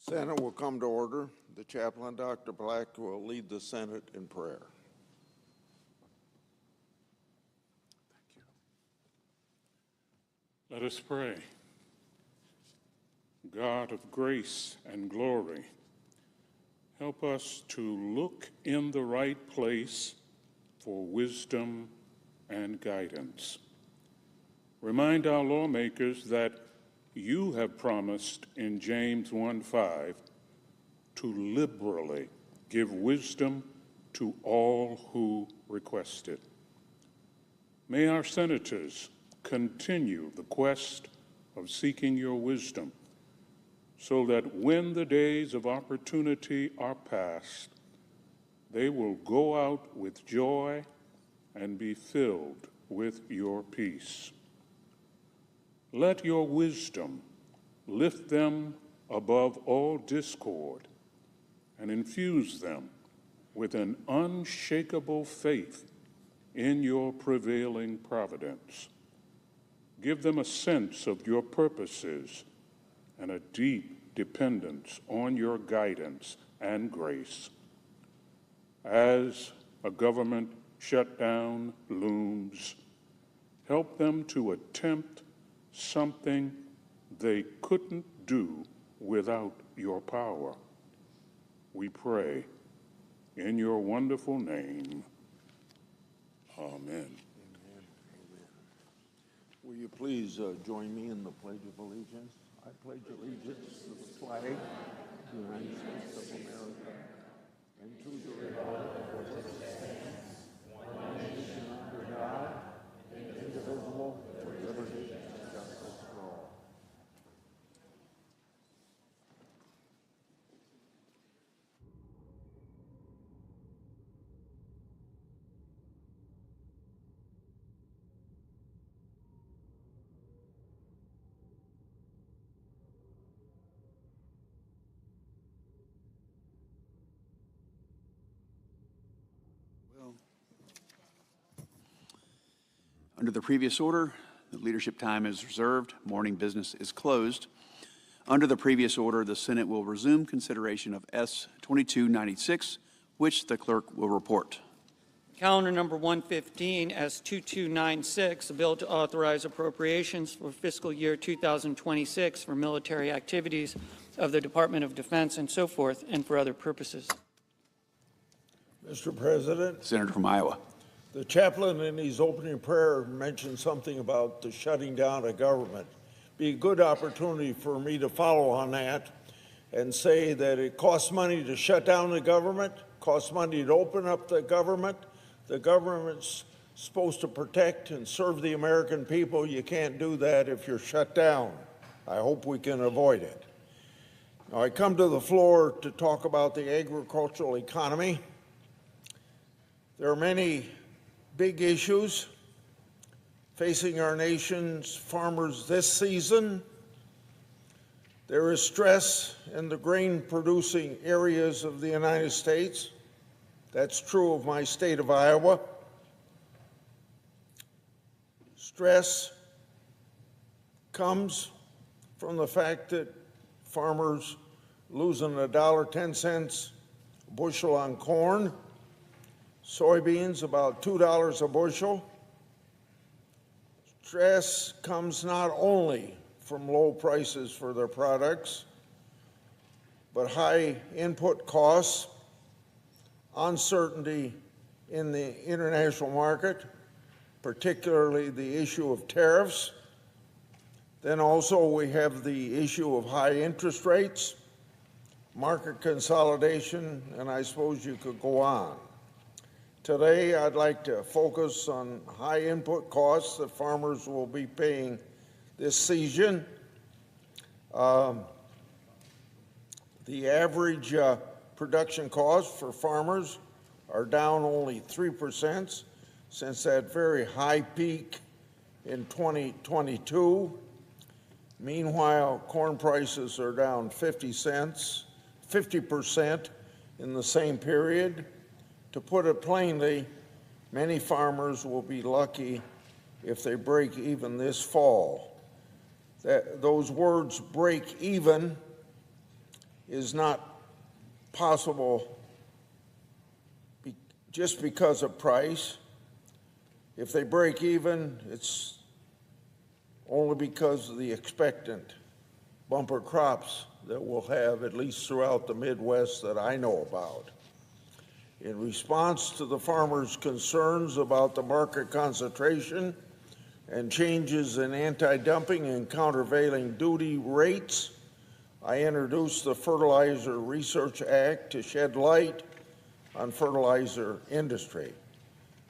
Senate will come to order. The chaplain, Dr. Black, will lead the Senate in prayer. Thank you. Let us pray. God of grace and glory, help us to look in the right place for wisdom and guidance. Remind our lawmakers that you have promised in James 1:5 to liberally give wisdom to all who request it. May our senators continue the quest of seeking your wisdom so that when the days of opportunity are past, they will go out with joy and be filled with your peace. Let your wisdom lift them above all discord and infuse them with an unshakable faith in your prevailing providence. Give them a sense of your purposes and a deep dependence on your guidance and grace. As a government shutdown looms, help them to attempt something they couldn't do without your power. We pray in your wonderful name. Amen. Amen. Will you please join me in the Pledge of Allegiance? I pledge allegiance to the flag of the United States of America and to the republic for which it stands, one nation under God, indivisible, with liberty and justice for all. Under the previous order, the leadership time is reserved. Morning business is closed. Under the previous order, the Senate will resume consideration of S. 2296, which the clerk will report. Calendar number 115, S. 2296, a bill to authorize appropriations for fiscal year 2026 for military activities of the Department of Defense and so forth, and for other purposes. Mr. President, Senator from Iowa. the chaplain in his opening prayer mentioned something about the shutting down of government. Be a good opportunity for me to follow on that and say that it costs money to shut down the government, costs money to open up the government. The government's supposed to protect and serve the American people. You can't do that if you're shut down. I hope we can avoid it. Now, I come to the floor to talk about the agricultural economy. There are many big issues facing our nation's farmers this season. There is stress in the grain-producing areas of the United States. That's true of my state of Iowa. Stress comes from the fact that farmers losing $1.10 a bushel on corn, soybeans about $2 a bushel. Stress comes not only from low prices for their products, but high input costs, uncertainty in the international market, particularly the issue of tariffs. Then also we have the issue of high interest rates, market consolidation, and I suppose you could go on. Today, I'd like to focus on high input costs that farmers will be paying this season. The average production costs for farmers are down only 3% since that very high peak in 2022. Meanwhile, corn prices are down 50% in the same period. To put it plainly, many farmers will be lucky if they break even this fall. Those words, break even, is not possible just because of price. If they break even, it's only because of the expectant bumper crops that we'll have, at least throughout the Midwest, that I know about. In response to the farmers' concerns about the market concentration and changes in anti-dumping and countervailing duty rates, I introduced the Fertilizer Research Act to shed light on fertilizer industry.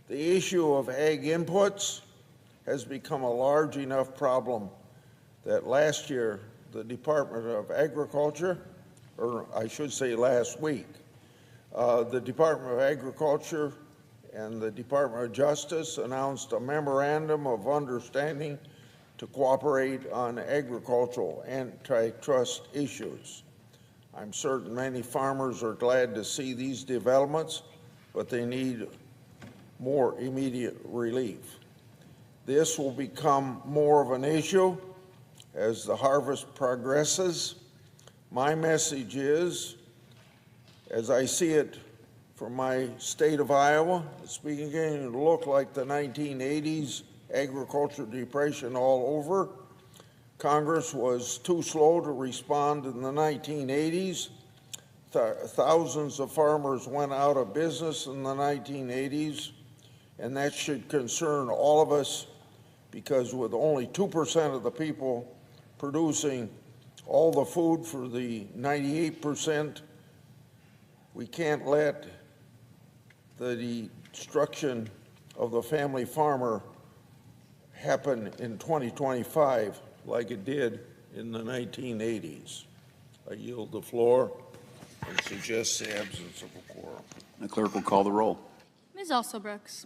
The issue of ag inputs has become a large enough problem that last year the Department of Agriculture, or I should say last week, the Department of Agriculture and the Department of Justice announced a memorandum of understanding to cooperate on agricultural antitrust issues. I'm certain many farmers are glad to see these developments, but they need more immediate relief. This will become more of an issue as the harvest progresses. My message is, as I see it from my state of Iowa, it's beginning to look like the 1980s agriculture depression all over. Congress was too slow to respond in the 1980s. Thousands of farmers went out of business in the 1980s, and that should concern all of us, because with only 2% of the people producing all the food for the 98%, we can't let the destruction of the family farmer happen in 2025 like it did in the 1980s. I yield the floor and suggest the absence of a quorum. The clerk will call the roll. Ms. Alsobrooks.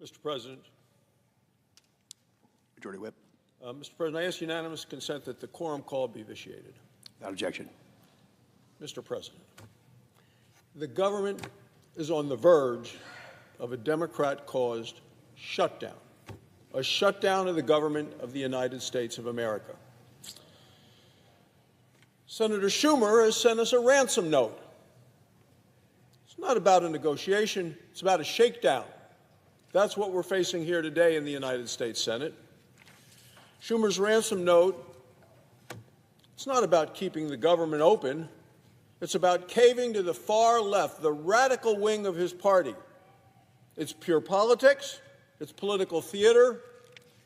Mr. President. Majority Whip. Mr. President, I ask unanimous consent that the quorum call be vitiated. Without objection. Mr. President, the government is on the verge of a Democrat-caused shutdown, a shutdown of the government of the United States of America. Senator Schumer has sent us a ransom note. It's not about a negotiation, it's about a shakedown. That's what we're facing here today in the United States Senate. Schumer's ransom note, it's not about keeping the government open. It's about caving to the far left, the radical wing of his party. It's pure politics, it's political theater,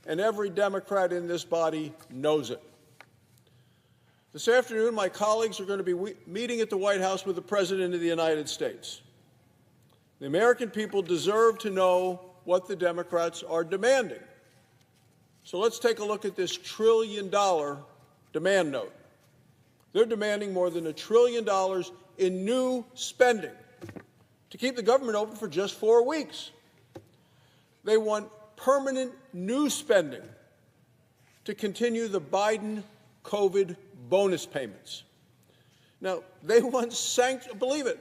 and every Democrat in this body knows it. This afternoon, my colleagues are going to be meeting at the White House with the President of the United States. The American people deserve to know what the Democrats are demanding. So let's take a look at this $1 trillion demand note. They're demanding more than $1 trillion in new spending to keep the government open for just 4 weeks. They want permanent new spending to continue the Biden COVID bonus payments. Now, they want believe it,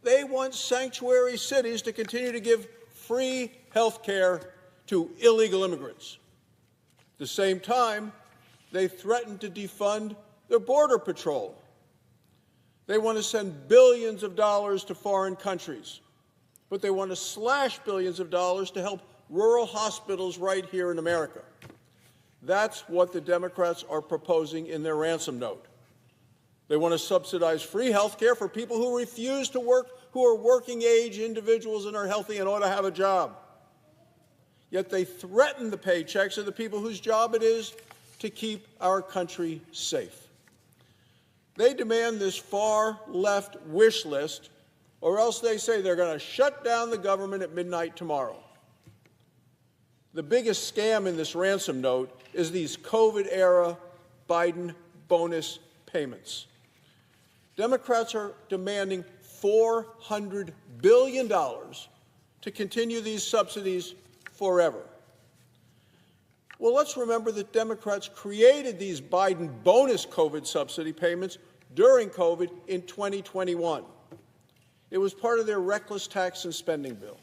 they want sanctuary cities to continue to give free health care to illegal immigrants. At the same time, they threaten to defund their border patrol. They want to send billions of dollars to foreign countries, but they want to slash billions of dollars to help rural hospitals right here in America. That's what the Democrats are proposing in their ransom note. They want to subsidize free health care for people who refuse to work, who are working-age individuals and are healthy and ought to have a job. Yet they threaten the paychecks of the people whose job it is to keep our country safe. They demand this far-left wish list, or else they say they're going to shut down the government at midnight tomorrow. The biggest scam in this ransom note is these COVID-era Biden bonus payments. Democrats are demanding $400 billion to continue these subsidies forever. Well, let's remember that Democrats created these Biden bonus COVID subsidy payments during COVID in 2021. It was part of their reckless tax and spending bill.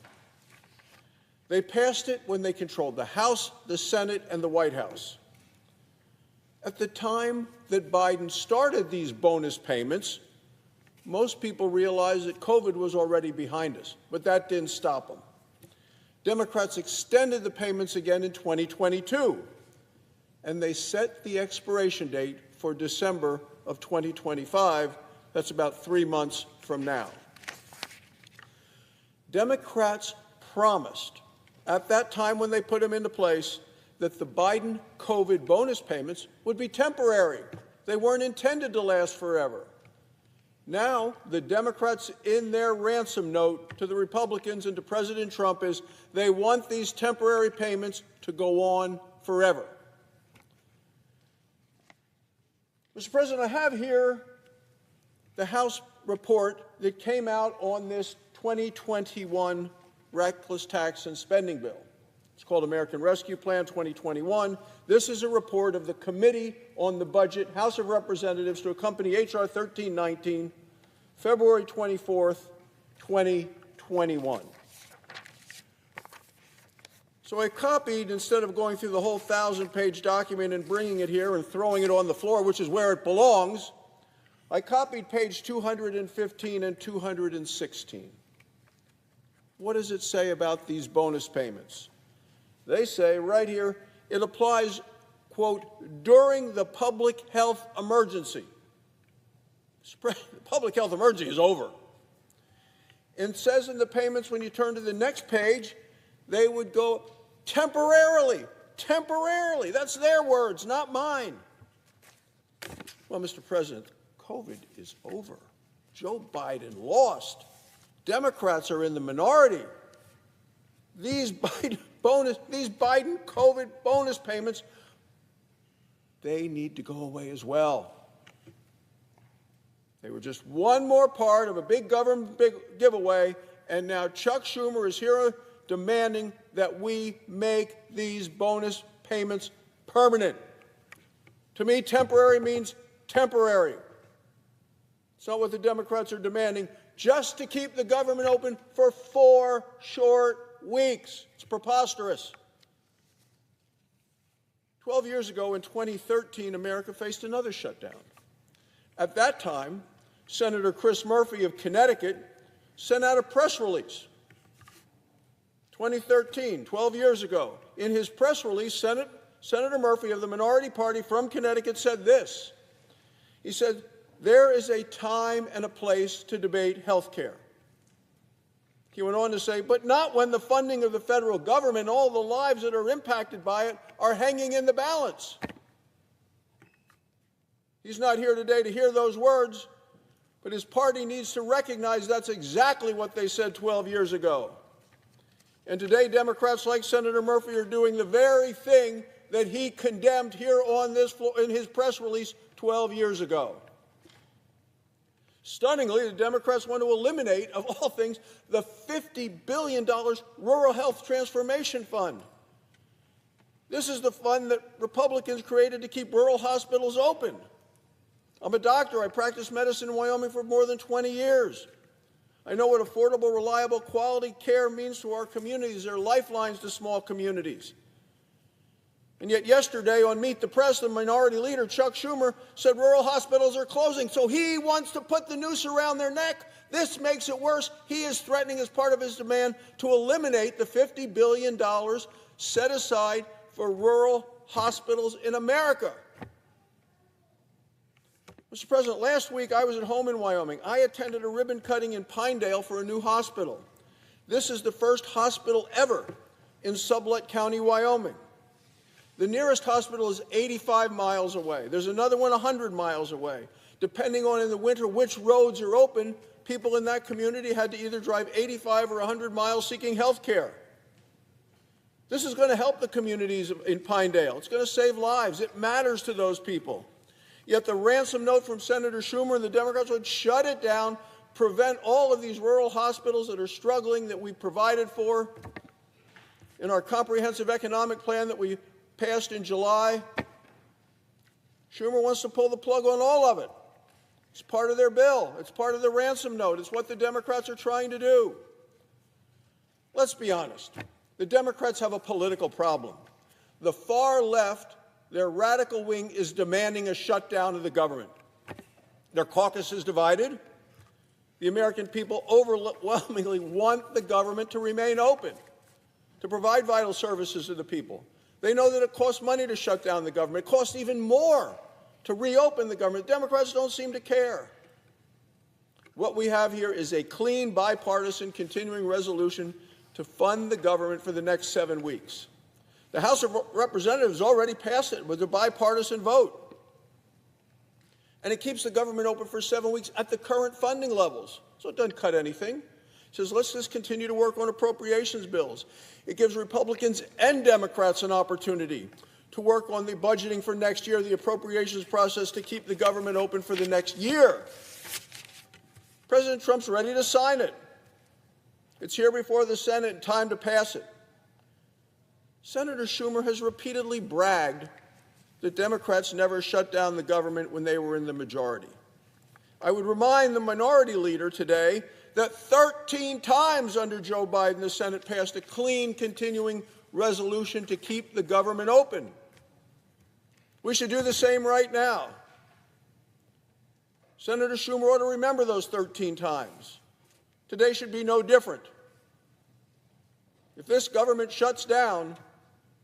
They passed it when they controlled the House, the Senate, and the White House. At the time that Biden started these bonus payments, most people realized that COVID was already behind us, but that didn't stop them. Democrats extended the payments again in 2022, and they set the expiration date for December of 2025. That's about 3 months from now. Democrats promised at that time when they put them into place that the Biden COVID bonus payments would be temporary. They weren't intended to last forever. Now, the Democrats in their ransom note to the Republicans and to President Trump is they want these temporary payments to go on forever. Mr. President, I have here the House report that came out on this 2021 reckless tax and spending bill. It's called American Rescue Plan 2021. This is a report of the Committee on the Budget, House of Representatives, to accompany H.R. 1319, February 24th, 2021. So I copied, instead of going through the whole 1,000-page document and bringing it here and throwing it on the floor, which is where it belongs, I copied page 215 and 216. What does it say about these bonus payments? They say right here, it applies, quote, during the public health emergency. The public health emergency is over. And it says in the payments, when you turn to the next page, they would go temporarily. Temporarily. That's their words, not mine. Well, Mr. President, COVID is over. Joe Biden lost. Democrats are in the minority. These Biden COVID bonus payments, they need to go away as well. They were just one more part of a big government giveaway, and now Chuck Schumer is here demanding that we make these bonus payments permanent. To me, temporary means temporary. It's not what the Democrats are demanding, just to keep the government open for 4 short weeks. It's preposterous. 12 years ago, in 2013, America faced another shutdown. At that time, Senator Chris Murphy of Connecticut sent out a press release. 2013, 12 years ago. In his press release, Senator Murphy of the minority party from Connecticut said this. He said, there is a time and a place to debate health care. He went on to say, but not when the funding of the federal government and all the lives that are impacted by it are hanging in the balance. He's not here today to hear those words, but his party needs to recognize that's exactly what they said 12 years ago. And today, Democrats like Senator Murphy are doing the very thing that he condemned here on this floor in his press release 12 years ago. Stunningly, the Democrats want to eliminate, of all things, the $50 billion Rural Health Transformation Fund. This is the fund that Republicans created to keep rural hospitals open. I'm a doctor. I practiced medicine in Wyoming for more than 20 years. I know what affordable, reliable, quality care means to our communities. They're lifelines to small communities. And yet yesterday on Meet the Press, the minority leader, Chuck Schumer, said rural hospitals are closing, so he wants to put the noose around their neck. This makes it worse. He is threatening, as part of his demand, to eliminate the $50 billion set aside for rural hospitals in America. Mr. President, last week I was at home in Wyoming. I attended a ribbon cutting in Pinedale for a new hospital. This is the first hospital ever in Sublette County, Wyoming. The nearest hospital is 85 miles away. There's another one 100 miles away. Depending on in the winter which roads are open, people in that community had to either drive 85 or 100 miles seeking health care. This is going to help the communities in Pinedale. It's going to save lives. It matters to those people. Yet the ransom note from Senator Schumer and the Democrats would shut it down, prevent all of these rural hospitals that are struggling that we provided for in our comprehensive economic plan that we passed in July. Schumer wants to pull the plug on all of it. It's part of their bill. It's part of the ransom note. It's what the Democrats are trying to do. Let's be honest. The Democrats have a political problem. The far left, their radical wing, is demanding a shutdown of the government. Their caucus is divided. The American people overwhelmingly want the government to remain open, to provide vital services to the people. They know that it costs money to shut down the government. It costs even more to reopen the government. Democrats don't seem to care. What we have here is a clean, bipartisan, continuing resolution to fund the government for the next 7 weeks. The House of Representatives already passed it with a bipartisan vote. And it keeps the government open for 7 weeks at the current funding levels. So it doesn't cut anything. It says, let's just continue to work on appropriations bills. It gives Republicans and Democrats an opportunity to work on the budgeting for next year, the appropriations process to keep the government open for the next year. President Trump's ready to sign it. It's here before the Senate and time to pass it. Senator Schumer has repeatedly bragged that Democrats never shut down the government when they were in the majority. I would remind the minority leader today that 13 times under Joe Biden, the Senate passed a clean, continuing resolution to keep the government open. We should do the same right now. Senator Schumer ought to remember those 13 times. Today should be no different. If this government shuts down,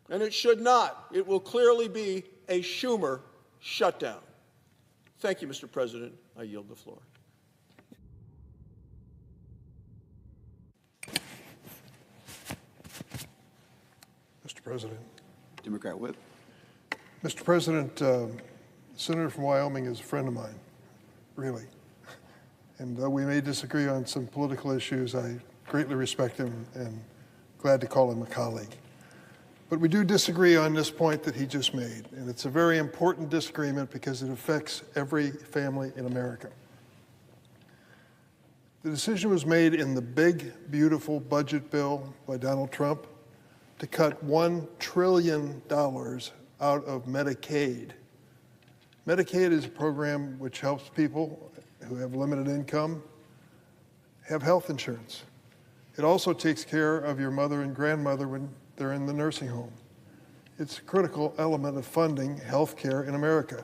and it should not, it will clearly be a Schumer shutdown. Thank you, Mr. President. I yield the floor. Mr. President. Democrat Whip. Mr. President, Senator from Wyoming is a friend of mine, really. And we may disagree on some political issues. I greatly respect him and glad to call him a colleague. But we do disagree on this point that he just made. And it's a very important disagreement because it affects every family in America. The decision was made in the big, beautiful budget bill by Donald Trump to cut $1 trillion out of Medicaid. Medicaid is a program which helps people who have limited income have health insurance. It also takes care of your mother and grandmother when they're in the nursing home. It's a critical element of funding health care in America.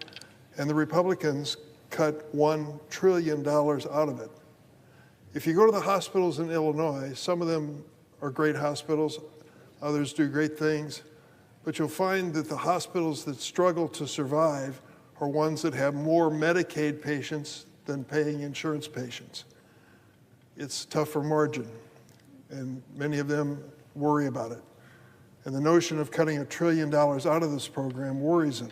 And the Republicans cut $1 trillion out of it. If you go to the hospitals in Illinois, some of them are great hospitals, others do great things, but you'll find that the hospitals that struggle to survive are ones that have more Medicaid patients than paying insurance patients. It's tougher margin, and many of them worry about it. And the notion of cutting $1 trillion out of this program worries them.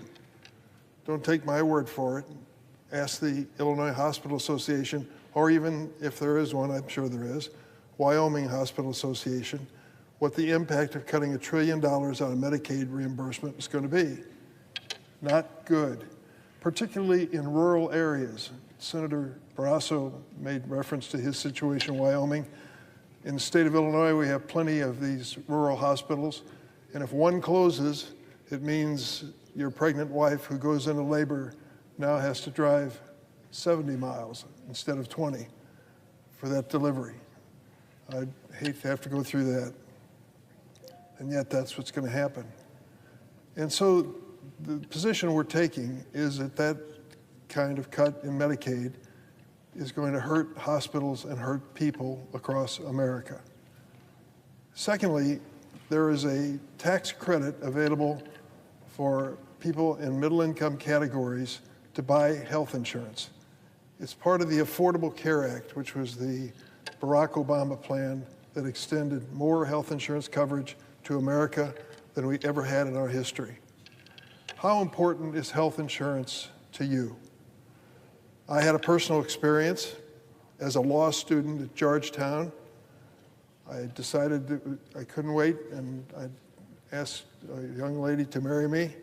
Don't take my word for it. Ask the Illinois Hospital Association, or even if there is one, I'm sure there is, Wyoming Hospital Association, what the impact of cutting $1 trillion out of Medicaid reimbursement is going to be. Not good, particularly in rural areas. Senator Barrasso made reference to his situation in Wyoming. In the state of Illinois, we have plenty of these rural hospitals, and if one closes, it means your pregnant wife who goes into labor now has to drive 70 miles instead of 20 for that delivery. I'd hate to have to go through that. And yet that's what's going to happen. And so the position we're taking is that that kind of cut in Medicaid is going to hurt hospitals and hurt people across America. Secondly, there is a tax credit available for people in middle-income categories to buy health insurance. It's part of the Affordable Care Act, which was the Barack Obama plan that extended more health insurance coverage to America than we ever had in our history. How important is health insurance to you? I had a personal experience as a law student at Georgetown. I decided that I couldn't wait, and I asked a young lady to marry me,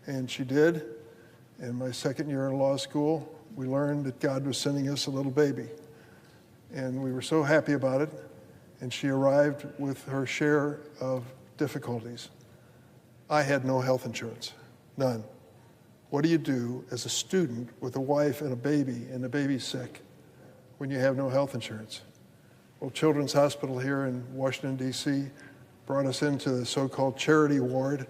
and she did. In my second year in law school, we learned that God was sending us a little baby. And we were so happy about it, and she arrived with her share of difficulties. I had no health insurance, none. What do you do as a student with a wife and the baby's sick, when you have no health insurance? Well, Children's Hospital here in Washington, D.C. brought us into the so-called charity ward,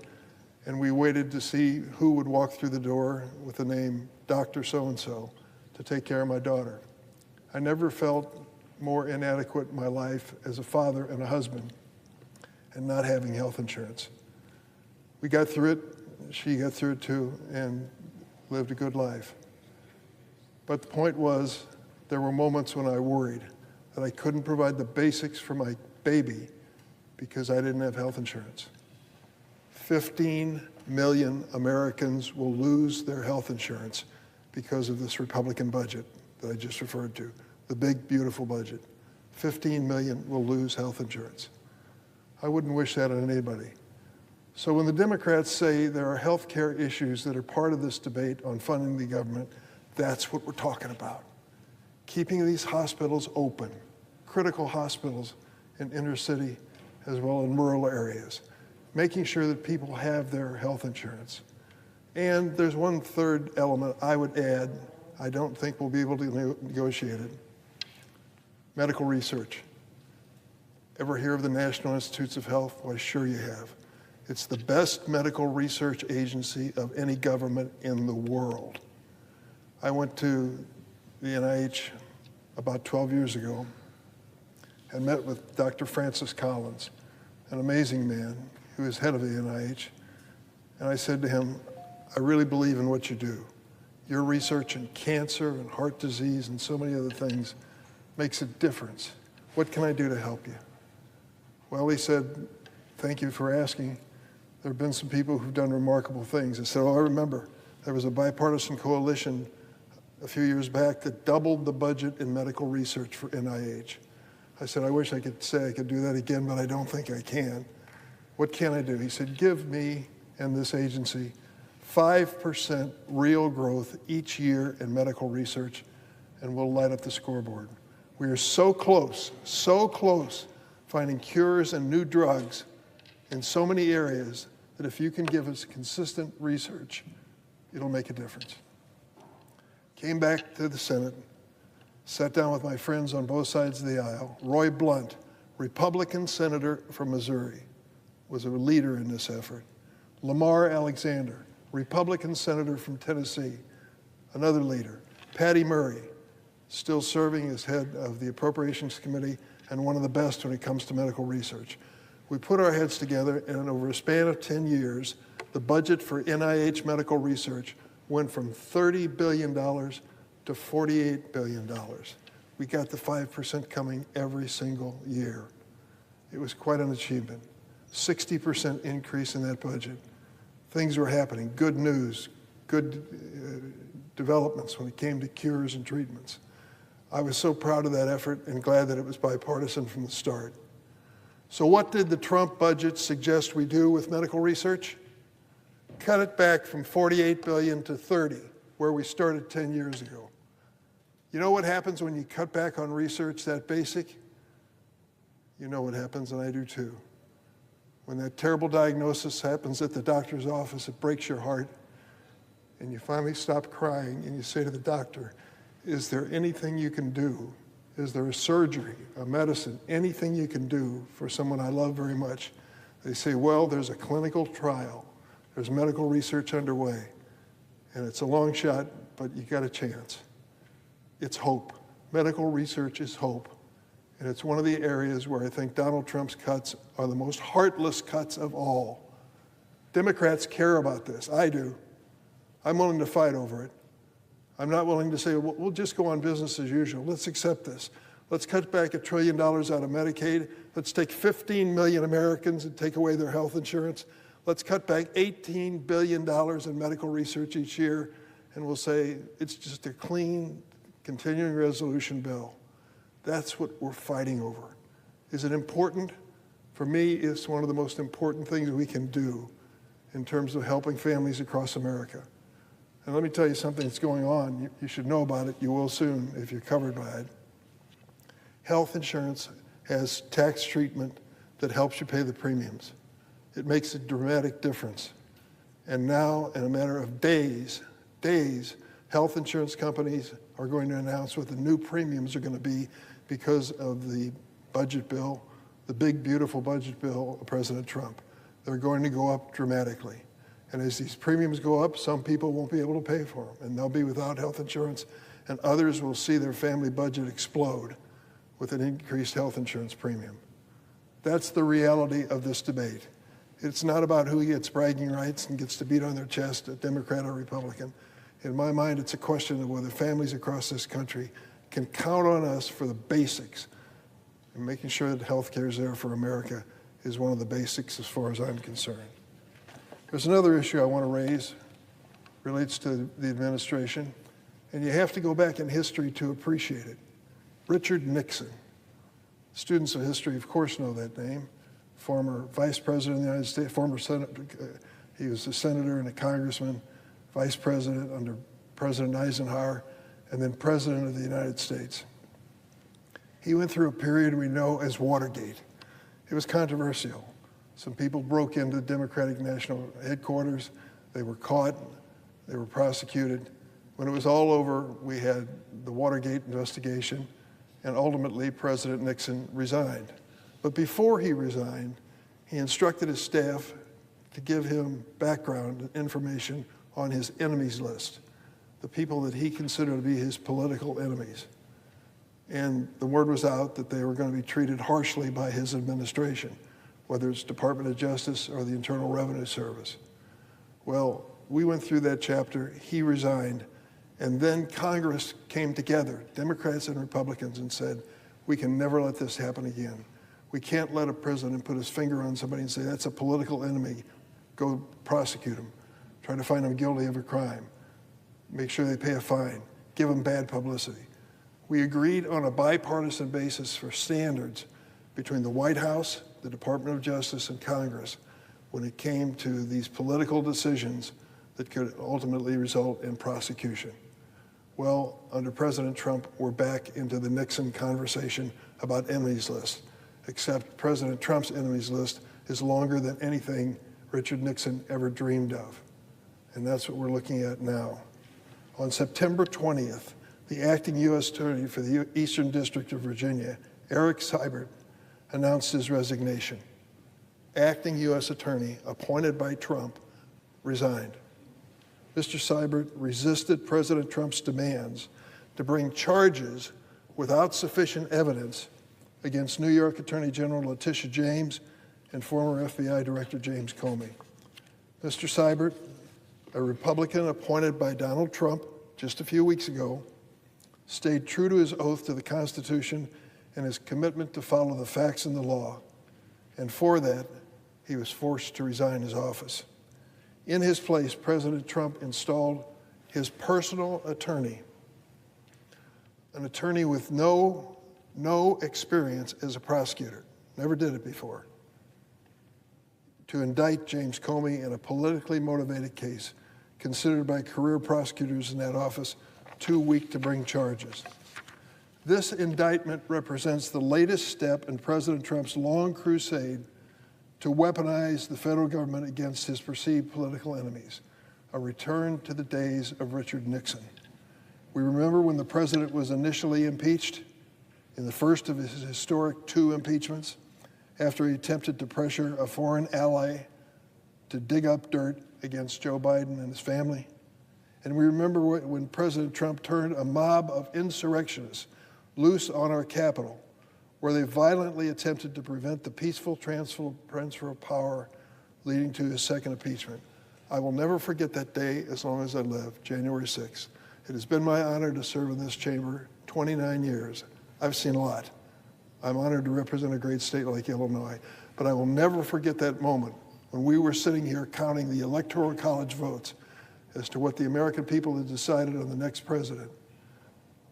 and we waited to see who would walk through the door with the name Dr. So-and-so to take care of my daughter. I never felt more inadequate in my life as a father and a husband and not having health insurance. We got through it, she got through it too, and lived a good life. But the point was, there were moments when I worried that I couldn't provide the basics for my baby because I didn't have health insurance. 15 million Americans will lose their health insurance because of this Republican budget that I just referred to, the big, beautiful budget. 15 million will lose health insurance. I wouldn't wish that on anybody. So when the Democrats say there are health care issues that are part of this debate on funding the government, that's what we're talking about. Keeping these hospitals open, critical hospitals in inner city as well in rural areas, making sure that people have their health insurance. And there's one third element I would add, I don't think we'll be able to negotiate it. Medical research. Ever hear of the National Institutes of Health? Why, sure you have. It's the best medical research agency of any government in the world. I went to the NIH about 12 years ago and met with Dr. Francis Collins, an amazing man who is head of the NIH. And I said to him, I really believe in what you do. Your research in cancer and heart disease and so many other things makes a difference. What can I do to help you? Well, he said, thank you for asking. There have been some people who've done remarkable things. I said, oh, I remember. There was a bipartisan coalition a few years back that doubled the budget in medical research for NIH. I said, I wish I could say I could do that again, but I don't think I can. What can I do? He said, give me and this agency 5% real growth each year in medical research, and we'll light up the scoreboard. We are so close finding cures and new drugs in so many areas that if you can give us consistent research, it'll make a difference. Came back to the Senate, sat down with my friends on both sides of the aisle. Roy Blunt, Republican senator from Missouri, was a leader in this effort. Lamar Alexander, Republican senator from Tennessee, another leader. Patty Murray, still serving as head of the Appropriations Committee and one of the best when it comes to medical research. We put our heads together, and over a span of 10 years, the budget for NIH medical research went from $30 billion to $48 billion. We got the 5% coming every single year. It was quite an achievement. 60% increase in that budget. Things were happening, good news, good developments when it came to cures and treatments. I was so proud of that effort and glad that it was bipartisan from the start. So what did the Trump budget suggest we do with medical research? Cut it back from $48 billion to $30, where we started 10 years ago. You know what happens when you cut back on research that basic? You know what happens, and I do too. When that terrible diagnosis happens at the doctor's office, it breaks your heart, and you finally stop crying and you say to the doctor, is there anything you can do? Is there a surgery, a medicine, anything you can do for someone I love very much? They say, well, there's a clinical trial. There's medical research underway, and it's a long shot, but you got a chance. It's hope. Medical research is hope. And it's one of the areas where I think Donald Trump's cuts are the most heartless cuts of all. Democrats care about this. I do. I'm willing to fight over it. I'm not willing to say, well, we'll just go on business as usual. Let's accept this. Let's cut back $1 trillion out of Medicaid. Let's take 15 million Americans and take away their health insurance. Let's cut back $18 billion in medical research each year, and we'll say it's just a clean, continuing resolution bill. That's what we're fighting over. Is it important? For me, it's one of the most important things we can do in terms of helping families across America. And let me tell you something that's going on. You should know about it. You will soon if you're covered by it. Health insurance has tax treatment that helps you pay the premiums. It makes a dramatic difference. And now, in a matter of days, health insurance companies are going to announce what the new premiums are going to be because of the budget bill, the big, beautiful budget bill of President Trump. They're going to go up dramatically. And as these premiums go up, some people won't be able to pay for them, and they'll be without health insurance, and others will see their family budget explode with an increased health insurance premium. That's the reality of this debate. It's not about who gets bragging rights and gets to beat on their chest, a Democrat or Republican. In my mind, it's a question of whether families across this country can count on us for the basics. And making sure that health care is there for America is one of the basics as far as I'm concerned. There's another issue I want to raise, relates to the administration, and you have to go back in history to appreciate it. Richard Nixon. Students of history, of course, know that name. Former vice president of the United States, former senator, he was a senator and a congressman, vice president under President Eisenhower, and then president of the United States. He went through a period we know as Watergate. It was controversial. Some people broke into the Democratic National Headquarters. They were caught. They were prosecuted. When it was all over, we had the Watergate investigation, and ultimately President Nixon resigned. But before he resigned, he instructed his staff to give him background information on his enemies list, the people that he considered to be his political enemies. And the word was out that they were going to be treated harshly by his administration, whether it's Department of Justice or the Internal Revenue Service. Well, we went through that chapter, he resigned, and then Congress came together, Democrats and Republicans, and said, we can never let this happen again. We can't let a president put his finger on somebody and say, that's a political enemy, go prosecute him, try to find him guilty of a crime, make sure they pay a fine, give him bad publicity. We agreed on a bipartisan basis for standards between the White House, the Department of Justice, and Congress when it came to these political decisions that could ultimately result in prosecution. Well, under President Trump, we're back into the Nixon conversation about enemies list, except President Trump's enemies list is longer than anything Richard Nixon ever dreamed of. And that's what we're looking at now. On September 20th, the acting U.S. Attorney for the Eastern District of Virginia, Eric Seibert, announced his resignation. Acting U.S. Attorney, appointed by Trump, resigned. Mr. Seibert resisted President Trump's demands to bring charges without sufficient evidence against New York Attorney General Letitia James and former FBI Director James Comey. Mr. Seibert, a Republican appointed by Donald Trump just a few weeks ago, stayed true to his oath to the Constitution and his commitment to follow the facts and the law. And for that, he was forced to resign his office. In his place, President Trump installed his personal attorney, an attorney with no experience as a prosecutor, never did it before, to indict James Comey in a politically motivated case considered by career prosecutors in that office too weak to bring charges. This indictment represents the latest step in President Trump's long crusade to weaponize the federal government against his perceived political enemies, a return to the days of Richard Nixon. We remember when the president was initially impeached in the first of his historic 2 impeachments after he attempted to pressure a foreign ally to dig up dirt against Joe Biden and his family. And we remember when President Trump turned a mob of insurrectionists loose on our Capitol, where they violently attempted to prevent the peaceful transfer of power leading to his second impeachment. I will never forget that day as long as I live, January 6th. It has been my honor to serve in this chamber 29 years. I've seen a lot. I'm honored to represent a great state like Illinois, but I will never forget that moment when we were sitting here counting the Electoral College votes as to what the American people had decided on the next president.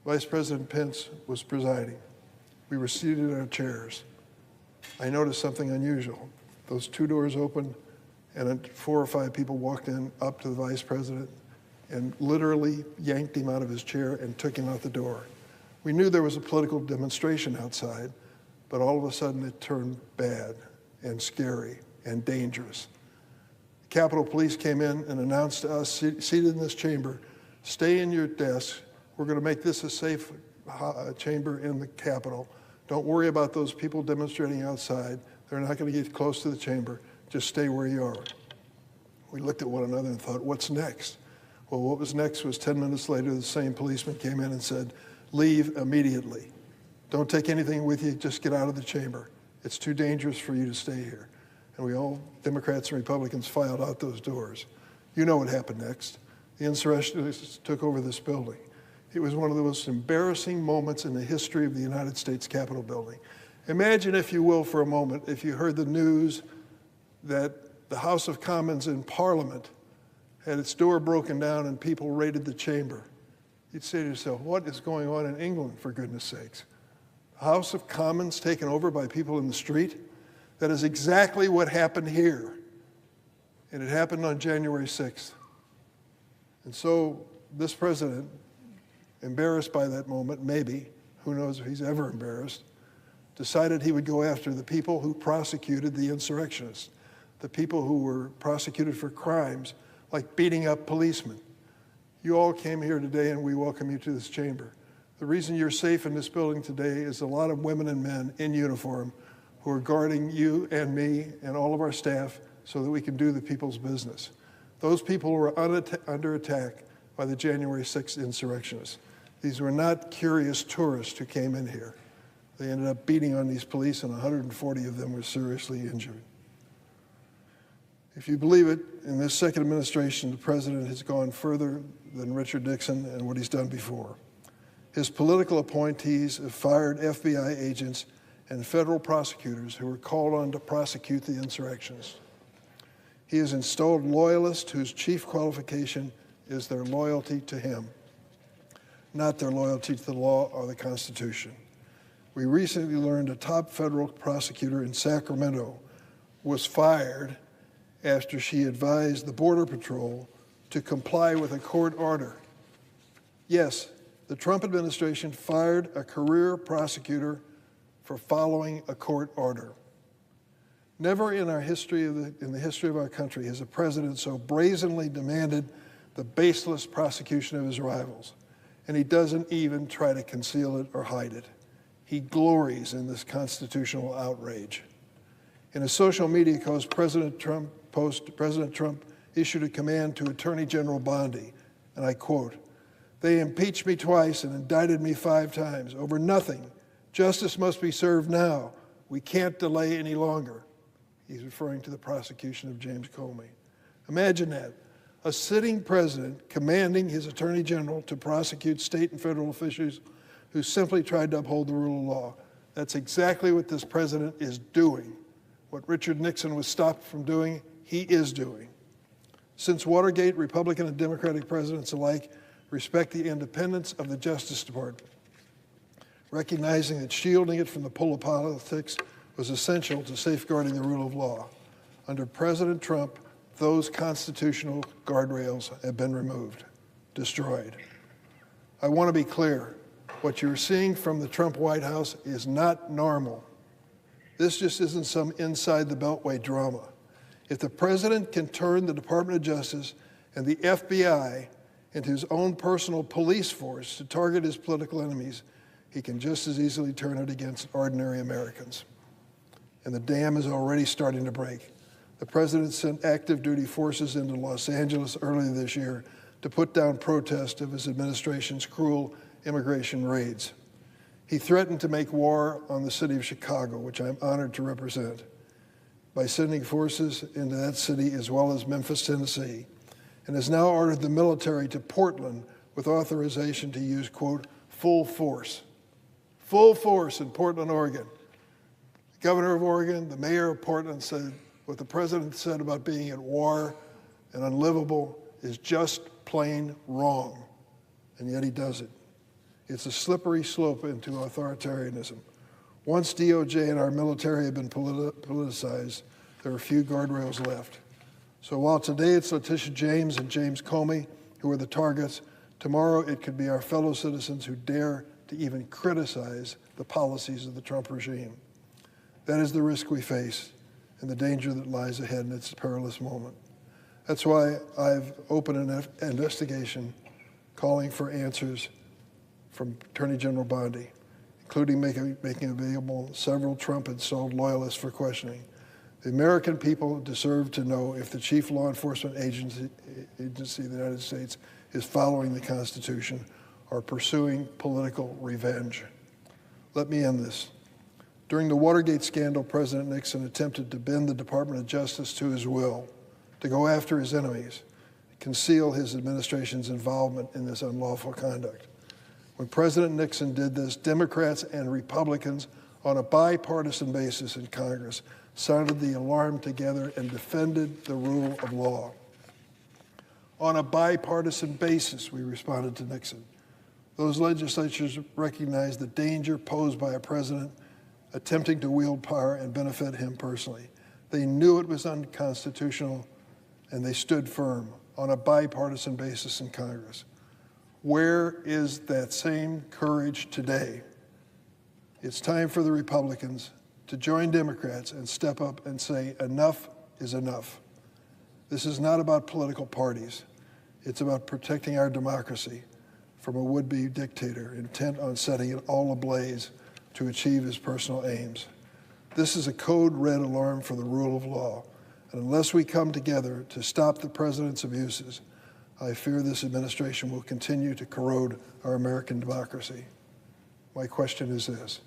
Vice President Pence was presiding. We were seated in our chairs. I noticed something unusual. Those 2 doors opened, and 4 or 5 people walked in up to the vice president and literally yanked him out of his chair and took him out the door. We knew there was a political demonstration outside, but all of a sudden it turned bad and scary and dangerous. The Capitol Police came in and announced to us seated in this chamber, stay in your desks. We're going to make this a safe chamber in the Capitol. Don't worry about those people demonstrating outside. They're not going to get close to the chamber. Just stay where you are. We looked at one another and thought, what's next? Well, what was next was 10 minutes later, the same policeman came in and said, leave immediately. Don't take anything with you, just get out of the chamber. It's too dangerous for you to stay here. And we all, Democrats and Republicans, filed out those doors. You know what happened next. The insurrectionists took over this building. It was one of the most embarrassing moments in the history of the United States Capitol building. Imagine, if you will, for a moment, if you heard the news that the House of Commons in Parliament had its door broken down and people raided the chamber. You'd say to yourself, what is going on in England, for goodness sakes? The House of Commons taken over by people in the street? That is exactly what happened here. And it happened on January 6th. And so this president, embarrassed by that moment, maybe, who knows if he's ever embarrassed, decided he would go after the people who prosecuted the insurrectionists, the people who were prosecuted for crimes like beating up policemen. You all came here today and we welcome you to this chamber. The reason you're safe in this building today is a lot of women and men in uniform who are guarding you and me and all of our staff so that we can do the people's business. Those people were under attack by the January 6th insurrectionists. These were not curious tourists who came in here. They ended up beating on these police, and 140 of them were seriously injured. If you believe it, in this second administration, the president has gone further than Richard Nixon and what he's done before. His political appointees have fired FBI agents and federal prosecutors who were called on to prosecute the insurrectionists. He has installed loyalists whose chief qualification is their loyalty to him, not their loyalty to the law or the Constitution. We recently learned a top federal prosecutor in Sacramento was fired after she advised the Border Patrol to comply with a court order. Yes, the Trump administration fired a career prosecutor for following a court order. Never in our history in the history of our country has a president so brazenly demanded the baseless prosecution of his rivals, and he doesn't even try to conceal it or hide it. He glories in this constitutional outrage. In a social media post, President Trump issued a command to Attorney General Bondi, and I quote, "They impeached me twice and indicted me 5 times over nothing. Justice must be served now. We can't delay any longer." He's referring to the prosecution of James Comey. Imagine that. A sitting president commanding his attorney general to prosecute state and federal officials who simply tried to uphold the rule of law. That's exactly what this president is doing. What Richard Nixon was stopped from doing, he is doing. Since Watergate, Republican and Democratic presidents alike respect the independence of the Justice Department, recognizing that shielding it from the pull of politics was essential to safeguarding the rule of law. Under President Trump, those constitutional guardrails have been removed, destroyed. I want to be clear. What you're seeing from the Trump White House is not normal. This just isn't some inside the Beltway drama. If the president can turn the Department of Justice and the FBI into his own personal police force to target his political enemies, he can just as easily turn it against ordinary Americans. And the dam is already starting to break. The president sent active duty forces into Los Angeles earlier this year to put down protest of his administration's cruel immigration raids. He threatened to make war on the city of Chicago, which I'm honored to represent, by sending forces into that city as well as Memphis, Tennessee, and has now ordered the military to Portland with authorization to use, quote, full force in Portland, Oregon. The governor of Oregon, the mayor of Portland said what the president said about being at war and unlivable is just plain wrong, and yet he does it. It's a slippery slope into authoritarianism. Once DOJ and our military have been politicized, there are few guardrails left. So while today it's Letitia James and James Comey who are the targets, tomorrow it could be our fellow citizens who dare to even criticize the policies of the Trump regime. That is the risk we face and the danger that lies ahead in its perilous moment. That's why I've opened an investigation calling for answers from Attorney General Bondi, including making available several Trump-installed loyalists for questioning. The American people deserve to know if the chief law enforcement agency of the United States is following the Constitution or pursuing political revenge. Let me end this. During the Watergate scandal, President Nixon attempted to bend the Department of Justice to his will, to go after his enemies, conceal his administration's involvement in this unlawful conduct. When President Nixon did this, Democrats and Republicans on a bipartisan basis in Congress sounded the alarm together and defended the rule of law. On a bipartisan basis, we responded to Nixon. Those legislatures recognized the danger posed by a president attempting to wield power and benefit him personally. They knew it was unconstitutional, and they stood firm on a bipartisan basis in Congress. Where is that same courage today? It's time for the Republicans to join Democrats and step up and say enough is enough. This is not about political parties. It's about protecting our democracy from a would-be dictator intent on setting it all ablaze to achieve his personal aims. This is a code red alarm for the rule of law. And unless we come together to stop the president's abuses, I fear this administration will continue to corrode our American democracy. My question is this: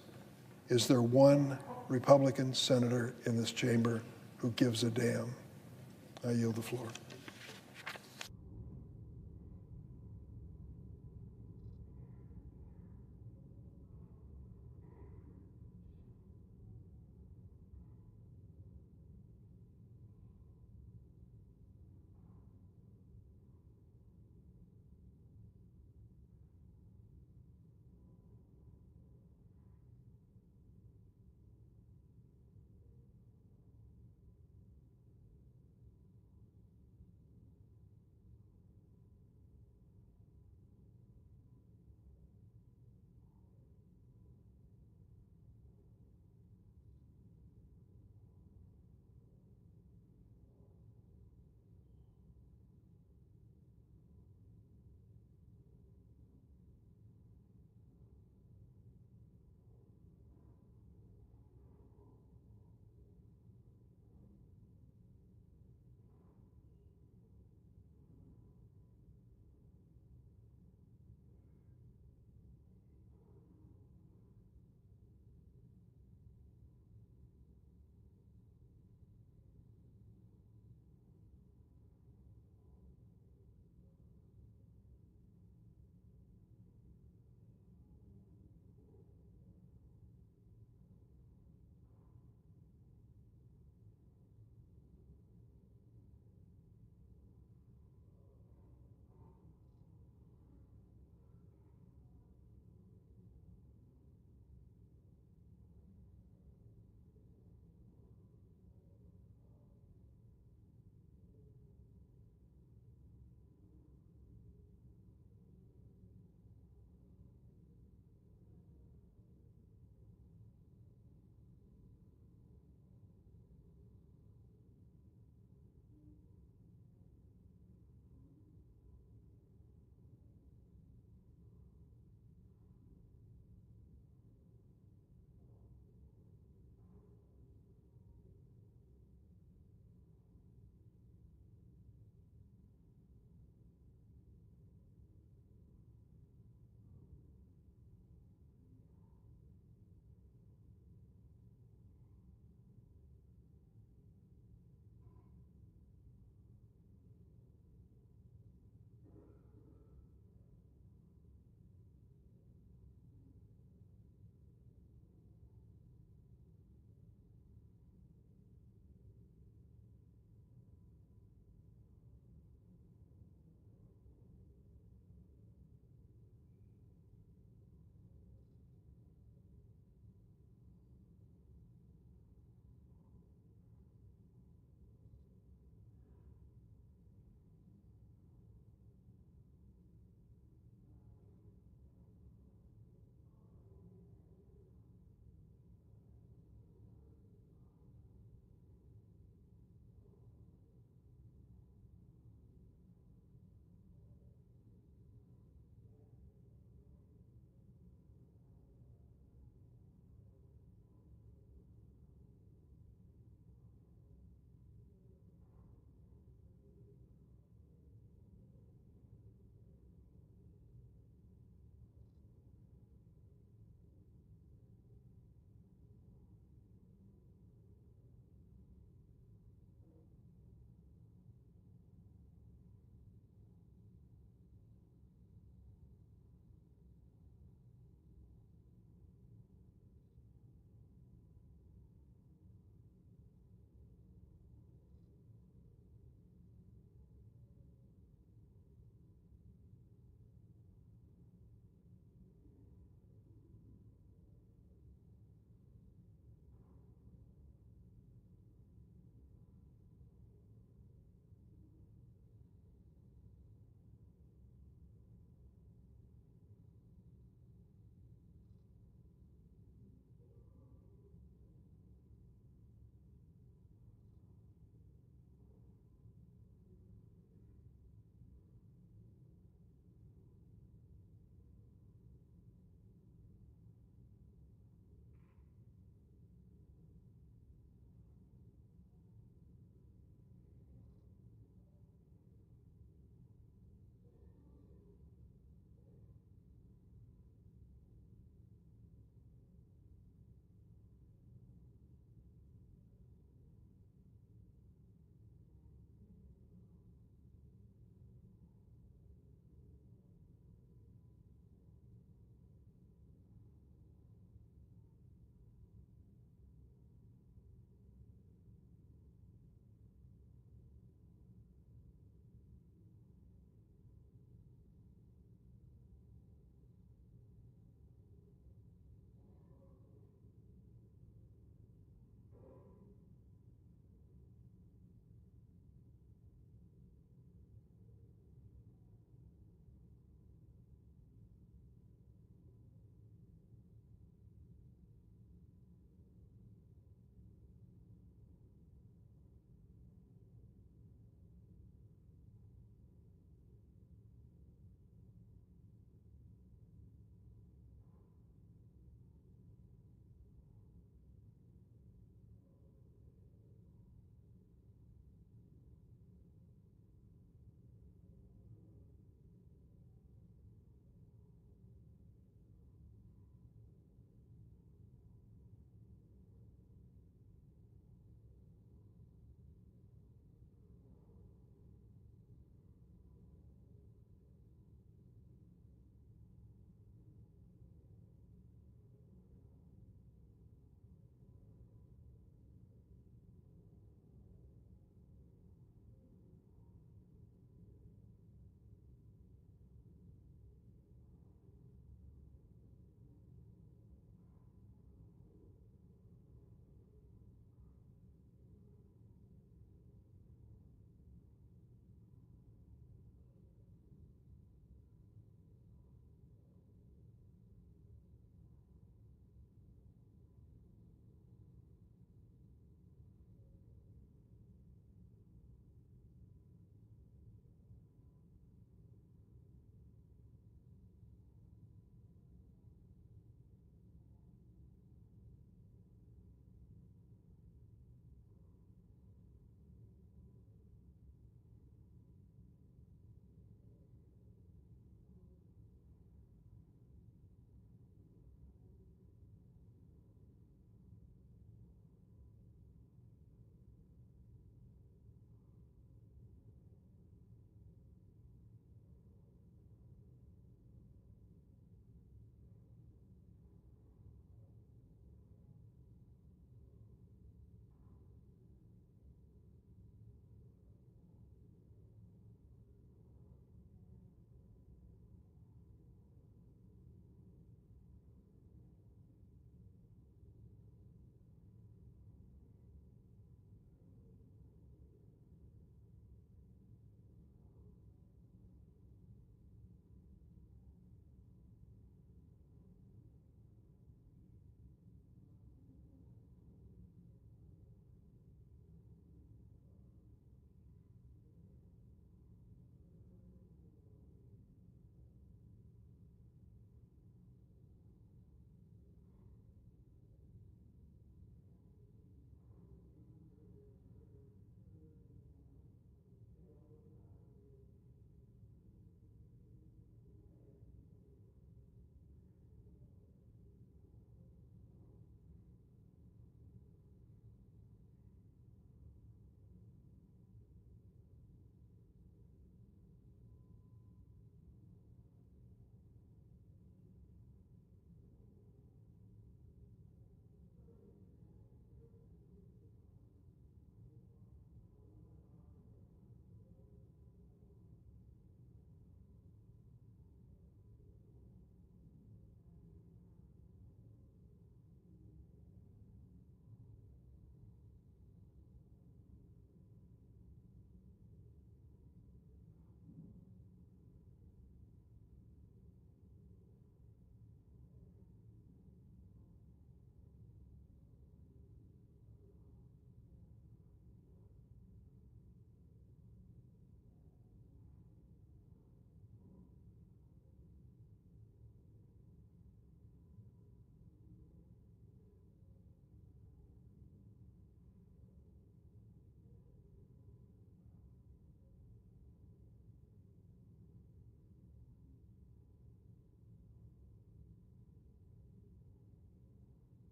is there one Republican senator in this chamber who gives a damn? I yield the floor.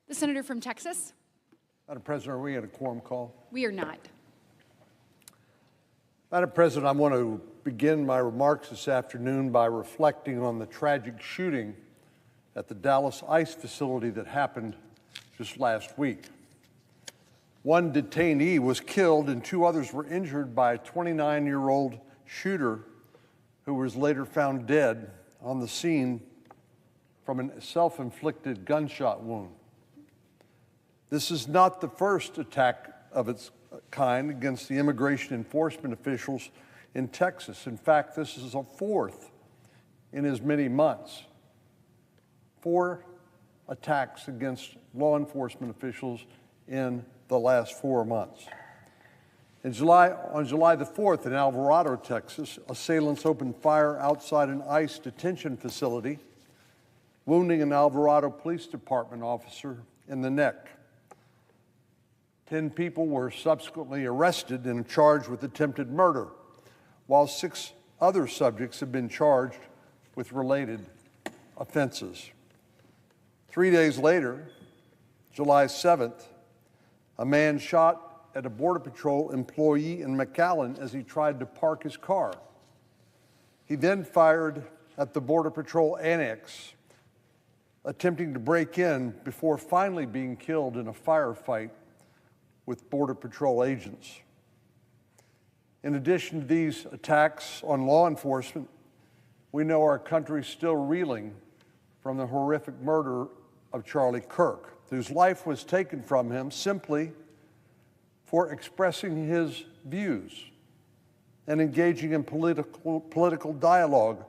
The senator from Texas. Madam President, are we at a quorum call? We are not. Madam President, I want to begin my remarks this afternoon by reflecting on the tragic shooting at the Dallas ICE facility that happened just last week. One detainee was killed and 2 others were injured by a 29-year-old shooter who was later found dead on the scene from a self-inflicted gunshot wound. This is not the first attack of its kind against the immigration enforcement officials in Texas. In fact, this is a 4th in as many months. 4 attacks against law enforcement officials in the last 4 months. On July the 4th in Alvarado, Texas, assailants opened fire outside an ICE detention facility, wounding an Alvarado Police Department officer in the neck. 10 people were subsequently arrested and charged with attempted murder, while 6 other subjects have been charged with related offenses. 3 days later, July 7th, a man shot at a Border Patrol employee in McAllen as he tried to park his car. He then fired at the Border Patrol annex, attempting to break in before finally being killed in a firefight with Border Patrol agents. In addition to these attacks on law enforcement, we know our country is still reeling from the horrific murder of Charlie Kirk, whose life was taken from him simply for expressing his views and engaging in political dialogue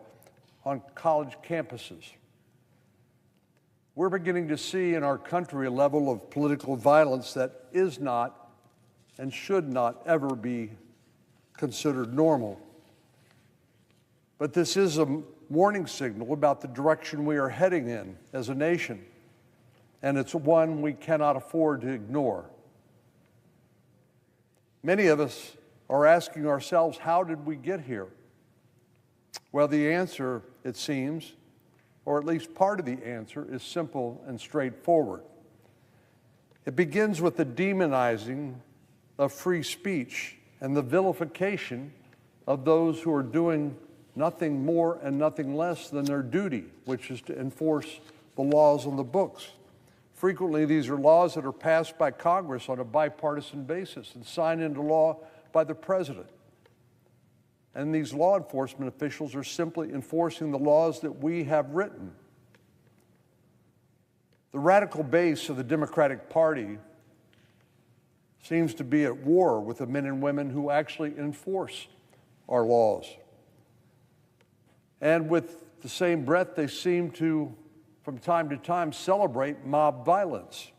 on college campuses. We're beginning to see in our country a level of political violence that is not and should not ever be considered normal. But this is a warning signal about the direction we are heading in as a nation, and it's one we cannot afford to ignore. Many of us are asking ourselves, how did we get here? Well, the answer, it seems, or at least part of the answer, is simple and straightforward. It begins with the demonizing of free speech and the vilification of those who are doing nothing more and nothing less than their duty, which is to enforce the laws on the books. Frequently, these are laws that are passed by Congress on a bipartisan basis and signed into law by the president. And these law enforcement officials are simply enforcing the laws that we have written. The radical base of the Democratic Party seems to be at war with the men and women who actually enforce our laws. And with the same breath, they seem to, from time to time, celebrate mob violence.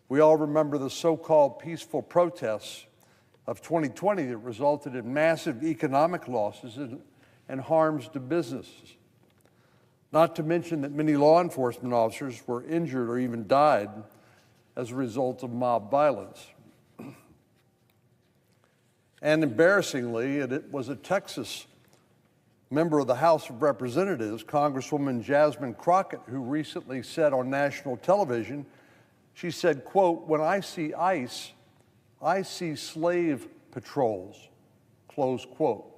We all remember the so-called peaceful protests of 2020 that resulted in massive economic losses and harms to businesses. Not to mention that many law enforcement officers were injured or even died as a result of mob violence. And embarrassingly, it was a Texas member of the House of Representatives, Congresswoman Jasmine Crockett, who recently said on national television, she said, quote, "When I see ICE, I see slave patrols," close quote.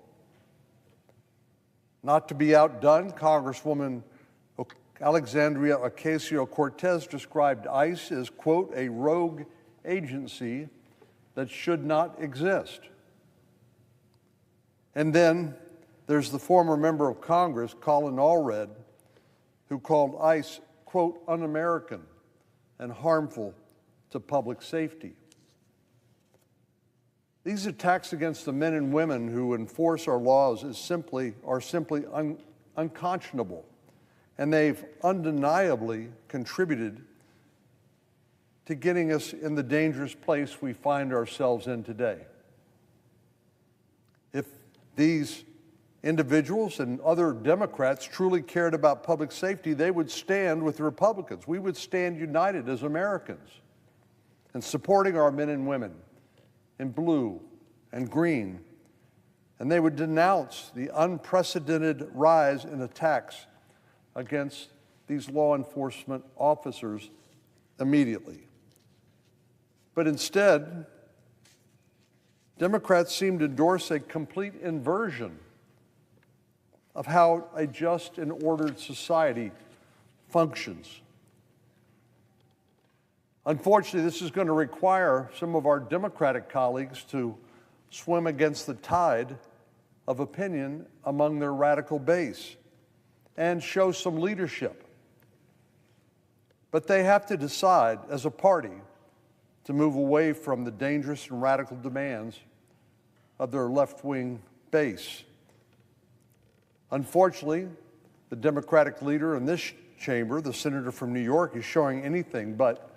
Not to be outdone, Congresswoman Alexandria Ocasio-Cortez described ICE as, quote, "a rogue agency that should not exist." And then there's the former member of Congress, Colin Allred, who called ICE, quote, "un-American and harmful to public safety." These attacks against the men and women who enforce our laws are simply unconscionable, and they've undeniably contributed to getting us in the dangerous place we find ourselves in today. If these individuals and other Democrats truly cared about public safety, they would stand with the Republicans. We would stand united as Americans in supporting our men and women in blue and green, and they would denounce the unprecedented rise in attacks against these law enforcement officers immediately. But instead, Democrats seem to endorse a complete inversion of how a just and ordered society functions. Unfortunately, this is going to require some of our Democratic colleagues to swim against the tide of opinion among their radical base and show some leadership. But they have to decide as a party to move away from the dangerous and radical demands of their left-wing base. Unfortunately, the Democratic leader in this chamber, the senator from New York, is showing anything but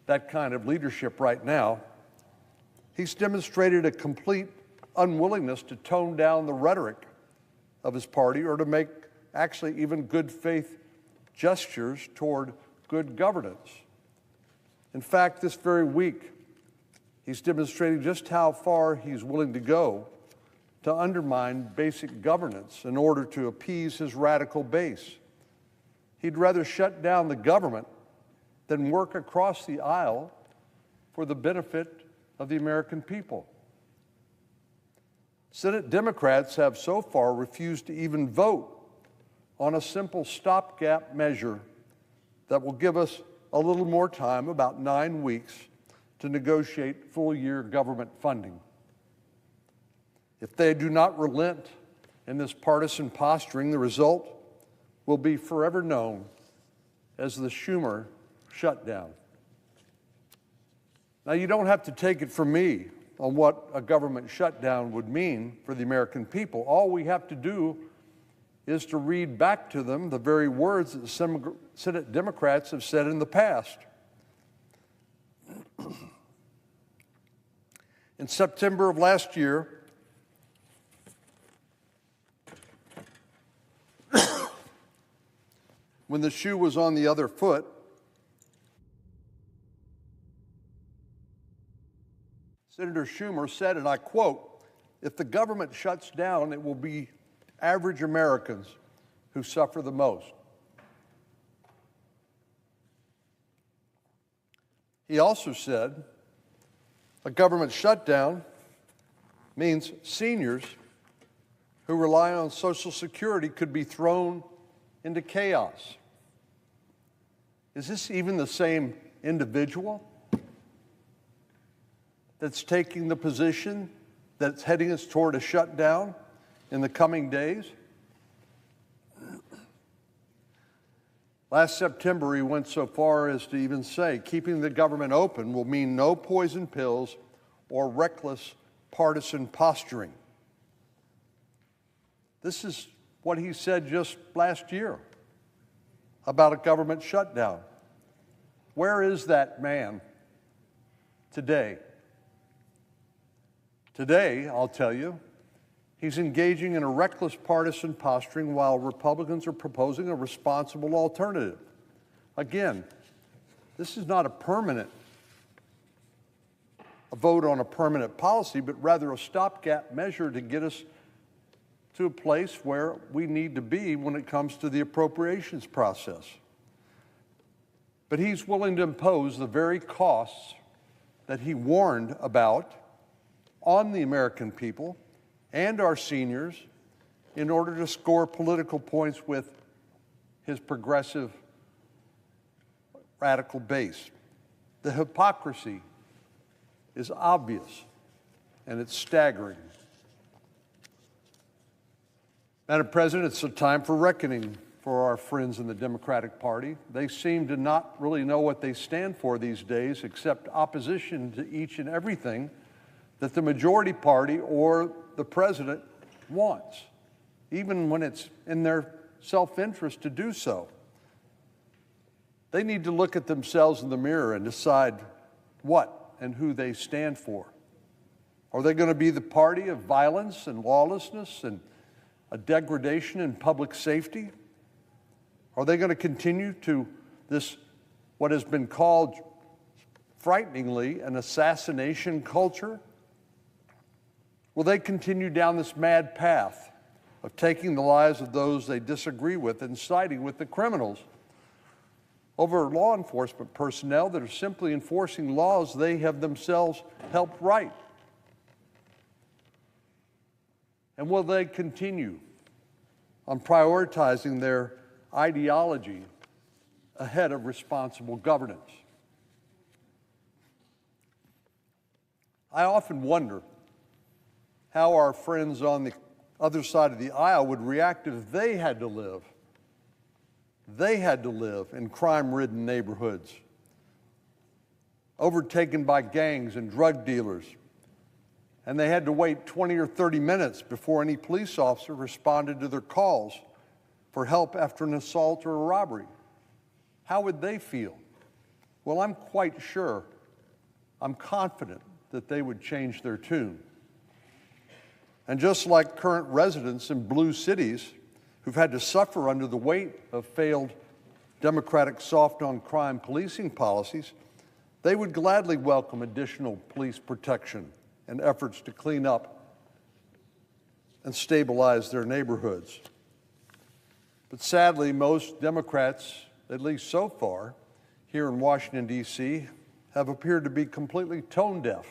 that kind of leadership right now. He's demonstrated a complete unwillingness to tone down the rhetoric of his party or to make actually even good faith gestures toward good governance. In fact, this very week, he's demonstrating just how far he's willing to go to undermine basic governance in order to appease his radical base. He'd rather shut down the government than work across the aisle for the benefit of the American people. Senate Democrats have so far refused to even vote on a simple stopgap measure that will give us a little more time, about 9 weeks, to negotiate full-year government funding. If they do not relent in this partisan posturing, the result will be forever known as the Schumer shutdown. Now, you don't have to take it from me on what a government shutdown would mean for the American people. All we have to do is to read back to them the very words that the Senate Democrats have said in the past. In September of last year, when the shoe was on the other foot, Senator Schumer said, and I quote, "If the government shuts down, it will be average Americans who suffer the most." He also said, a government shutdown means seniors who rely on Social Security could be thrown into chaos. Is this even the same individual that's taking the position that's heading us toward a shutdown in the coming days? Last September, he went so far as to even say keeping the government open will mean no poison pills or reckless partisan posturing. This is what he said just last year about a government shutdown. Where is that man today? Today, I'll tell you, he's engaging in a reckless partisan posturing while Republicans are proposing a responsible alternative. Again, this is not a vote on a permanent policy, but rather a stopgap measure to get us to a place where we need to be when it comes to the appropriations process. But he's willing to impose the very costs that he warned about on the American people and our seniors in order to score political points with his progressive radical base. The hypocrisy is obvious and it's staggering. Madam President, it's a time for reckoning for our friends in the Democratic Party. They seem to not really know what they stand for these days, except opposition to each and everything that the majority party or the president wants, even when it's in their self-interest to do so. They need to look at themselves in the mirror and decide what and who they stand for. Are they going to be the party of violence and lawlessness and a degradation in public safety? Are they going to continue to this, what has been called frighteningly, an assassination culture? Will they continue down this mad path of taking the lives of those they disagree with and siding with the criminals over law enforcement personnel that are simply enforcing laws they have themselves helped write? And will they continue on prioritizing their ideology ahead of responsible governance? I often wonder how our friends on the other side of the aisle would react if they had to live in crime-ridden neighborhoods, overtaken by gangs and drug dealers, and they had to wait 20 or 30 minutes before any police officer responded to their calls for help after an assault or a robbery. How would they feel? Well, I'm quite sure, I'm confident that they would change their tune. And just like current residents in blue cities who've had to suffer under the weight of failed Democratic soft-on-crime policing policies, they would gladly welcome additional police protection and efforts to clean up and stabilize their neighborhoods. But sadly, most Democrats, at least so far, here in Washington, D.C., have appeared to be completely tone-deaf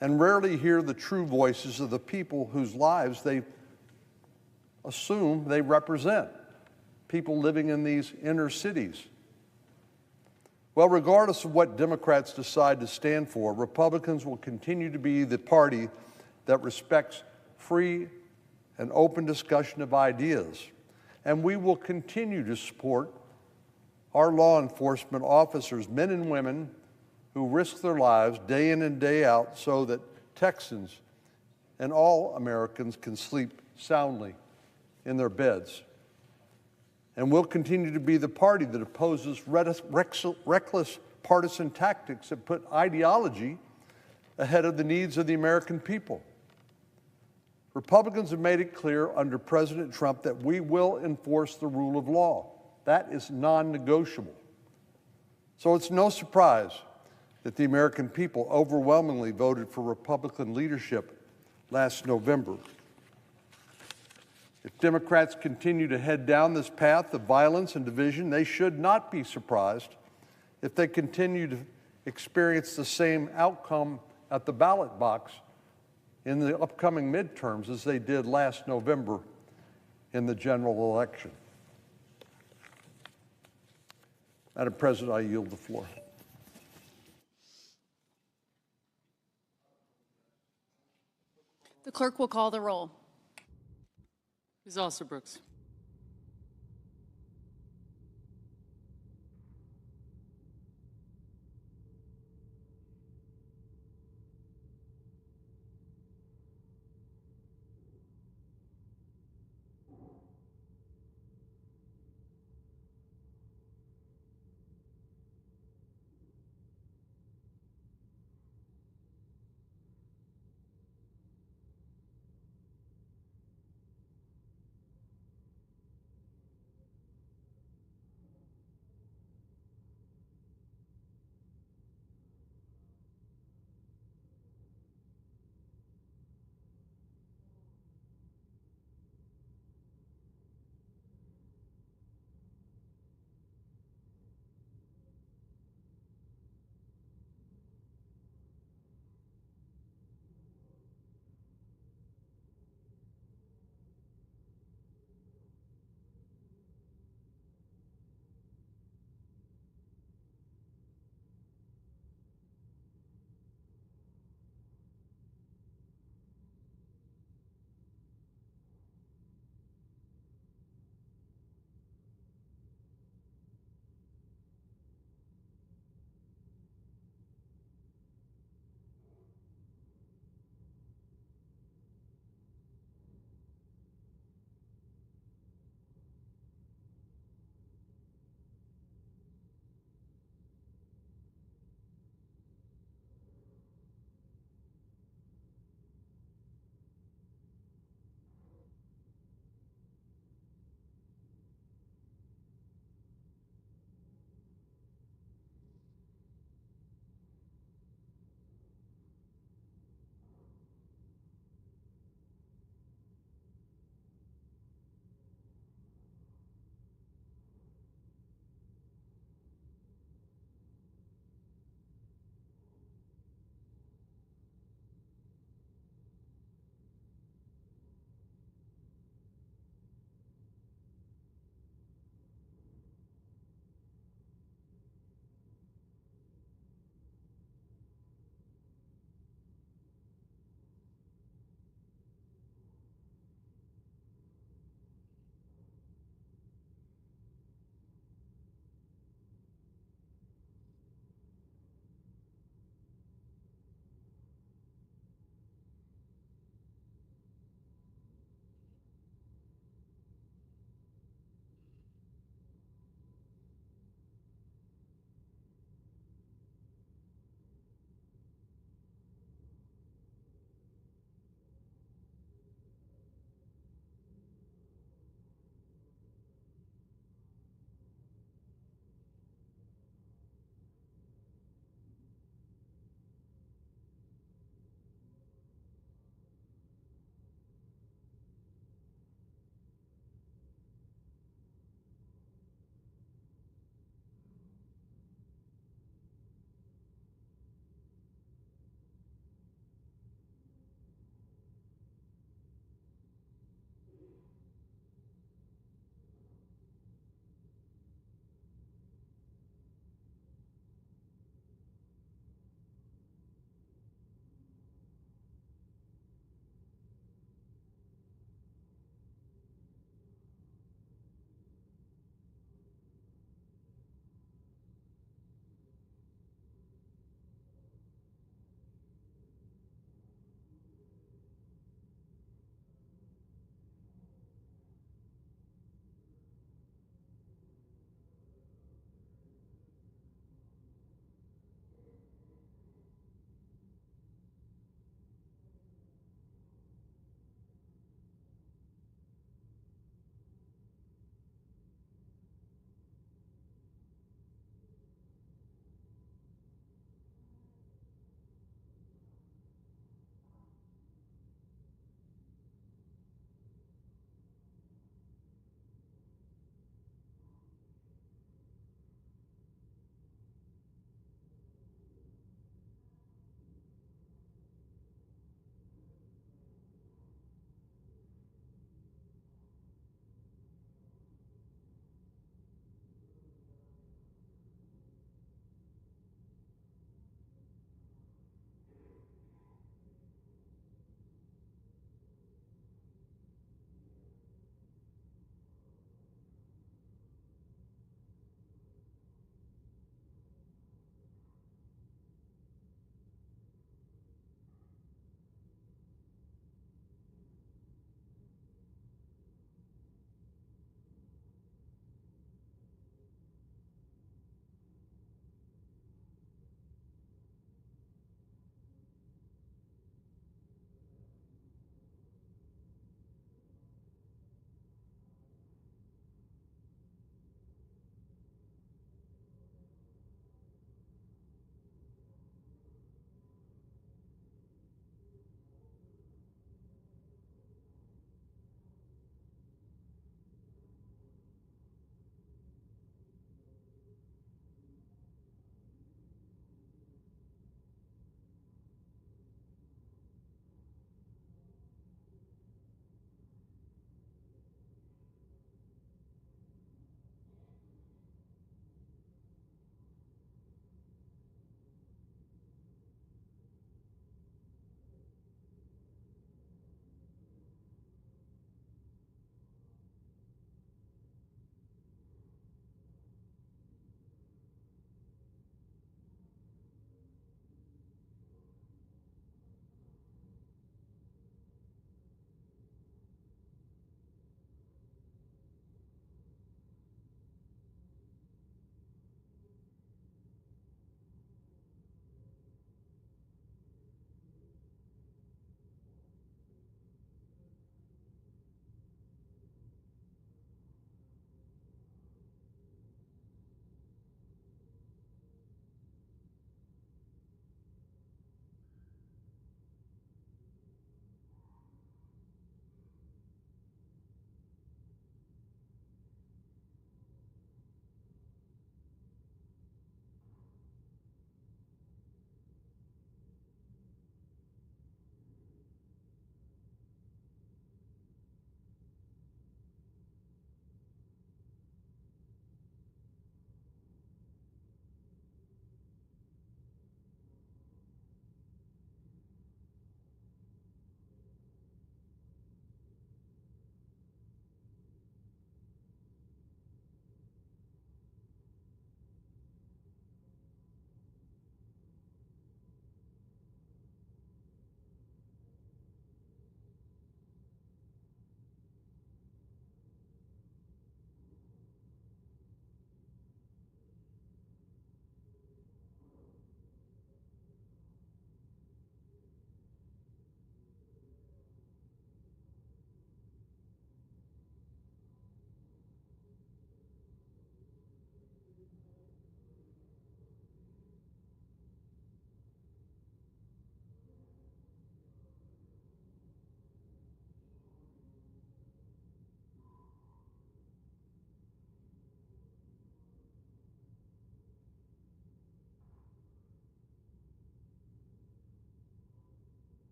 and rarely hear the true voices of the people whose lives they assume they represent, people living in these inner cities. Well, regardless of what Democrats decide to stand for, Republicans will continue to be the party that respects free and open discussion of ideas, and we will continue to support our law enforcement officers, men and women, who risk their lives day in and day out so that Texans and all Americans can sleep soundly in their beds. And we'll continue to be the party that opposes reckless partisan tactics that put ideology ahead of the needs of the American people. Republicans have made it clear under President Trump that we will enforce the rule of law. That is non-negotiable. So it's no surprise that the American people overwhelmingly voted for Republican leadership last November. If Democrats continue to head down this path of violence and division, they should not be surprised if they continue to experience the same outcome at the ballot box in the upcoming midterms as they did last November in the general election. Madam President, I yield the floor. The clerk will call the roll. Ms. Alsterbrooks.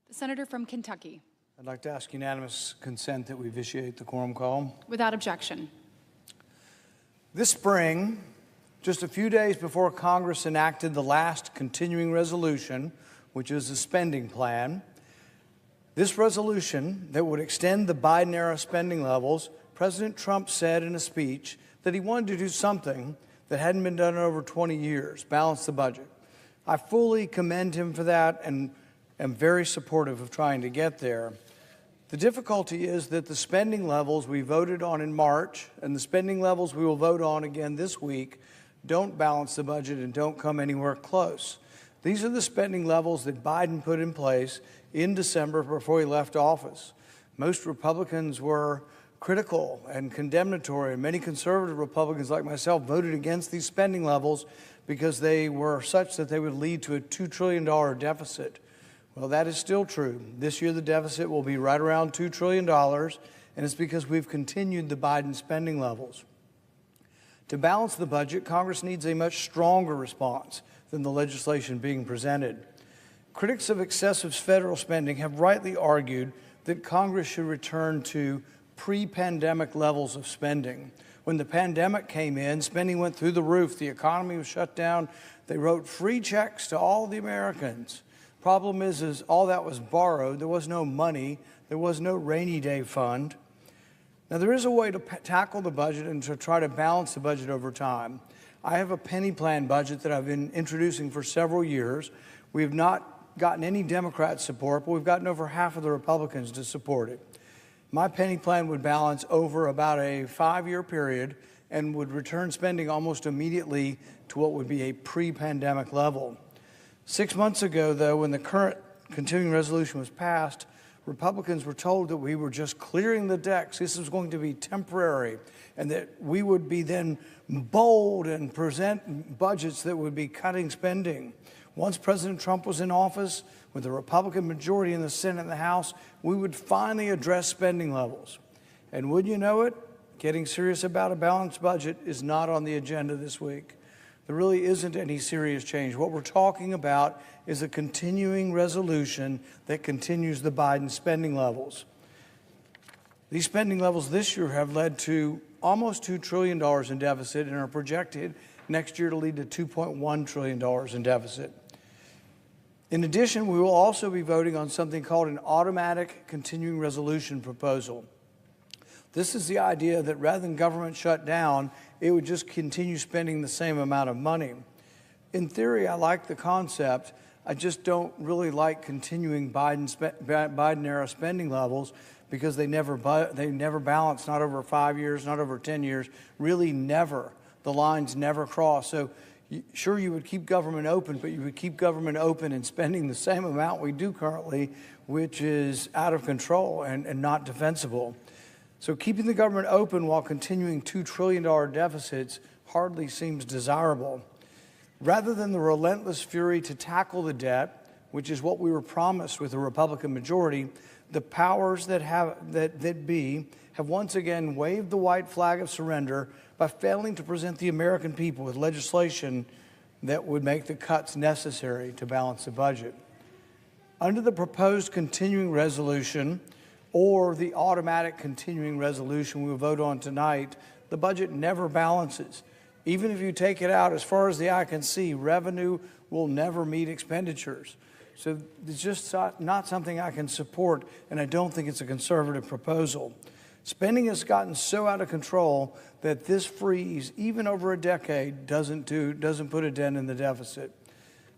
The senator from Kentucky. I'd like to ask unanimous consent that we vitiate the quorum call. Without objection. This spring, just a few days before Congress enacted the last continuing resolution, which is the spending plan, this resolution that would extend the Biden-era spending levels, President Trump said in a speech that he wanted to do something that hadn't been done in over 20 years, balance the budget. I fully commend him for that and am very supportive of trying to get there. The difficulty is that the spending levels we voted on in March and the spending levels we will vote on again this week don't balance the budget and don't come anywhere close. These are the spending levels that Biden put in place in December before he left office. Most Republicans were critical and condemnatory, and many conservative Republicans like myself voted against these spending levels because they were such that they would lead to a $2 trillion deficit. Well, that is still true. This year, the deficit will be right around $2 trillion, and it's because we've continued the Biden spending levels. To balance the budget, Congress needs a much stronger response than the legislation being presented. Critics of excessive federal spending have rightly argued that Congress should return to pre-pandemic levels of spending. When the pandemic came in, spending went through the roof. The economy was shut down. They wrote free checks to all the Americans. Problem is all that was borrowed. There was no money. There was no rainy day fund. Now, there is a way to tackle the budget and to try to balance the budget over time. I have a penny plan budget that I've been introducing for several years. We have not gotten any Democrat support, but we've gotten over half of the Republicans to support it. My penny plan would balance over about a 5-year period and would return spending almost immediately to what would be a pre-pandemic level. 6 months ago, though, when the current continuing resolution was passed, Republicans were told that we were just clearing the decks. This was going to be temporary, and that we would be then bold and present budgets that would be cutting spending. Once President Trump was in office, with a Republican majority in the Senate and the House, we would finally address spending levels. And would you know it, getting serious about a balanced budget is not on the agenda this week. There really isn't any serious change. What we're talking about is a continuing resolution that continues the Biden spending levels. These spending levels this year have led to almost $2 trillion in deficit and are projected next year to lead to $2.1 trillion in deficit. In addition, we will also be voting on something called an automatic continuing resolution proposal. This is the idea that rather than government shut down, it would just continue spending the same amount of money. In theory, I like the concept. I just don't really like continuing Biden-era spending levels because they never balance, not over 5 years, not over 10 years, really never. The lines never cross. So sure, you would keep government open, but you would keep government open and spending the same amount we do currently, which is out of control and not defensible. So keeping the government open while continuing $2 trillion deficits hardly seems desirable. Rather than the relentless fury to tackle the debt, which is what we were promised with a Republican majority, the powers that be have once again waved the white flag of surrender by failing to present the American people with legislation that would make the cuts necessary to balance the budget. Under the proposed continuing resolution, or the automatic continuing resolution we will vote on tonight, the budget never balances. Even if you take it out as far as the eye can see, revenue will never meet expenditures. So it's just not something I can support, and I don't think it's a conservative proposal. Spending has gotten so out of control that this freeze, even over a decade, doesn't put a dent in the deficit.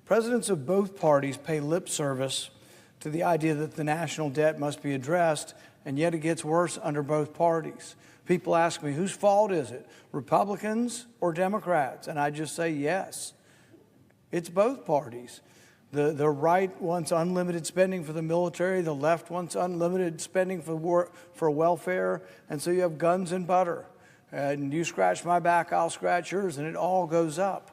Presidents of both parties pay lip service to the idea that the national debt must be addressed, and yet it gets worse under both parties. People ask me, whose fault is it, Republicans or Democrats? And I just say yes. It's both parties. The right wants unlimited spending for the military, the left wants unlimited spending for welfare, and so you have guns and butter. And you scratch my back, I'll scratch yours, and it all goes up.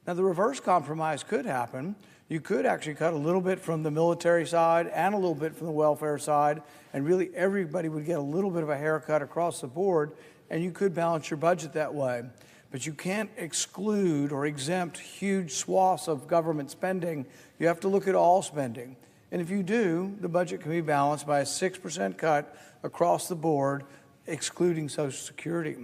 Now, the reverse compromise could happen. You could actually cut a little bit from the military side and a little bit from the welfare side, and really everybody would get a little bit of a haircut across the board, and you could balance your budget that way. But you can't exclude or exempt huge swaths of government spending. You have to look at all spending. And if you do, the budget can be balanced by a 6% cut across the board, excluding Social Security.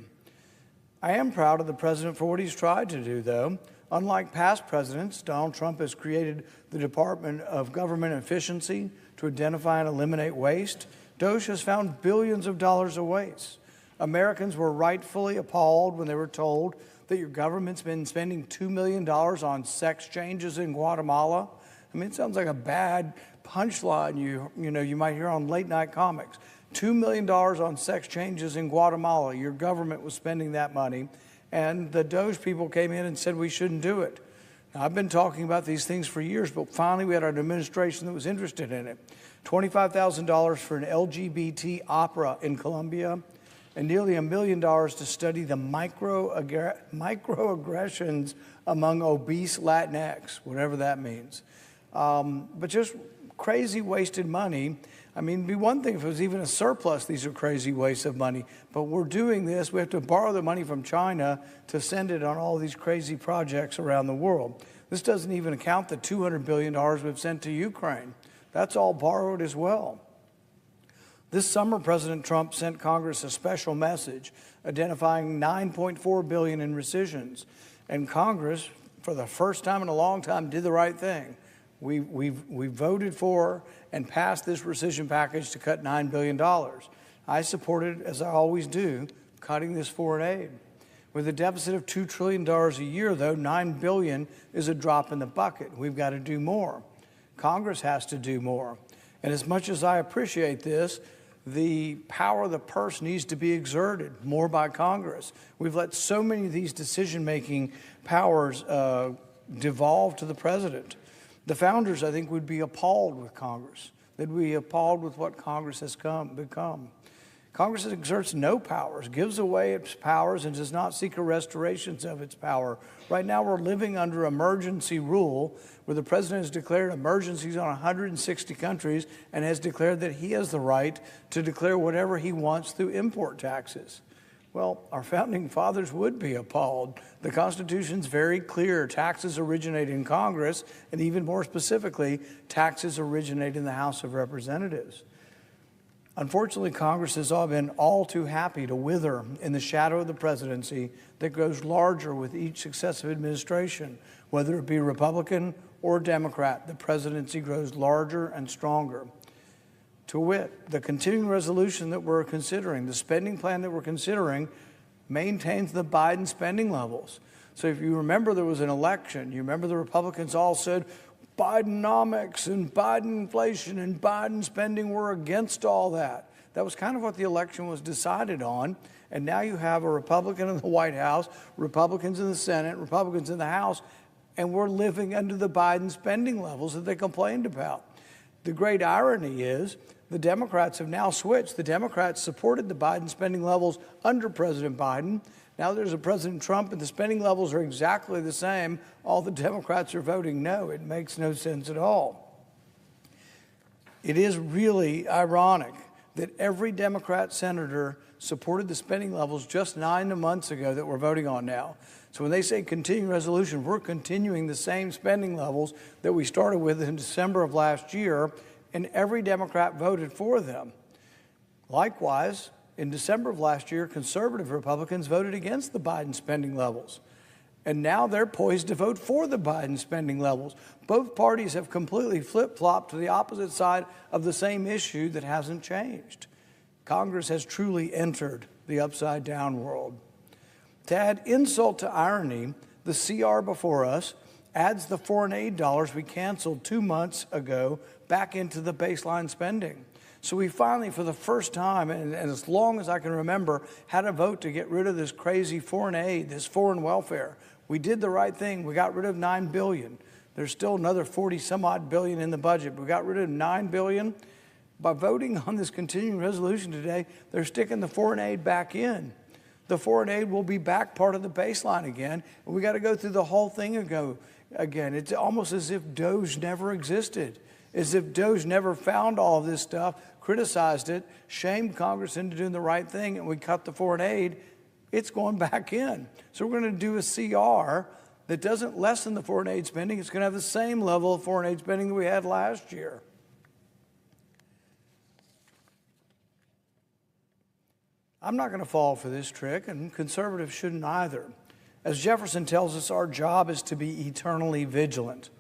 I am proud of the president for what he's tried to do, though. Unlike past presidents, Donald Trump has created the Department of Government Efficiency to identify and eliminate waste. DOGE has found billions of dollars of waste. Americans were rightfully appalled when they were told that your government's been spending $2 million on sex changes in Guatemala. I mean, it sounds like a bad punchline you might hear on late night comics. $2 million on sex changes in Guatemala. Your government was spending that money, and the DOGE people came in and said we shouldn't do it. Now, I've been talking about these things for years, but finally we had an administration that was interested in it. $25,000 for an LGBT opera in Colombia, and nearly $1 million to study the microaggressions among obese Latinx, whatever that means. But just crazy wasted money. I mean, it'd be one thing if it was even a surplus. These are crazy wastes of money. But we're doing this. We have to borrow the money from China to send it on all these crazy projects around the world. This doesn't even account the $200 billion we've sent to Ukraine. That's all borrowed as well. This summer, President Trump sent Congress a special message identifying $9.4 billion in rescissions. And Congress, for the first time in a long time, did the right thing. We voted for and passed this rescission package to cut $9 billion. I supported, as I always do, cutting this foreign aid. With a deficit of $2 trillion a year, though, $9 billion is a drop in the bucket. We've got to do more. Congress has to do more. And as much as I appreciate this, the power of the purse needs to be exerted more by Congress. We've let so many of these decision-making powers devolve to the president. The founders, I think, would be appalled with Congress. They'd be appalled with what Congress has become. Congress exerts no powers, gives away its powers, and does not seek a restoration of its power. Right now, we're living under emergency rule, where the president has declared emergencies on 160 countries and has declared that he has the right to declare whatever he wants through import taxes. Well, our founding fathers would be appalled. The Constitution's very clear. Taxes originate in Congress, and even more specifically, taxes originate in the House of Representatives. Unfortunately, Congress has all been all too happy to wither in the shadow of the presidency that grows larger with each successive administration. Whether it be Republican or Democrat, the presidency grows larger and stronger. To wit, the continuing resolution that we're considering, the spending plan that we're considering, maintains the Biden spending levels. So if you remember there was an election, you remember the Republicans all said, Bidenomics and Biden inflation and Biden spending were against all that. That was kind of what the election was decided on. And now you have a Republican in the White House, Republicans in the Senate, Republicans in the House, and we're living under the Biden spending levels that they complained about. The great irony is the Democrats have now switched. The Democrats supported the Biden spending levels under President Biden. Now there's a President Trump and the spending levels are exactly the same. All the Democrats are voting no. It makes no sense at all. It is really ironic that every Democrat senator supported the spending levels just 9 months ago that we're voting on now. So when they say continuing resolution, we're continuing the same spending levels that we started with in December of last year, and every Democrat voted for them. Likewise, in December of last year, conservative Republicans voted against the Biden spending levels. And now they're poised to vote for the Biden spending levels. Both parties have completely flip-flopped to the opposite side of the same issue that hasn't changed. Congress has truly entered the upside-down world. To add insult to irony, the CR before us adds the foreign aid dollars we canceled 2 months ago back into the baseline spending. So we finally, for the first time, and as long as I can remember, had a vote to get rid of this crazy foreign aid, this foreign welfare. We did the right thing. We got rid of $9 billion. There's still another 40-some-odd billion in the budget. We got rid of $9 billion. By voting on this continuing resolution today, they're sticking the foreign aid back in. The foreign aid will be back part of the baseline again, and we got to go through the whole thing again. It's almost as if DOGE never existed, as if DOGE never found all of this stuff, criticized it, shamed Congress into doing the right thing, and we cut the foreign aid. It's going back in. So we're going to do a CR that doesn't lessen the foreign aid spending. It's going to have the same level of foreign aid spending that we had last year. I'm not going to fall for this trick, and conservatives shouldn't either. As Jefferson tells us, our job is to be eternally vigilant.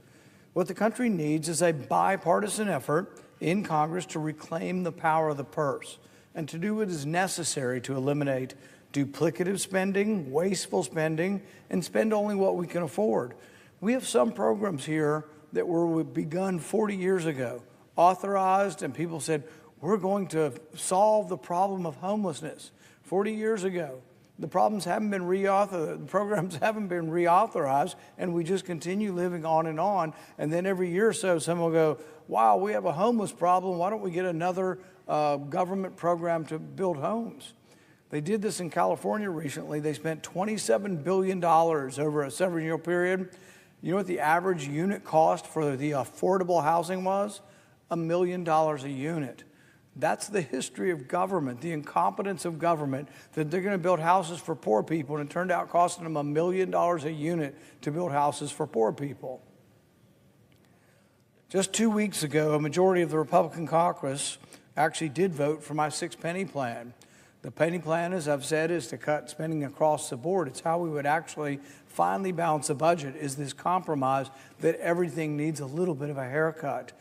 What the country needs is a bipartisan effort in Congress to reclaim the power of the purse and to do what is necessary to eliminate duplicative spending, wasteful spending, and spend only what we can afford. We have some programs here that were begun 40 years ago, authorized, and people said, we're going to solve the problem of homelessness. 40 years ago, the programs haven't been reauthorized, and we just continue living on. And then every year or so, someone will go, wow, we have a homeless problem. Why don't we get another government program to build homes? They did this in California recently. They spent $27 billion over a 7-year period. You know what the average unit cost for the affordable housing was? $1 million a unit. That's the history of government, the incompetence of government, that they're going to build houses for poor people, and it turned out costing them $1 million a unit to build houses for poor people. Just 2 weeks ago, a majority of the Republican caucus actually did vote for my 6-penny plan. The penny plan, as I've said, is to cut spending across the board. It's how we would actually finally balance the budget, is this compromise that everything needs a little bit of a haircut.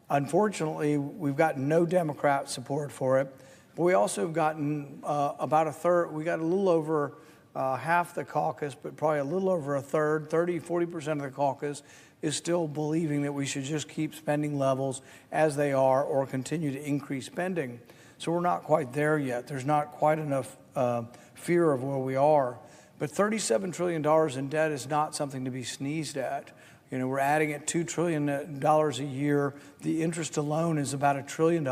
Unfortunately, we've gotten no Democrat support for it, but we also have gotten about a third. We got a little over half the caucus, but probably a little over a third, 40% of the caucus is still believing that we should just keep spending levels as they are or continue to increase spending. So we're not quite there yet. There's not quite enough fear of where we are. But $37 trillion in debt is not something to be sneezed at. You know, we're adding at $2 trillion a year. The interest alone is about $1 trillion.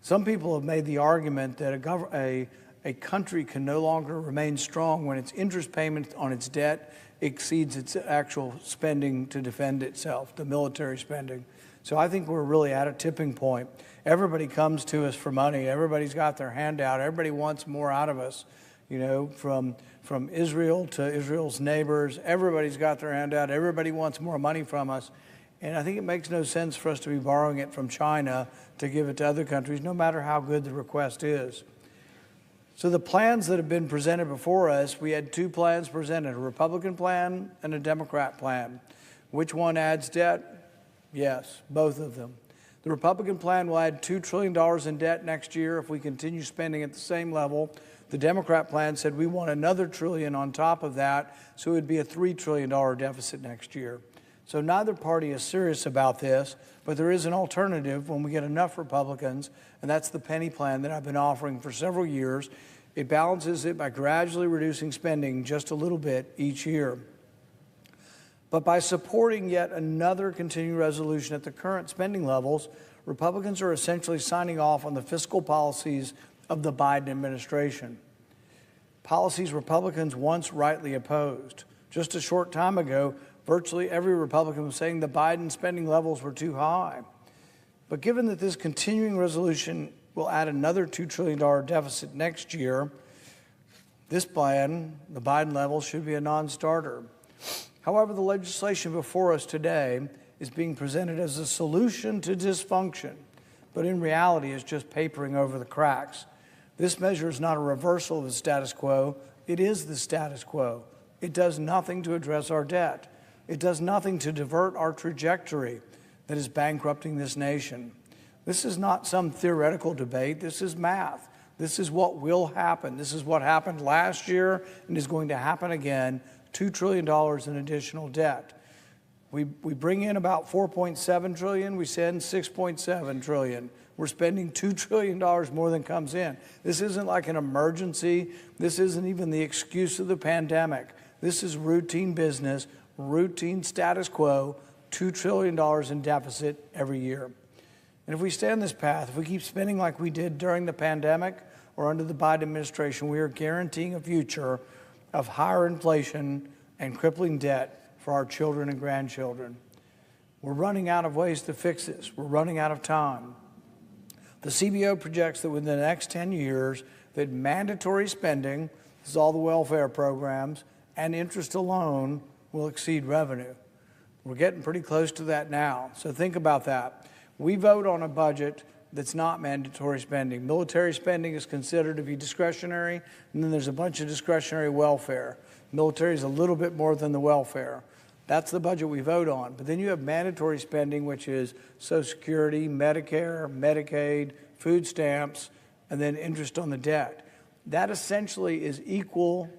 Some people have made the argument that a country can no longer remain strong when its interest payment on its debt exceeds its actual spending to defend itself, the military spending. So I think we're really at a tipping point. Everybody comes to us for money. Everybody's got their hand out. Everybody wants more out of us. You know, from Israel to Israel's neighbors, everybody's got their hand out. Everybody wants more money from us. And I think it makes no sense for us to be borrowing it from China to give it to other countries, no matter how good the request is. So the plans that have been presented before us, we had 2 plans presented, a Republican plan and a Democrat plan. Which one adds debt? Yes, both of them. The Republican plan will add $2 trillion in debt next year if we continue spending at the same level. The Democrat plan said we want another trillion on top of that, so it would be a $3 trillion deficit next year. So neither party is serious about this, but there is an alternative when we get enough Republicans, and that's the penny plan that I've been offering for several years. It balances it by gradually reducing spending just a little bit each year. But by supporting yet another continuing resolution at the current spending levels, Republicans are essentially signing off on the fiscal policies of the Biden administration. Policies Republicans once rightly opposed. Just a short time ago, virtually every Republican was saying the Biden spending levels were too high. But given that this continuing resolution will add another $2 trillion deficit next year, this plan, the Biden level, should be a non-starter. However, the legislation before us today is being presented as a solution to dysfunction, but in reality is just papering over the cracks. This measure is not a reversal of the status quo. It is the status quo. It does nothing to address our debt. It does nothing to divert our trajectory that is bankrupting this nation. This is not some theoretical debate. This is math. This is what will happen. This is what happened last year and is going to happen again. $2 trillion in additional debt. We bring in about $4.7 trillion. We send $6.7 trillion. We're spending $2 trillion more than comes in. This isn't like an emergency. This isn't even the excuse of the pandemic. This is routine business, routine status quo, $2 trillion in deficit every year. And if we stay on this path, if we keep spending like we did during the pandemic or under the Biden administration, we are guaranteeing a future of higher inflation and crippling debt for our children and grandchildren. We're running out of ways to fix this. We're running out of time. The CBO projects that within the next 10 years, that mandatory spending, this is all the welfare programs, and interest alone will exceed revenue. We're getting pretty close to that now. So think about that. We vote on a budget that's not mandatory spending. Military spending is considered to be discretionary, and then there's a bunch of discretionary welfare. Military is a little bit more than the welfare. That's the budget we vote on. But then you have mandatory spending, which is Social Security, Medicare, Medicaid, food stamps, and then interest on the debt. That essentially is equal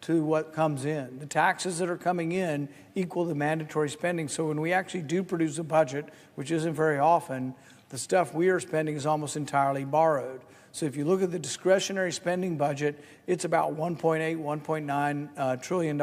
to what comes in. The taxes that are coming in equal the mandatory spending. So when we actually do produce a budget, which isn't very often, the stuff we are spending is almost entirely borrowed. So if you look at the discretionary spending budget, it's about $1.8, $1.9 trillion.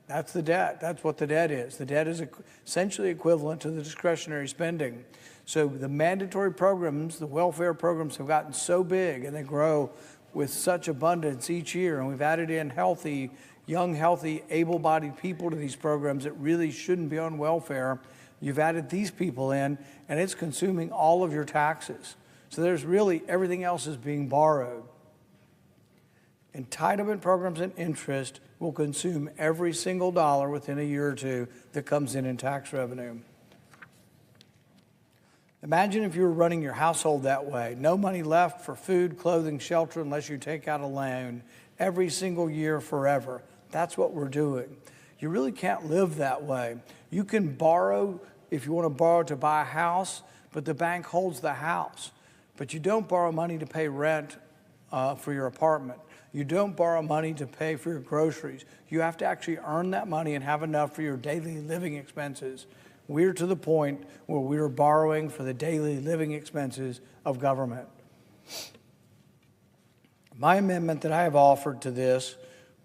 That's the debt. That's what the debt is. The debt is essentially equivalent to the discretionary spending. So the mandatory programs, the welfare programs have gotten so big and they grow with such abundance each year. And we've added in healthy, young, healthy, able-bodied people to these programs that really shouldn't be on welfare. You've added these people in and it's consuming all of your taxes. So there's really, everything else is being borrowed. Entitlement programs and interest will consume every single dollar within a year or two that comes in tax revenue. Imagine if you were running your household that way. No money left for food, clothing, shelter unless you take out a loan every single year forever. That's what we're doing. You really can't live that way. You can borrow if you want to borrow to buy a house, but the bank holds the house. But you don't borrow money to pay rent for your apartment. You don't borrow money to pay for your groceries. You have to actually earn that money and have enough for your daily living expenses. We're to the point where we're borrowing for the daily living expenses of government. My amendment that I have offered to this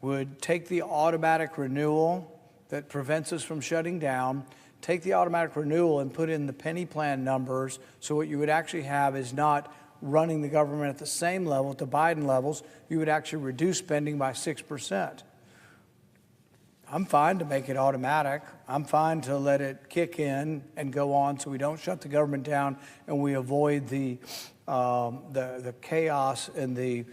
would take the automatic renewal that prevents us from shutting down, take the automatic renewal and put in the penny plan numbers, so what you would actually have is not running the government at the same level, at the Biden levels. You would actually reduce spending by 6%. I'm fine to make it automatic. I'm fine to let it kick in and go on so we don't shut the government down and we avoid the chaos and the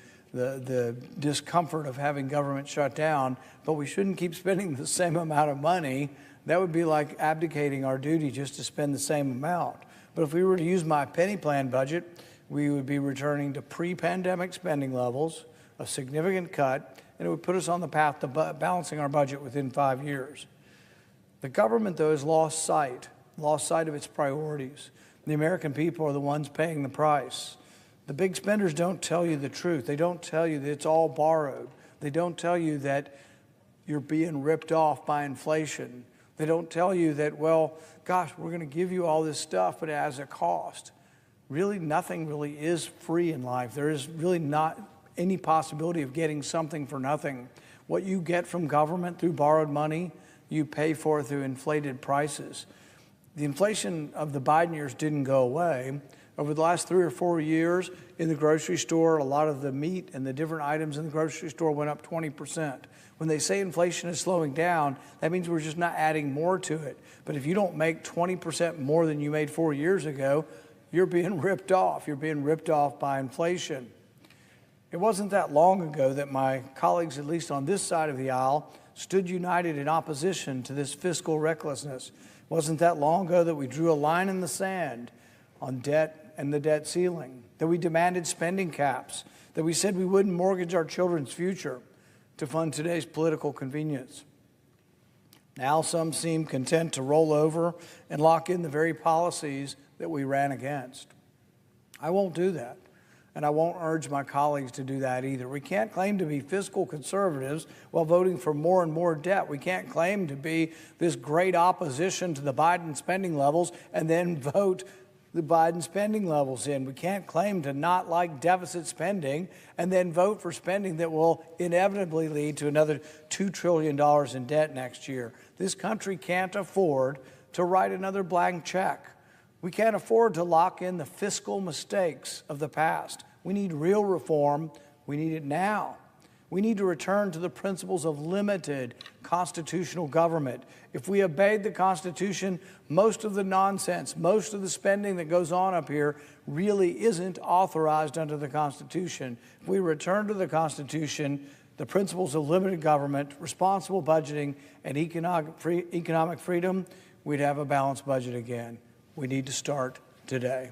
discomfort of having government shut down, but we shouldn't keep spending the same amount of money. That would be like abdicating our duty just to spend the same amount. But if we were to use my penny plan budget, we would be returning to pre-pandemic spending levels, a significant cut, and it would put us on the path to balancing our budget within 5 years. The government, though, has lost sight of its priorities. The American people are the ones paying the price. The big spenders don't tell you the truth. They don't tell you that it's all borrowed. They don't tell you that you're being ripped off by inflation. They don't tell you that, well, gosh, we're going to give you all this stuff, but it has a cost. Really, nothing really is free in life. There is really not any possibility of getting something for nothing. What you get from government through borrowed money, you pay for through inflated prices. The inflation of the Biden years didn't go away. Over the last 3 or 4 years in the grocery store, a lot of the meat and the different items in the grocery store went up 20%. When they say inflation is slowing down, that means we're just not adding more to it. But if you don't make 20% more than you made 4 years ago, you're being ripped off. You're being ripped off by inflation. It wasn't that long ago that my colleagues, at least on this side of the aisle, stood united in opposition to this fiscal recklessness. It wasn't that long ago that we drew a line in the sand on debt and the debt ceiling, that we demanded spending caps, that we said we wouldn't mortgage our children's future to fund today's political convenience. Now some seem content to roll over and lock in the very policies that we ran against. I won't do that, and I won't urge my colleagues to do that either. We can't claim to be fiscal conservatives while voting for more and more debt. We can't claim to be this great opposition to the Biden spending levels and then vote the Biden spending levels in. We can't claim to not like deficit spending and then vote for spending that will inevitably lead to another $2 trillion in debt next year. This country can't afford to write another blank check. We can't afford to lock in the fiscal mistakes of the past. We need real reform. We need it now. We need to return to the principles of limited constitutional government. If we obeyed the Constitution, most of the nonsense, most of the spending that goes on up here really isn't authorized under the Constitution. If we return to the Constitution, the principles of limited government, responsible budgeting, and economic freedom, we'd have a balanced budget again. We need to start today.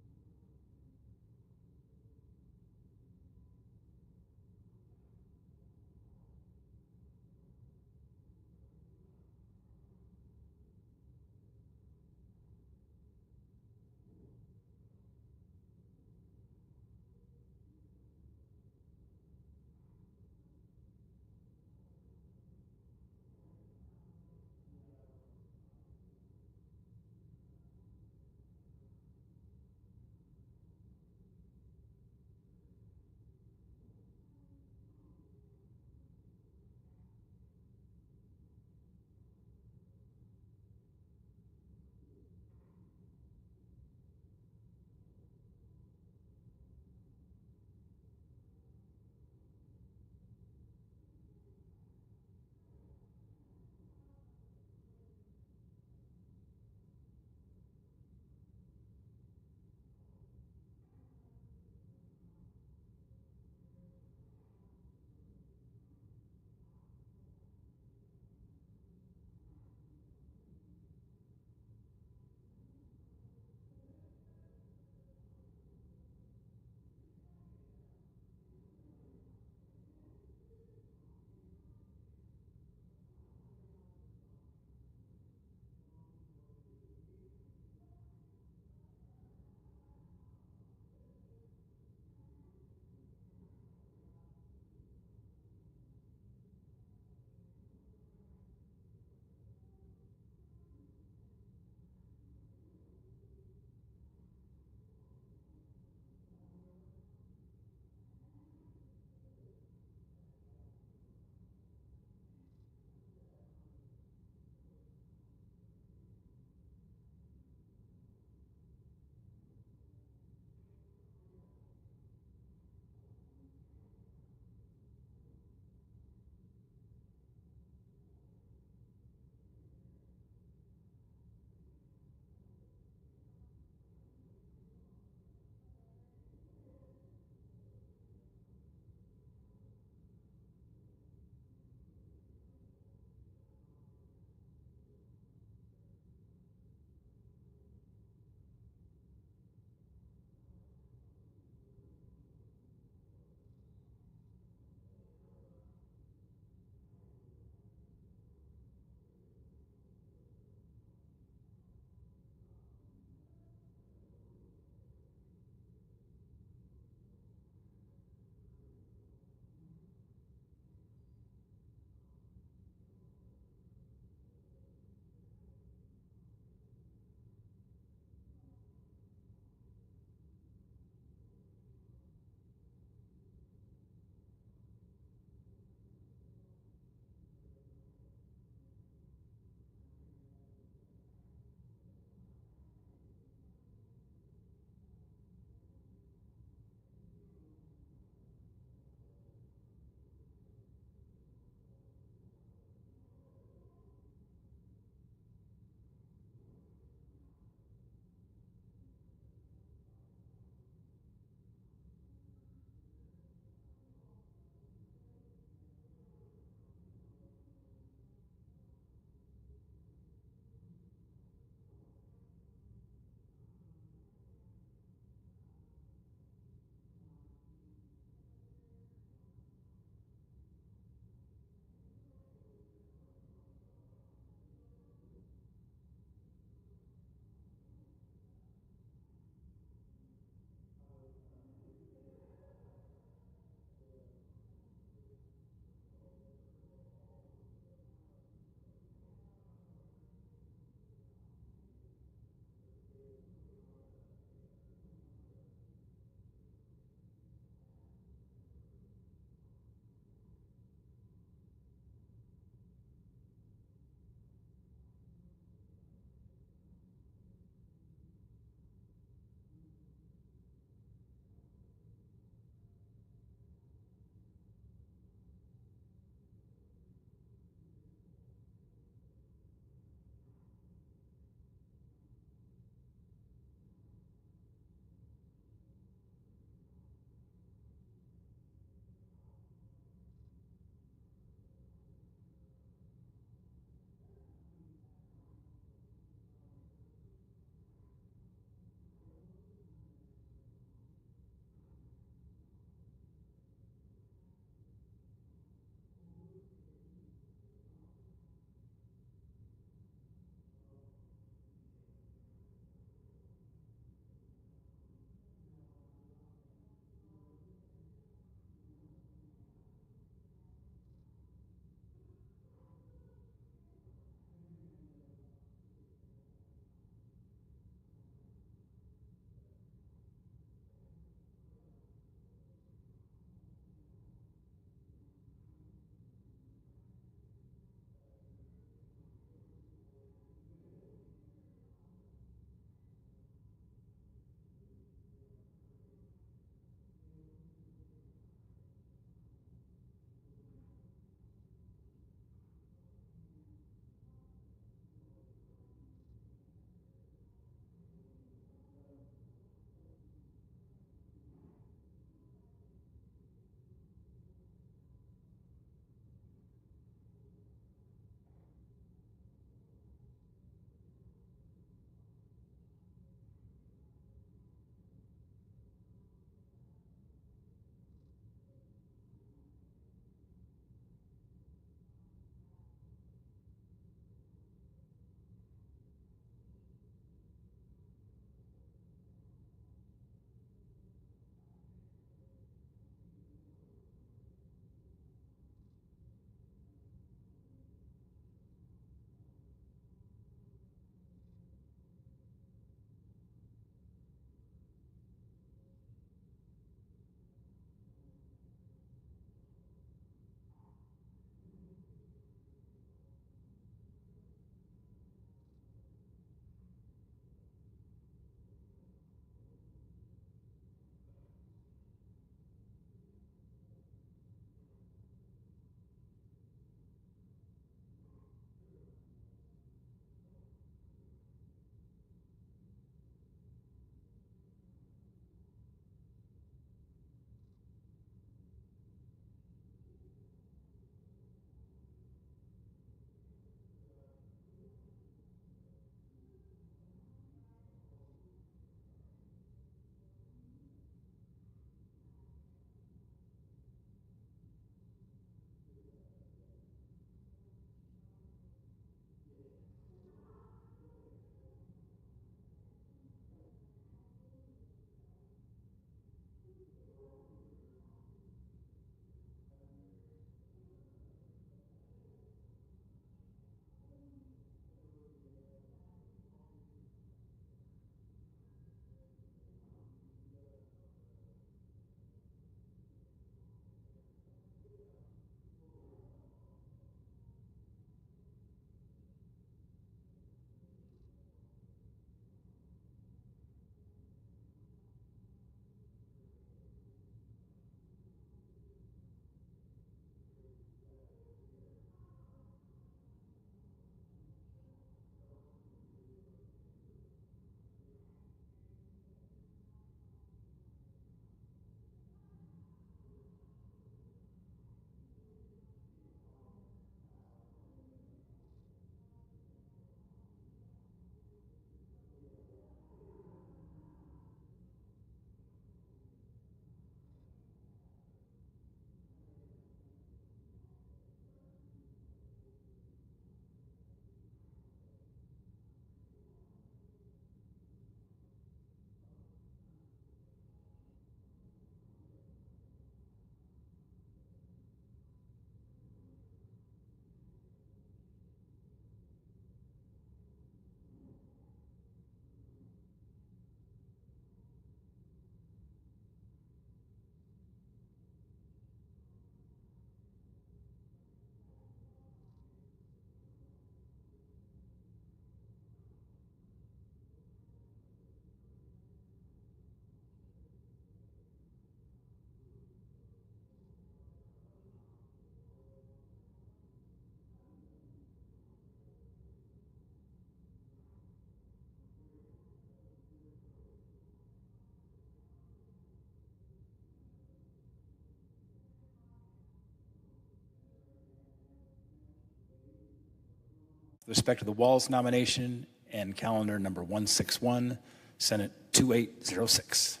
With respect to the Walls nomination and calendar number 161, Senate 2806.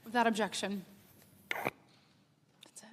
Without objection. That's it.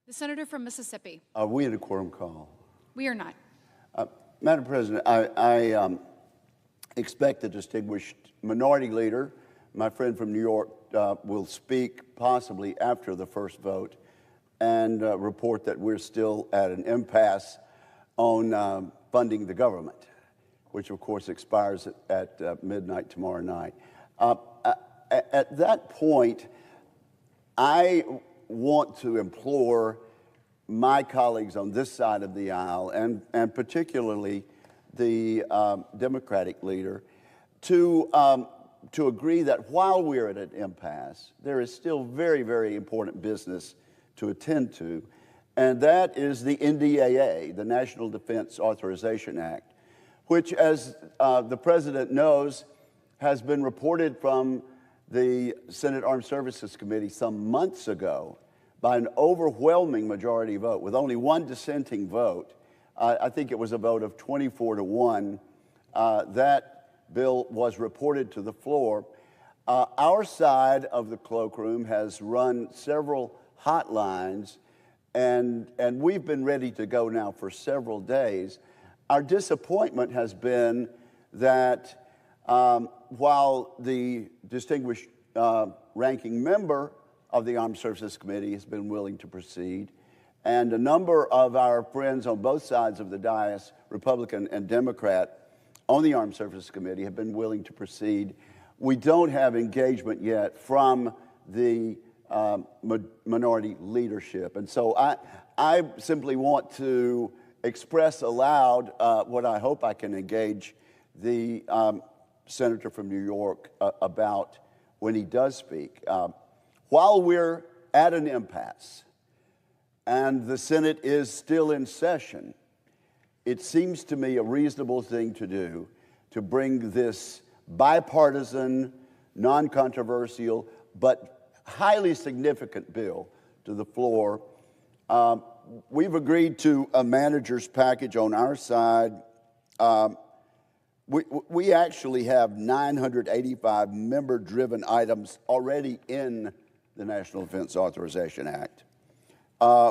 The senator from Mississippi. Are we in a quorum call? We are not. Madam President, I expect the distinguished minority leader, my friend from New York, will speak possibly after the first vote and report that we're still at an impasse on funding the government, which of course expires at midnight tomorrow night. At that point, I want to implore my colleagues on this side of the aisle, and particularly the Democratic leader, to agree that while we're at an impasse, there is still very, very important business to attend to, and that is the NDAA, the National Defense Authorization Act, which, as the President knows, has been reported from the Senate Armed Services Committee some months ago by an overwhelming majority vote, with only one dissenting vote. I think it was a vote of 24-1. That bill was reported to the floor. Our side of the cloakroom has run several hotlines, and we've been ready to go now for several days. Our disappointment has been that while the distinguished ranking member of the Armed Services Committee has been willing to proceed, and a number of our friends on both sides of the dais, Republican and Democrat, on the Armed Services Committee have been willing to proceed, we don't have engagement yet from the minority leadership. And so I simply want to express aloud what I hope I can engage the senator from New York about when he does speak. While we're at an impasse and the Senate is still in session, it seems to me a reasonable thing to do to bring this bipartisan, non-controversial, but highly significant bill to the floor. We've agreed to a manager's package on our side. We actually have 985 member-driven items already in the National Defense Authorization Act.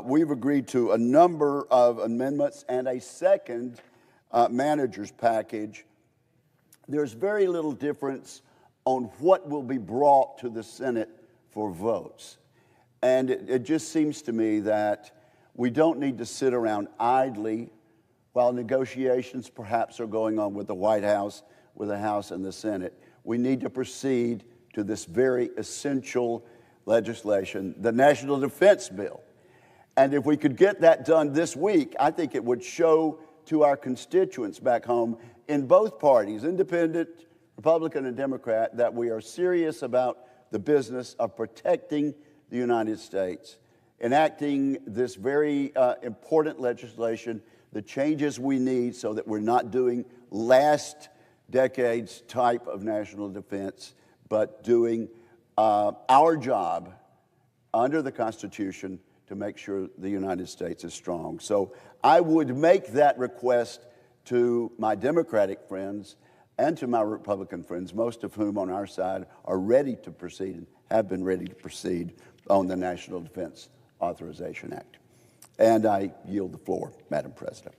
We've agreed to a number of amendments and a second manager's package. There's very little difference on what will be brought to the Senate for votes. And it just seems to me that we don't need to sit around idly while negotiations perhaps are going on with the White House, with the House and the Senate. We need to proceed to this very essential legislation, the National Defense Bill. And if we could get that done this week, I think it would show to our constituents back home in both parties, independent, Republican and Democrat, that we are serious about the business of protecting the United States, enacting this very important legislation, the changes we need so that we're not doing last decade's type of national defense, but doing our job under the Constitution to make sure the United States is strong. So I would make that request to my Democratic friends and to my Republican friends, most of whom on our side are ready to proceed and have been ready to proceed on the National Defense Authorization Act. And I yield the floor, Madam President.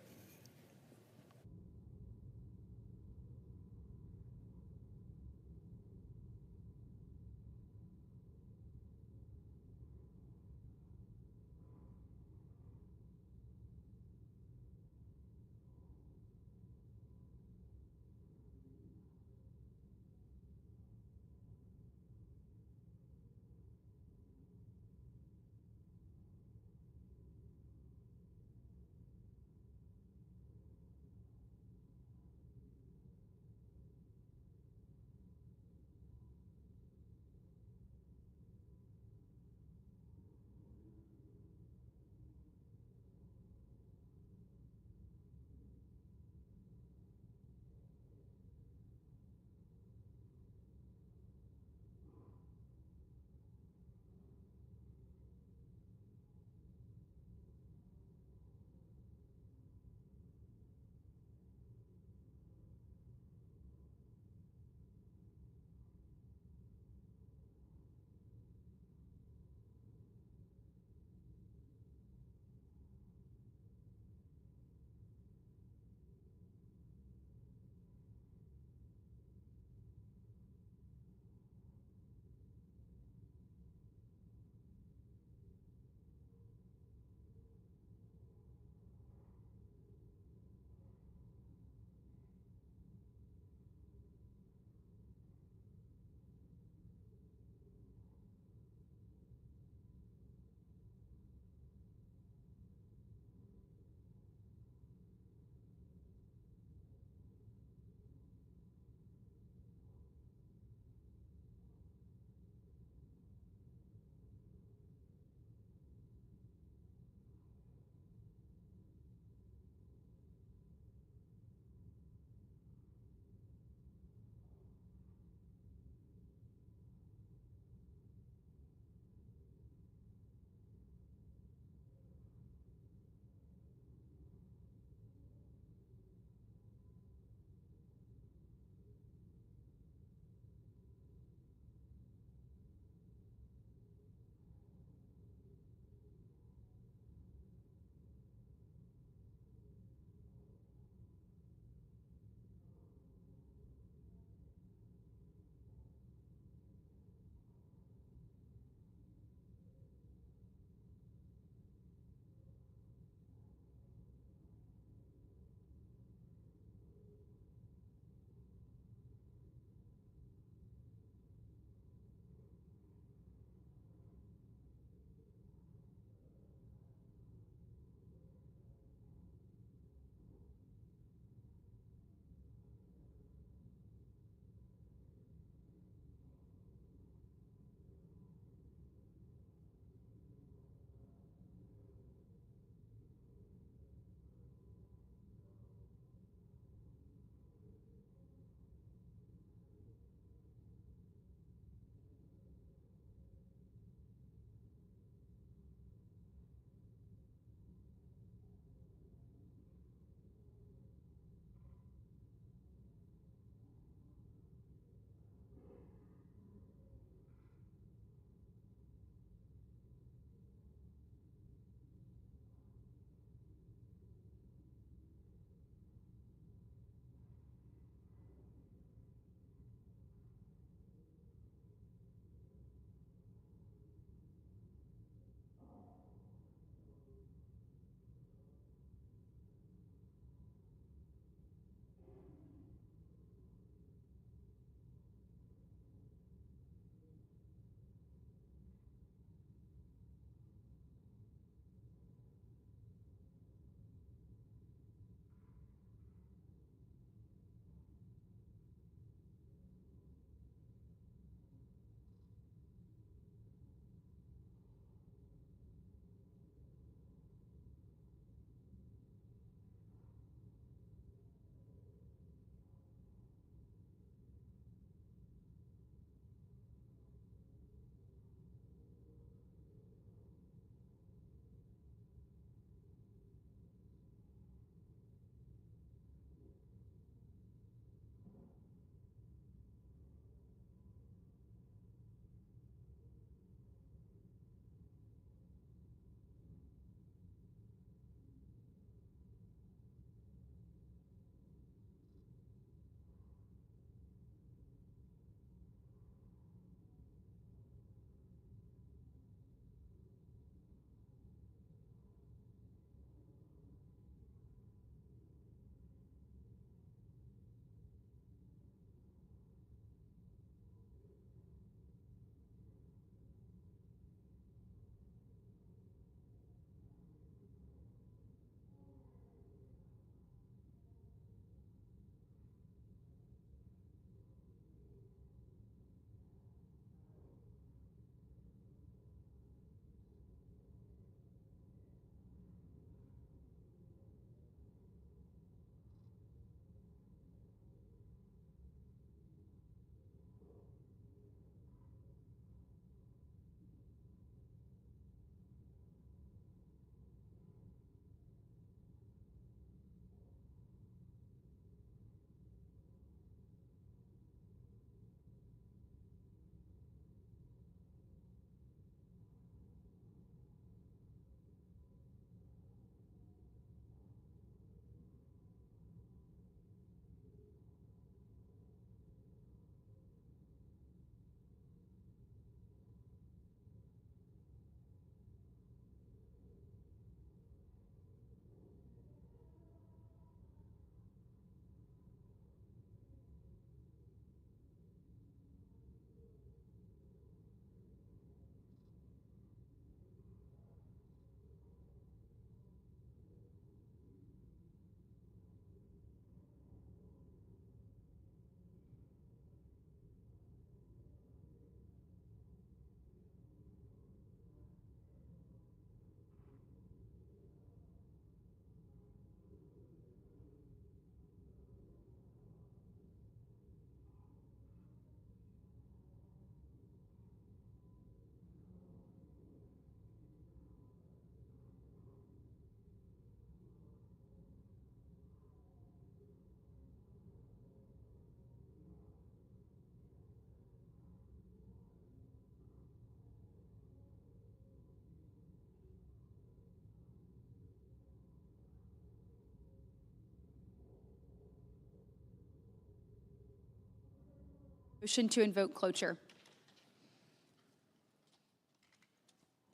Motion to invoke cloture.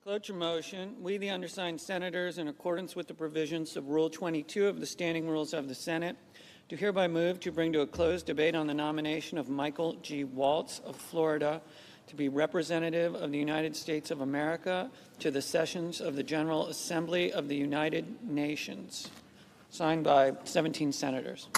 Cloture motion. We, the undersigned senators, in accordance with the provisions of Rule 22 of the Standing Rules of the Senate, do hereby move to bring to a closed debate on the nomination of Michael G. Waltz of Florida to be representative of the United States of America to the sessions of the General Assembly of the United Nations. Signed by 17 senators.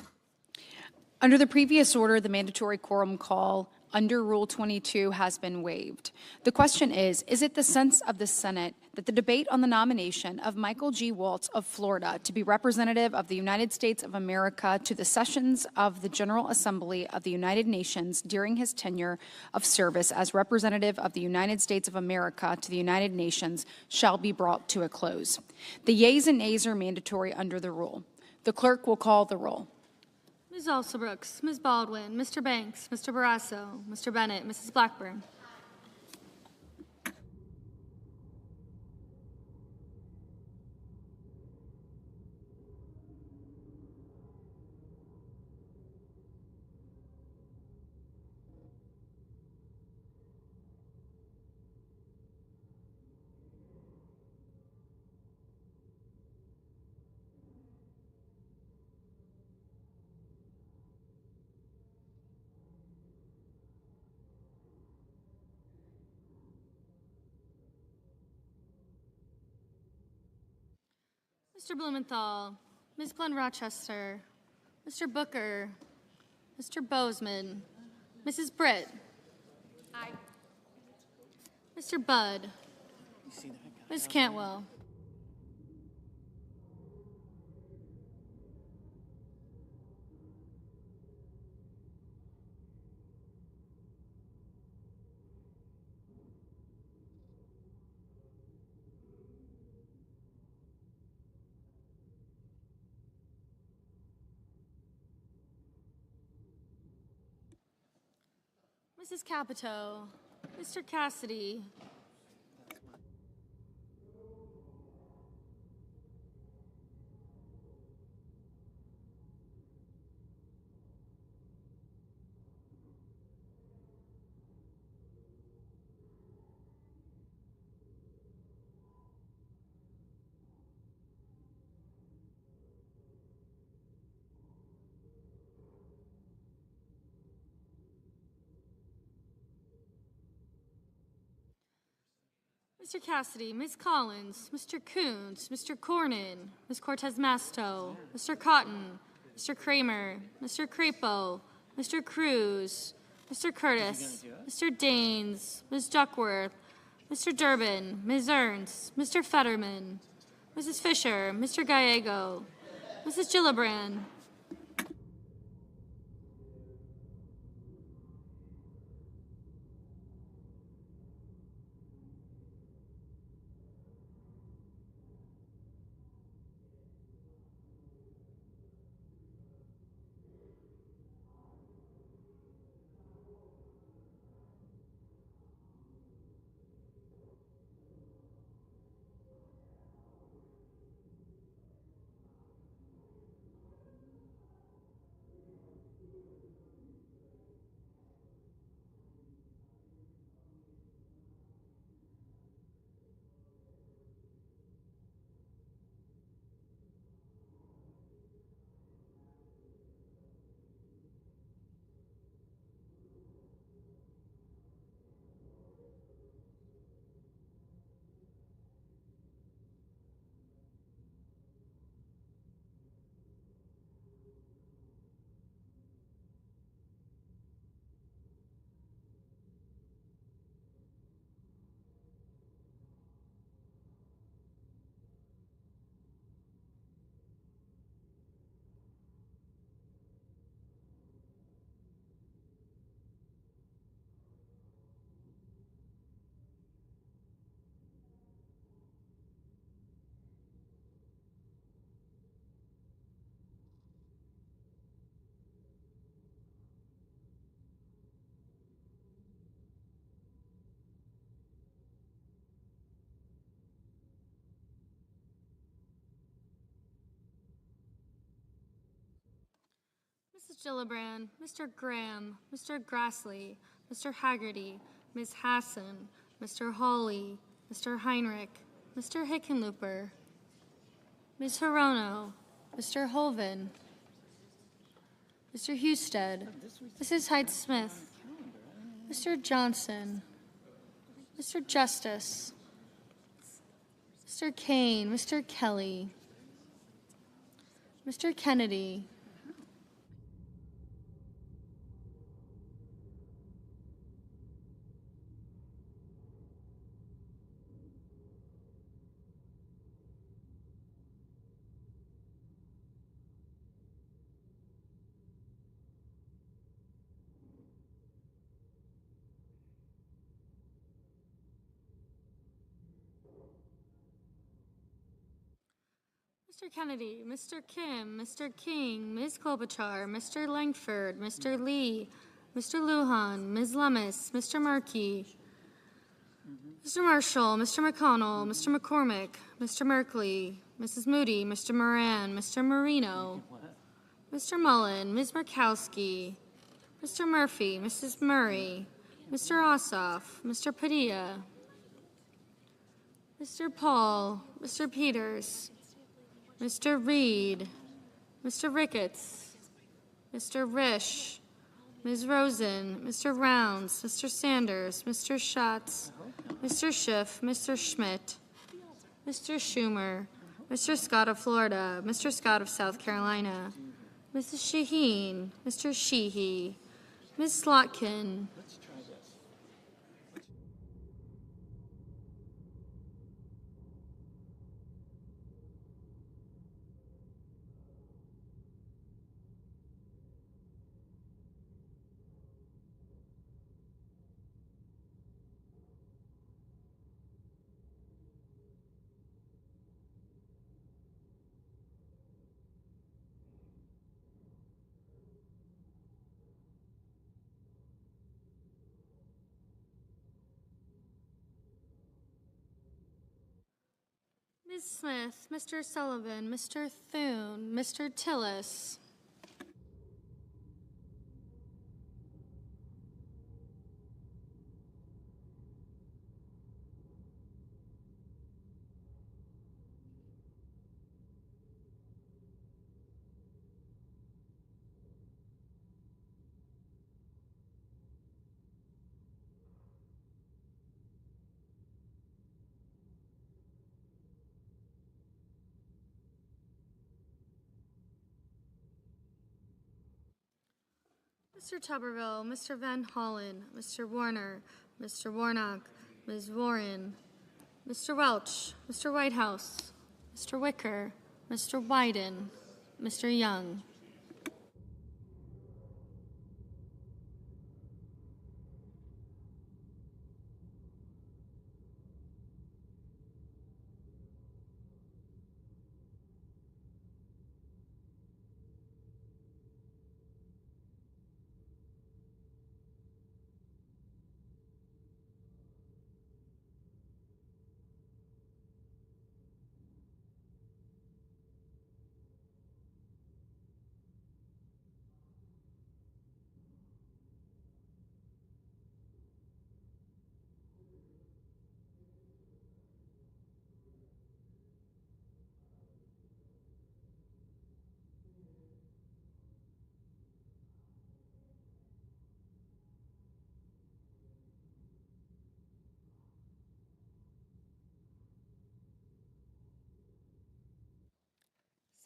Under the previous order, the mandatory quorum call under Rule 22 has been waived. The question is it the sense of the Senate that the debate on the nomination of Michael G. Waltz of Florida to be representative of the United States of America to the sessions of the General Assembly of the United Nations during his tenure of service as representative of the United States of America to the United Nations shall be brought to a close? The yeas and nays are mandatory under the rule. The clerk will call the roll. Ms. Alsobrooks, Ms. Baldwin, Mr. Banks, Mr. Barrasso, Mr. Bennett, Mrs. Blackburn. Mr. Blumenthal, Ms. Glenn Rochester, Mr. Booker, Mr. Bozeman, Mrs. Britt. Aye. Mr. Budd, Ms. Cantwell. Mrs. Capito, Mr. Cassidy, Mr. Cassidy, Ms. Collins, Mr. Coons, Mr. Cornyn, Ms. Cortez Masto, Mr. Cotton, Mr. Kramer, Mr. Crapo, Mr. Cruz, Mr. Curtis, Mr. Daines, Ms. Duckworth, Mr. Durbin, Ms. Ernst, Mr. Fetterman, Mrs. Fisher, Mr. Gallego, Mrs. Gillibrand. Mrs. Gillibrand, Mr. Graham, Mr. Grassley, Mr. Haggerty, Ms. Hassan, Mr. Hawley, Mr. Heinrich, Mr. Hickenlooper, Ms. Hirono, Mr. Holven, Mr. Husted, Mrs. Hyde-Smith, Mr. Johnson, Mr. Justice, Mr. Kane, Mr. Kelly, Mr. Kennedy, Mr. Kennedy, Mr. Kim, Mr. King, Ms. Klobuchar, Mr. Langford, Mr. Lee, Mr. Lujan, Ms. Lummis, Mr. Markey, Mr. Marshall, Mr. McConnell, Mr. McCormick, Mr. Merkley, Mrs. Moody, Mr. Moran, Mr. Marino, Mr. Mullen, Ms. Murkowski, Mr. Murphy, Mrs. Murray, Mr. Ossoff, Mr. Padilla, Mr. Paul, Mr. Peters, Mr. Reed, Mr. Ricketts, Mr. Risch, Ms. Rosen, Mr. Rounds, Mr. Sanders, Mr. Schatz, Mr. Schiff, Mr. Schmidt, Mr. Schumer, Mr. Scott of Florida, Mr. Scott of South Carolina, Mrs. Shaheen, Mr. Sheehy, Ms. Slotkin, Ms. Smith, Mr. Sullivan, Mr. Thune, Mr. Tillis, Mr. Tuberville, Mr. Van Hollen, Mr. Warner, Mr. Warnock, Ms. Warren, Mr. Welch, Mr. Whitehouse, Mr. Wicker, Mr. Wyden, Mr. Young.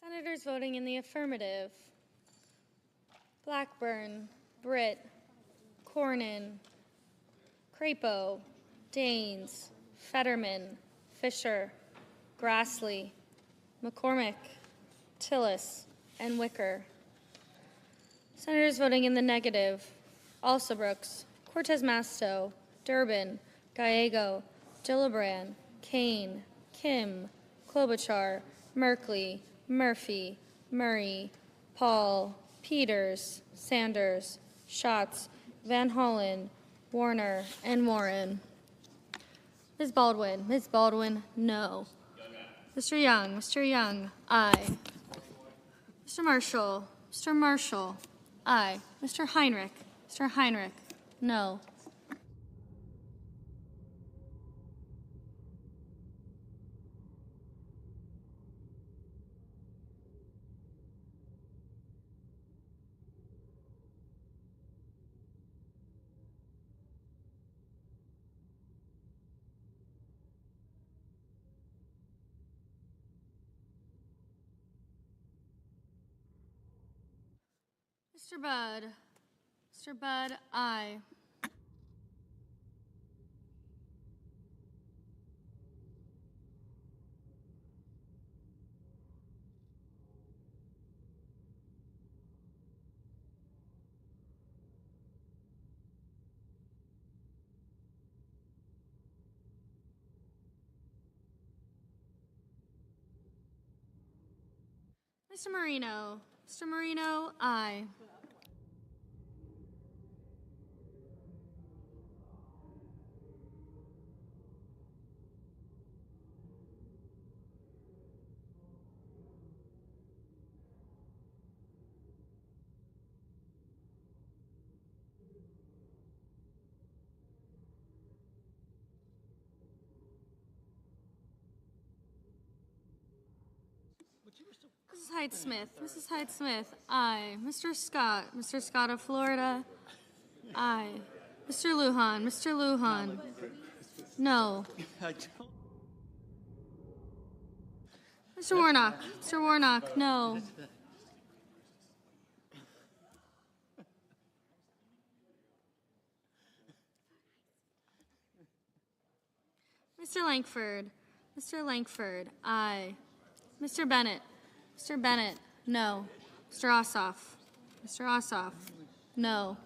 Senators voting in the affirmative: Blackburn, Britt, Cornyn, Crapo, Daines, Fetterman, Fisher, Grassley, McCormick, Tillis, and Wicker. Senators voting in the negative: Alsobrooks, Cortez Masto, Durbin, Gallego, Gillibrand, Kane, Kim, Klobuchar, Merkley, Murphy, Murray, Paul, Peters, Sanders, Schatz, Van Hollen, Warner, and Warren. Ms. Baldwin, no. Mr. Young, aye. Mr. Marshall, aye. Mr. Heinrich, no. Mr. Budd, aye. Mr. Marino, aye. Mrs. Hyde-Smith, aye. Mr. Scott of Florida, aye. Mr. Lujan, no. Mr. Warnock, no. Mr. Langford, aye. Mr. Bennett, no. Mr. Ossoff, no.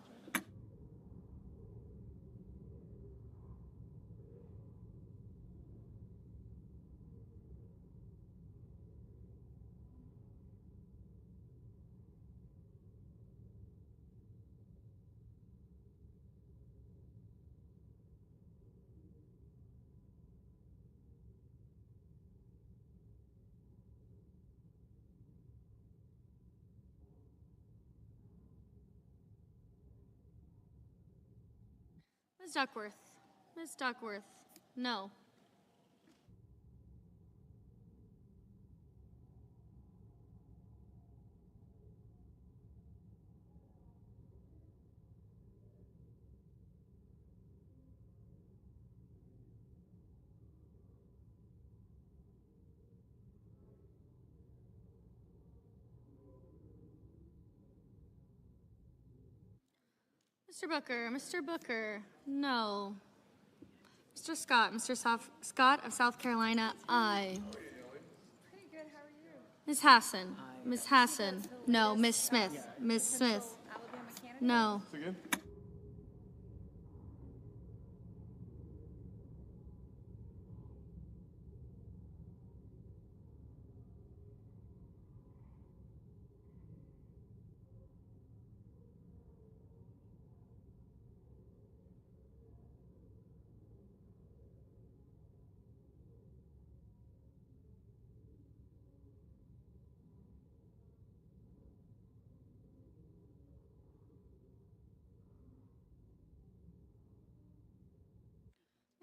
Ms. Duckworth, no. Mr. Booker, no. Mr. Scott of South Carolina, aye. Pretty good, how are you? Ms. Hassan, no. Ms. Smith, no.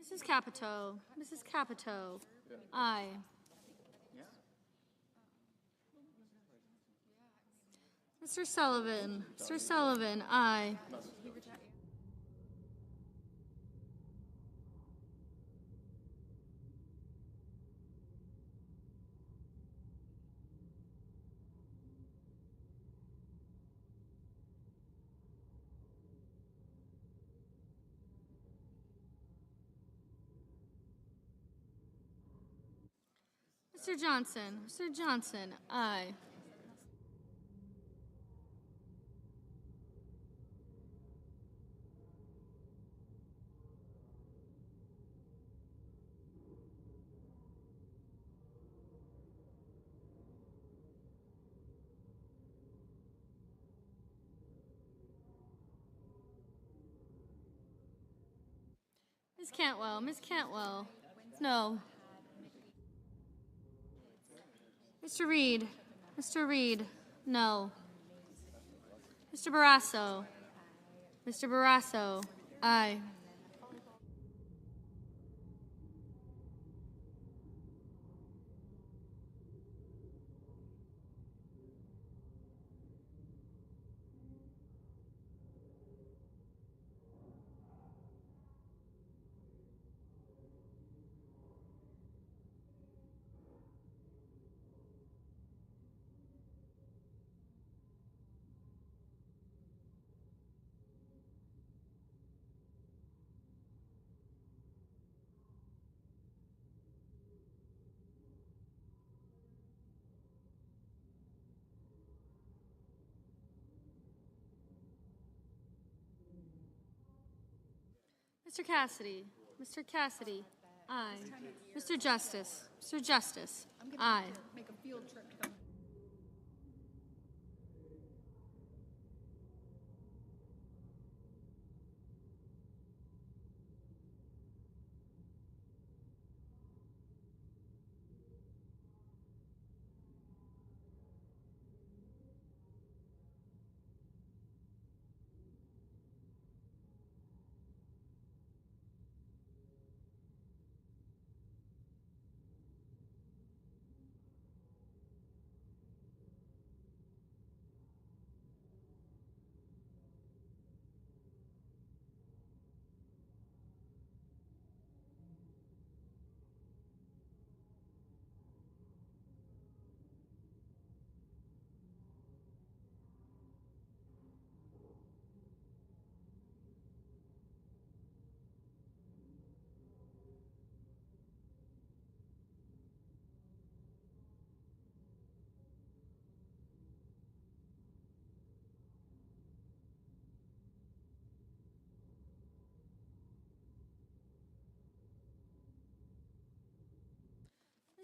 Mrs. Capito, aye. Mr. Sullivan, aye. Mr. Johnson, aye. Ms. Cantwell, no. Mr. Reed, no. Mr. Barrasso. Mr. Barrasso. Aye. Mr. Cassidy. Mr. Cassidy. Aye. Mr. Justice. Mr. Justice. Aye.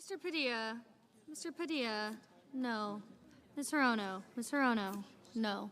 Mr. Padilla. Mr. Padilla. No. Ms. Hirono. Ms. Hirono. No.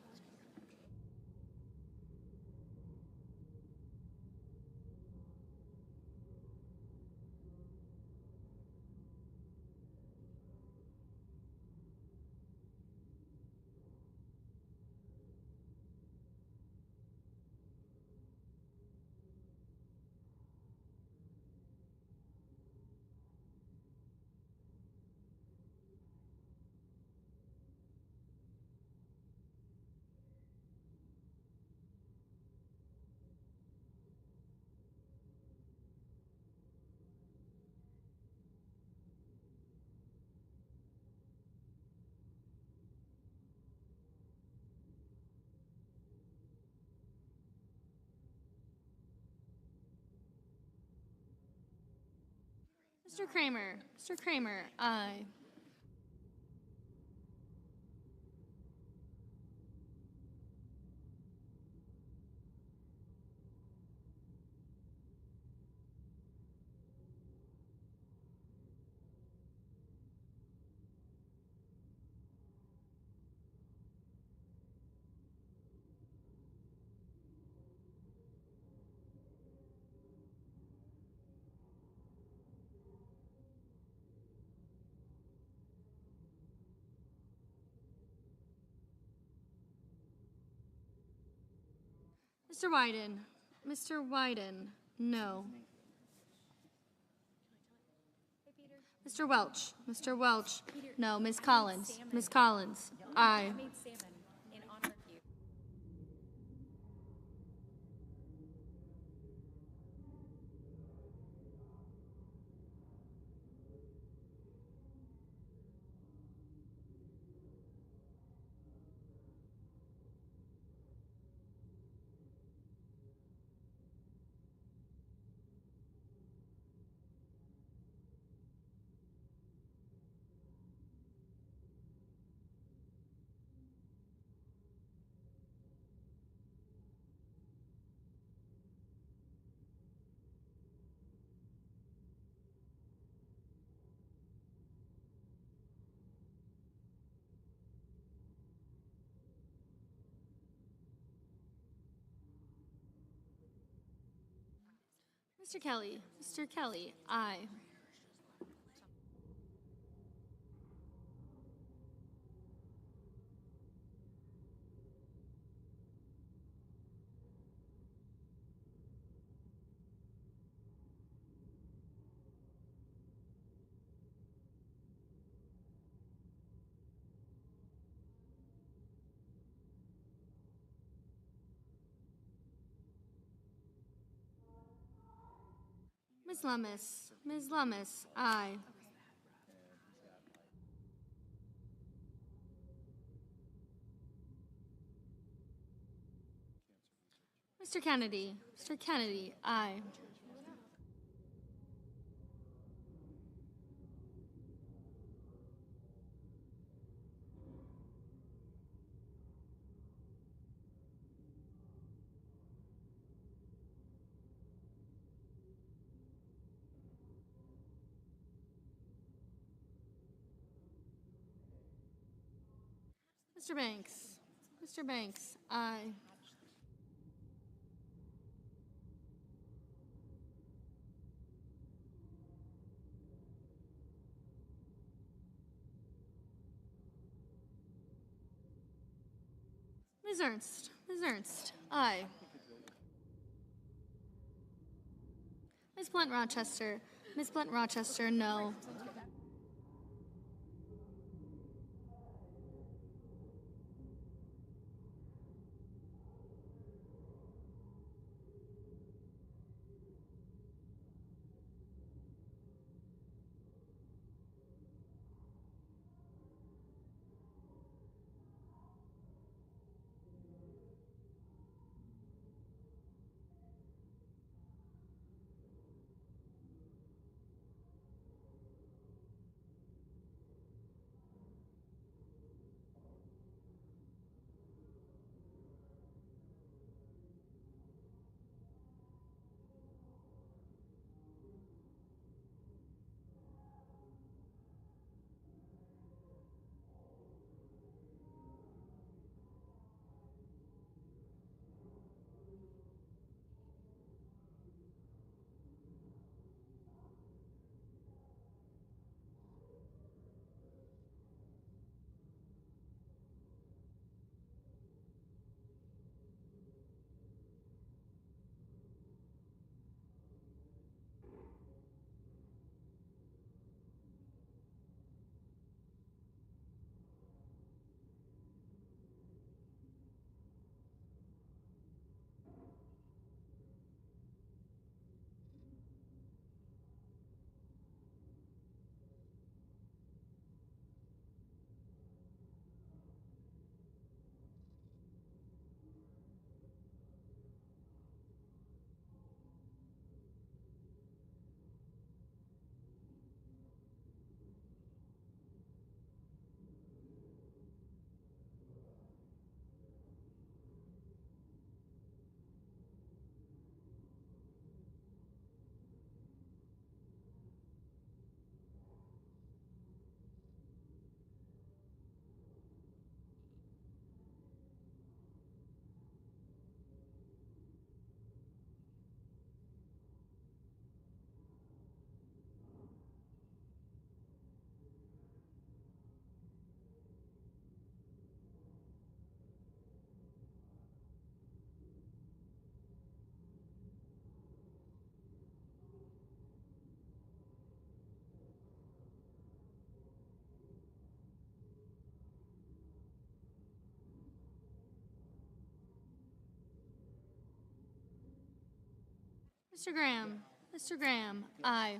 Mr. Kramer. Mr. Kramer. Aye. Mr. Wyden. Mr. Wyden. No. Mr. Welch. Mr. Welch. No. Ms. Collins. Ms. Collins. Aye. Mr. Kelly. Mr. Kelly. Aye. Ms. Lummis. Ms. Lummis, aye. Mr. Kennedy. Mr. Kennedy, aye. Mr. Banks. Mr. Banks, aye. Ms. Ernst. Ms. Ernst, aye. Ms. Blunt Rochester. Ms. Blunt Rochester, no. Mr. Graham. Mr. Graham, aye.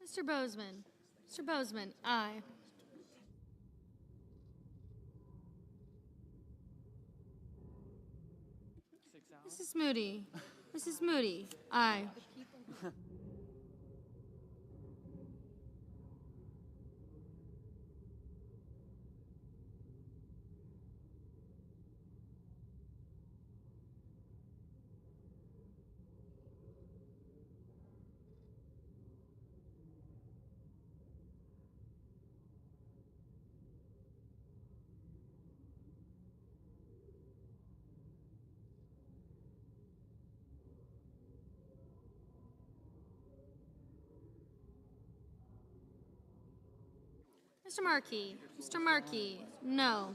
Mr. Bozeman. Mr. Bozeman, aye. Mrs. Moody. Mrs. Moody, aye. Mr. Markey. Mr. Markey, no.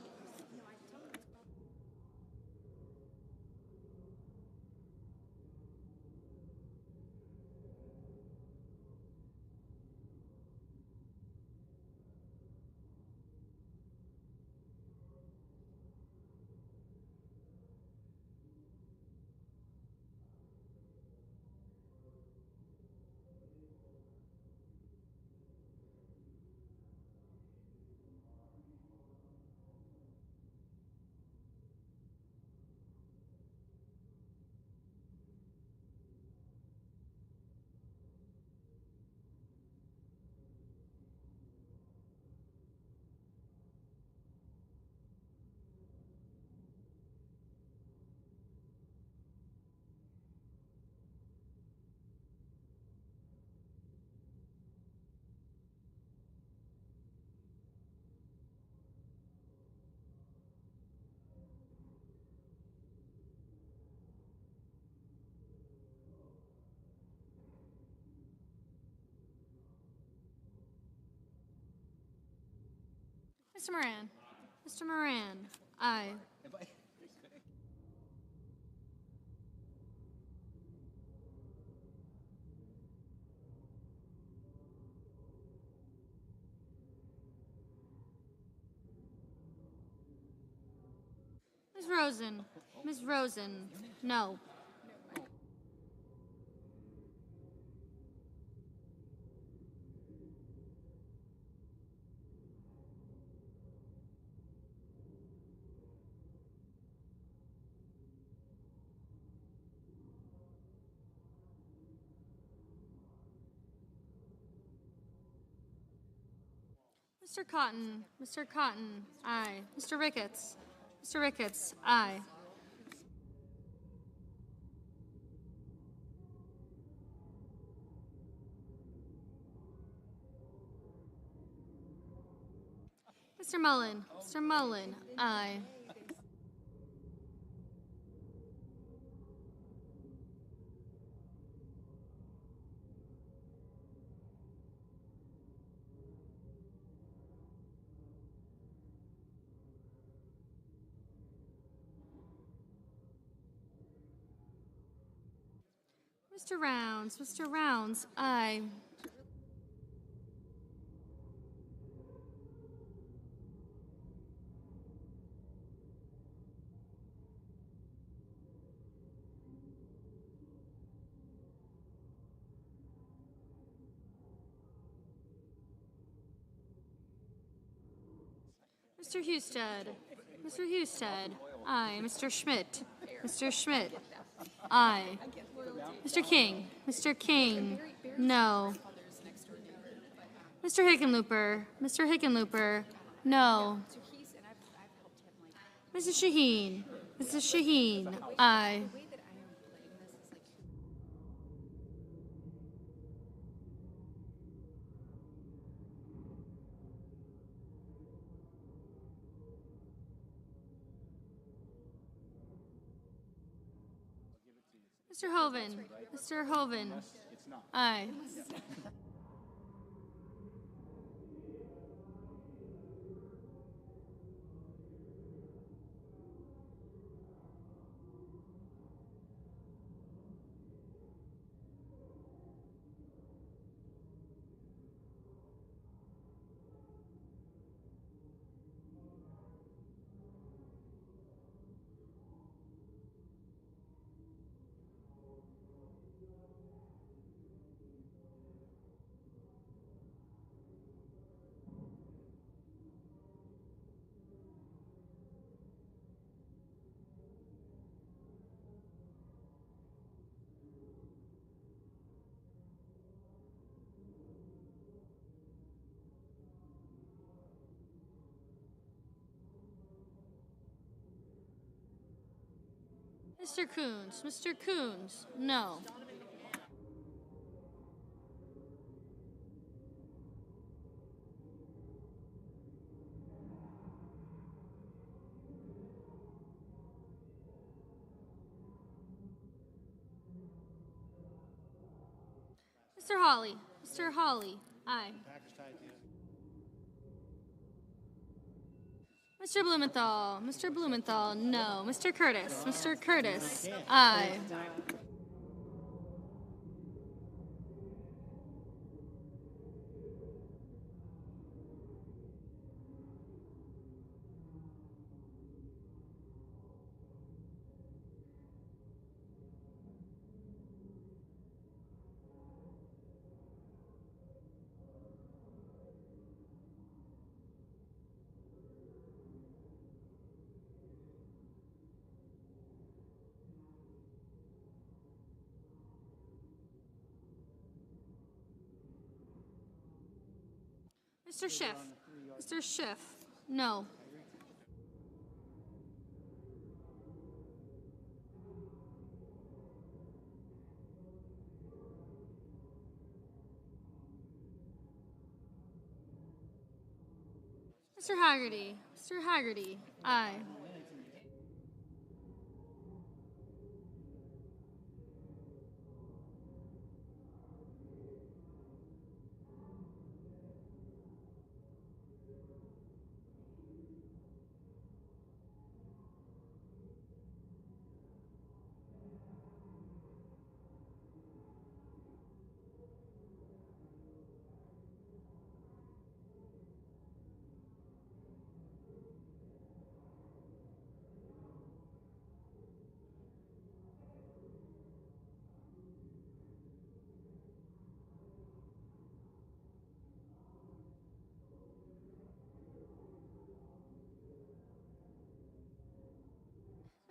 Mr. Moran. Mr. Moran. Aye. Ms. Rosen. Ms. Rosen. No. Mr. Cotton. Mr. Cotton. Aye. Mr. Ricketts. Mr. Ricketts. Aye. Mr. Mullen. Mr. Mullen. Aye. Mr. Rounds. Mr. Rounds. Aye. Mr. Husted. Mr. Husted. Aye. Mr. Schmidt. Mr. Schmidt. Aye. Mr. King. Mr. King. No. Mr. Hickenlooper. Mr. Hickenlooper. No. Mrs. Shaheen. Mrs. Shaheen. Aye. Mr. Hoven. Mr. Hoven. Aye. Mr. Coons. Mr. Coons. No. Mr. Hawley. Mr. Hawley. Aye. Mr. Blumenthal. Mr. Blumenthal. No. Mr. Curtis. Mr. Curtis. Aye. Mr. Schiff. Mr. Schiff. No. Mr. Haggerty. Mr. Haggerty. Aye.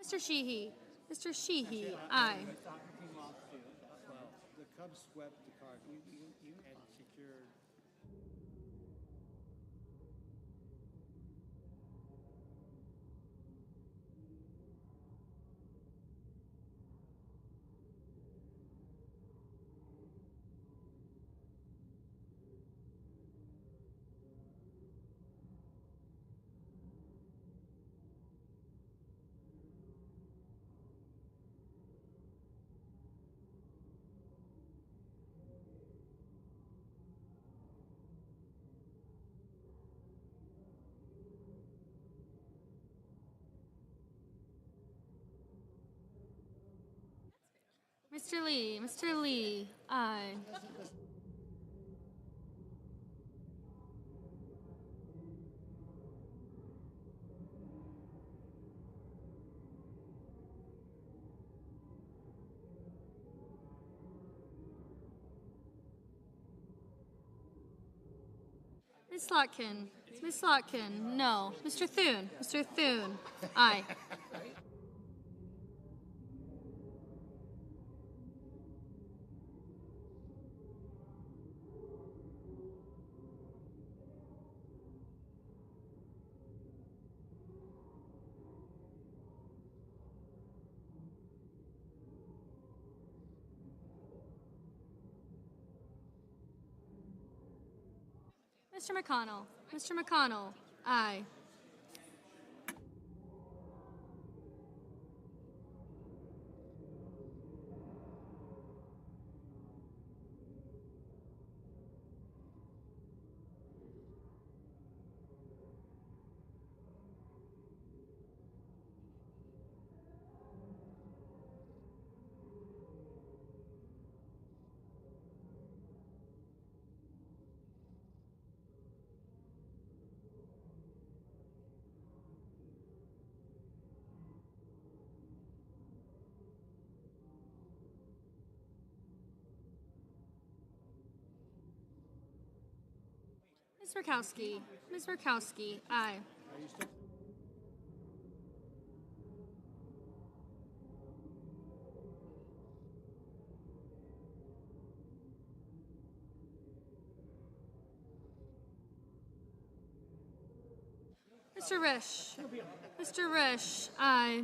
Mr. Sheehy. Mr. Sheehy, aye. The Cubs swept the card. You had secured. Mr. Lee, aye. Ms. Slotkin, no. Mr. Thune, aye. Mr. McConnell, aye. Ms. Murkowski, aye. Mr. Risch, aye.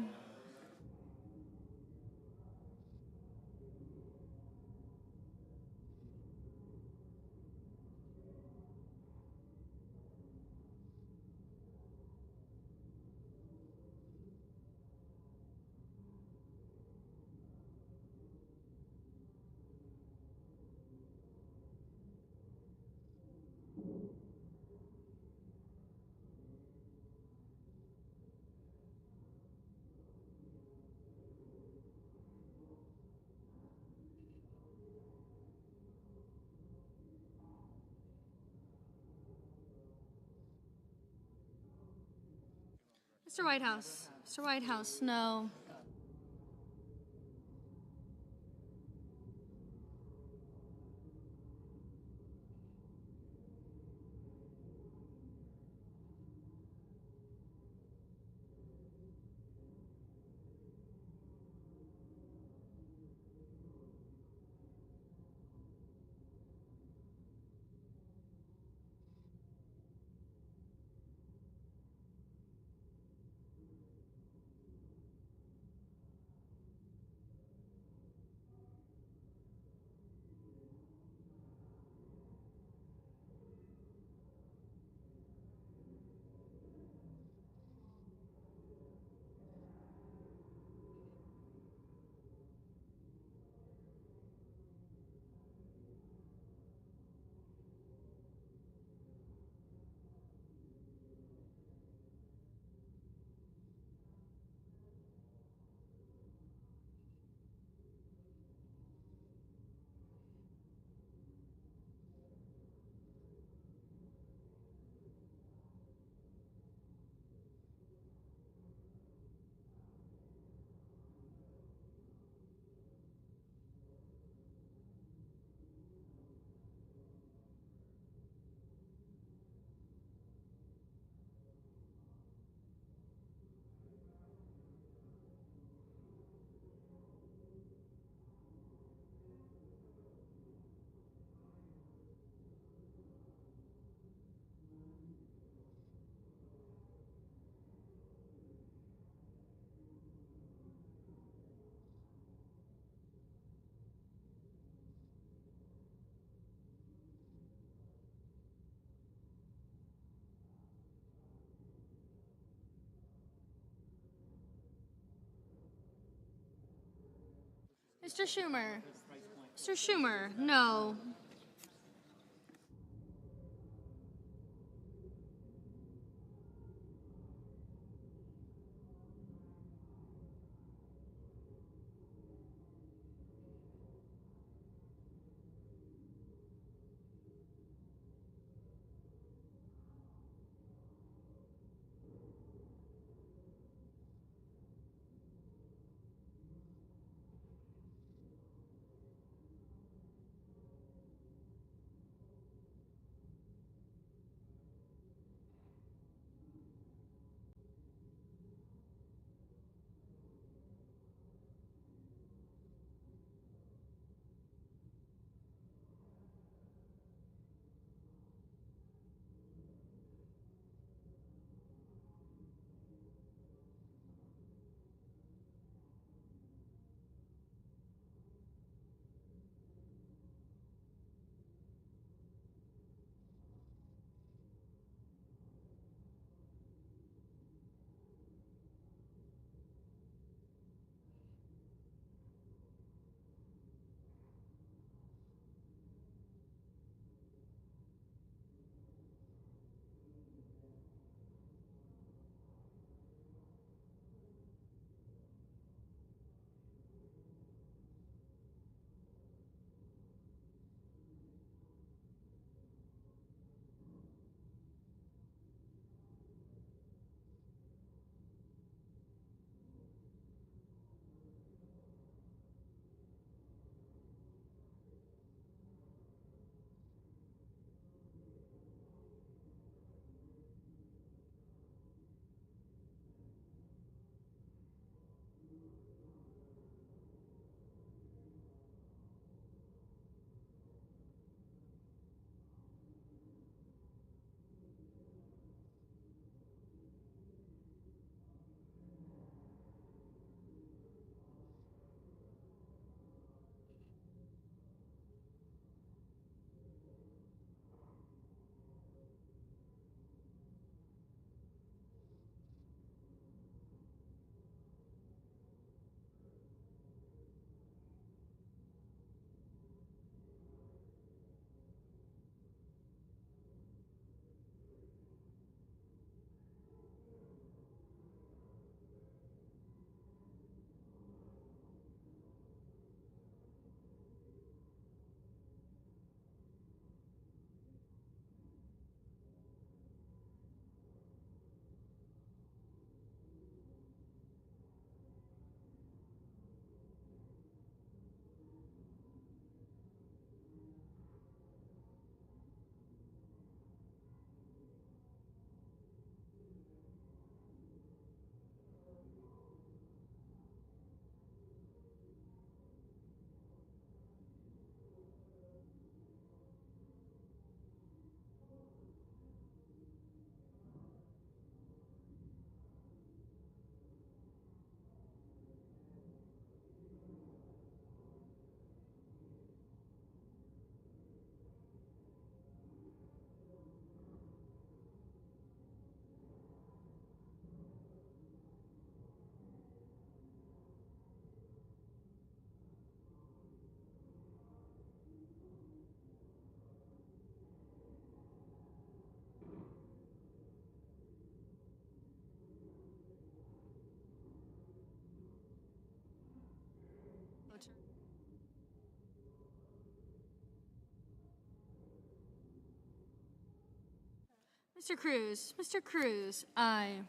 Mr. Whitehouse, no. Mr. Schumer. Mr. Schumer, no. Mr. Cruz, aye.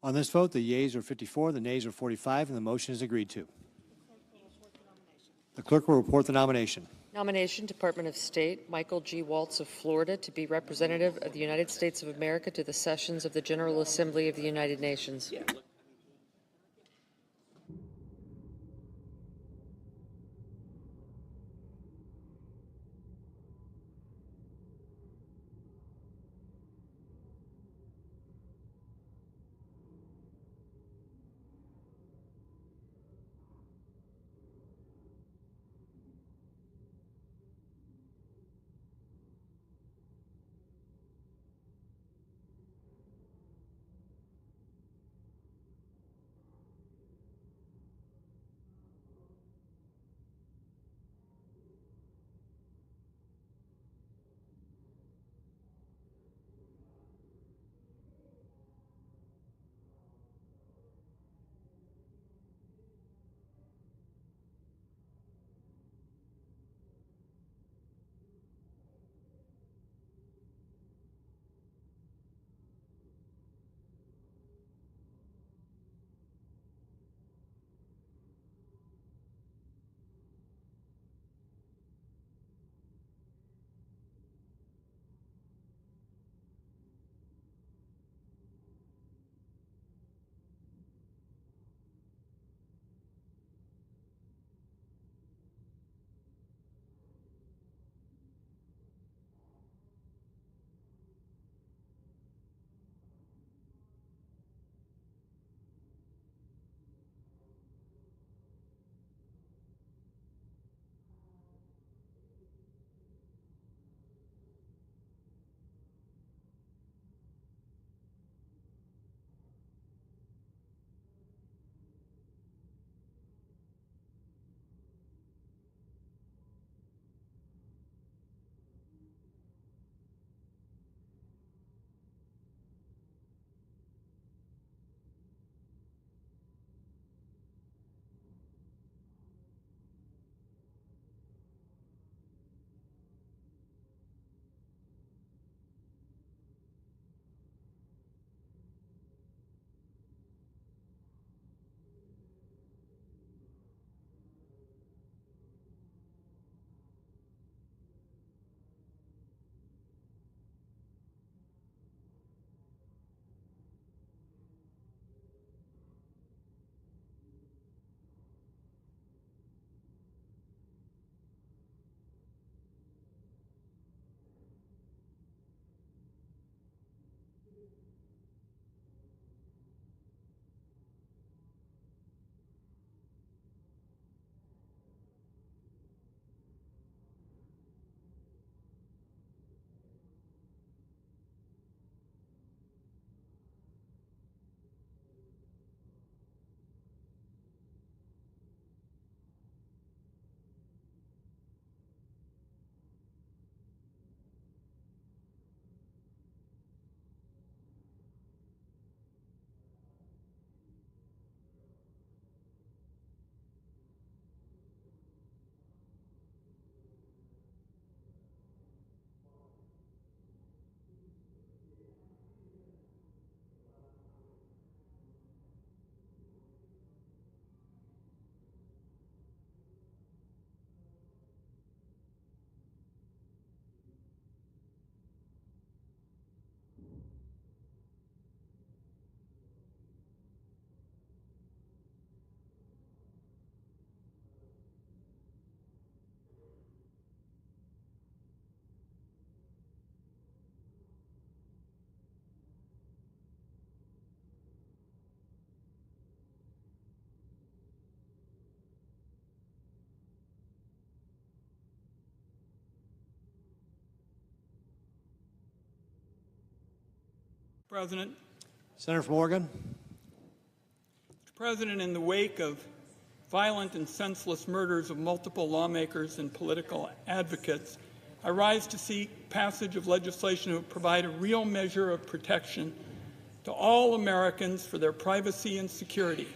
On this vote, the yeas are 54, the nays are 45, and the motion is agreed to. The clerk will report the nomination. Nomination, Department of State, Michael G. Waltz of Florida to be representative of the United States of America to the sessions of the General Assembly of the United Nations. President. Senator from Oregon. Mr. President, in the wake of violent and senseless murders of multiple lawmakers and political advocates, I rise to seek passage of legislation that would provide a real measure of protection to all Americans for their privacy and security.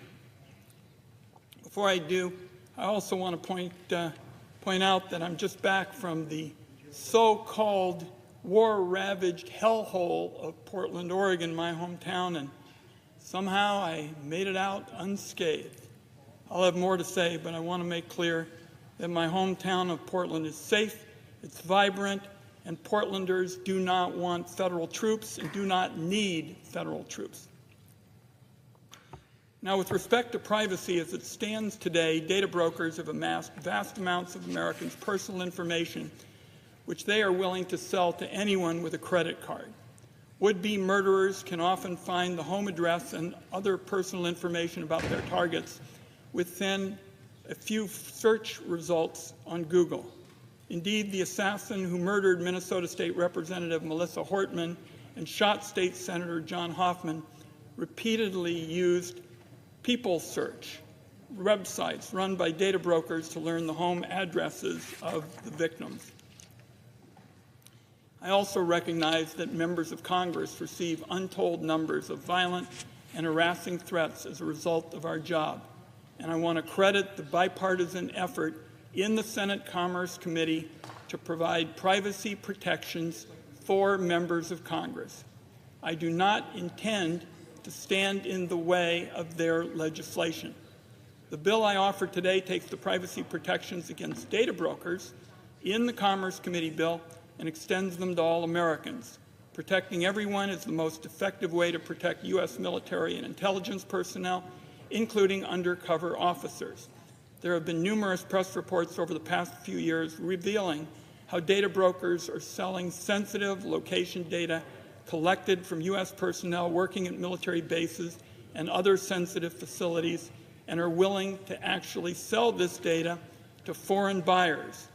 Before I do, I also want to point out that I'm just back from the so-called war-ravaged hellhole of Portland, Oregon, my hometown, and Somehow I made it out unscathed. I'll have more to say, but I want to make clear that my hometown of Portland is safe, it's vibrant, and Portlanders do not want federal troops and do not need federal troops. Now, with respect to privacy as it stands today, data brokers have amassed vast amounts of Americans' personal information, which they are willing to sell to anyone with a credit card. Would-be murderers can often find the home address and other personal information about their targets within a few search results on Google. Indeed, the assassin who murdered Minnesota State Representative Melissa Hortman and shot State Senator John Hoffman repeatedly used People Search websites run by data brokers to learn the home addresses of the victims. I also recognize that members of Congress receive untold numbers of violent and harassing threats as a result of our job, and I want to credit the bipartisan effort in the Senate Commerce Committee to provide privacy protections for members of Congress. I do not intend to stand in the way of their legislation. The bill I offer today takes the privacy protections against data brokers in the Commerce Committee bill and extends them to all Americans. Protecting everyone is the most effective way to protect U.S. military and intelligence personnel, including undercover officers. There have been numerous press reports over the past few years revealing how data brokers are selling sensitive location data collected from U.S. personnel working at military bases and other sensitive facilities and are willing to actually sell this data to foreign buyers.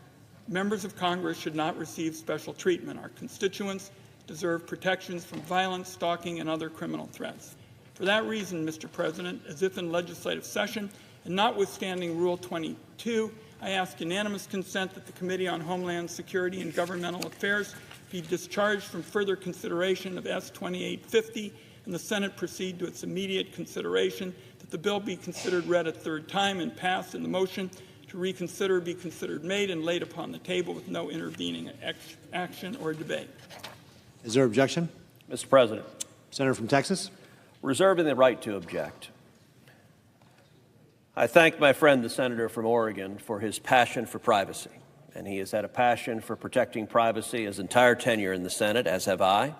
Members of Congress should not receive special treatment. Our constituents deserve protections from violence, stalking, and other criminal threats. For that reason, Mr. President, as if in legislative session, and notwithstanding Rule 22, I ask unanimous consent that the Committee on Homeland Security and Governmental Affairs be discharged from further consideration of S. 2850 and the Senate proceed to its immediate consideration, that the bill be considered read a third time and passed, and the motion to reconsider be considered made and laid upon the table with no intervening action or debate. Is there objection? Mr. President. Senator from Texas. Reserving the right to object. I thank my friend, the senator from Oregon, for his passion for privacy. And he has had a passion for protecting privacy his entire tenure in the Senate, as have I.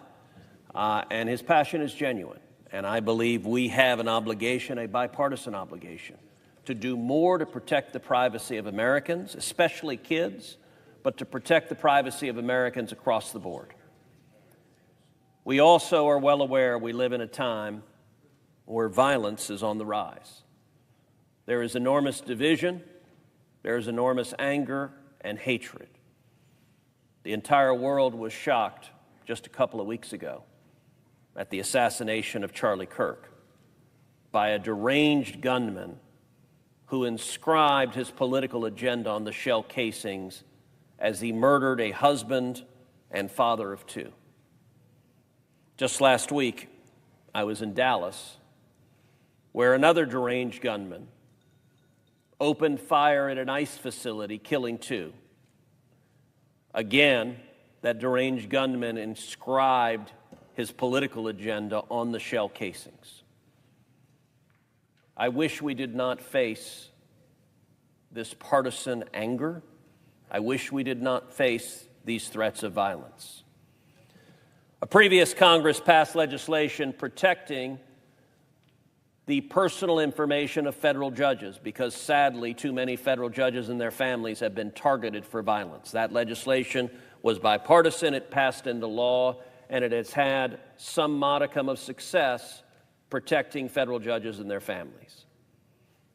And his passion is genuine. And I believe we have an obligation, a bipartisan obligation, to do more to protect the privacy of Americans, especially kids, but to protect the privacy of Americans across the board. We also are well aware we live in a time where violence is on the rise. There is enormous division, there is enormous anger and hatred. The entire world was shocked just a couple of weeks ago at the assassination of Charlie Kirk by a deranged gunman who inscribed his political agenda on the shell casings as he murdered a husband and father of two. Just last week, I was in Dallas, where another deranged gunman opened fire at an ICE facility, killing two. Again, that deranged gunman inscribed his political agenda on the shell casings. I wish we did not face this partisan anger. I wish we did not face these threats of violence. A previous Congress passed legislation protecting the personal information of federal judges because, sadly, too many federal judges and their families have been targeted for violence. That legislation was bipartisan, it passed into law, and it has had some modicum of success protecting federal judges and their families.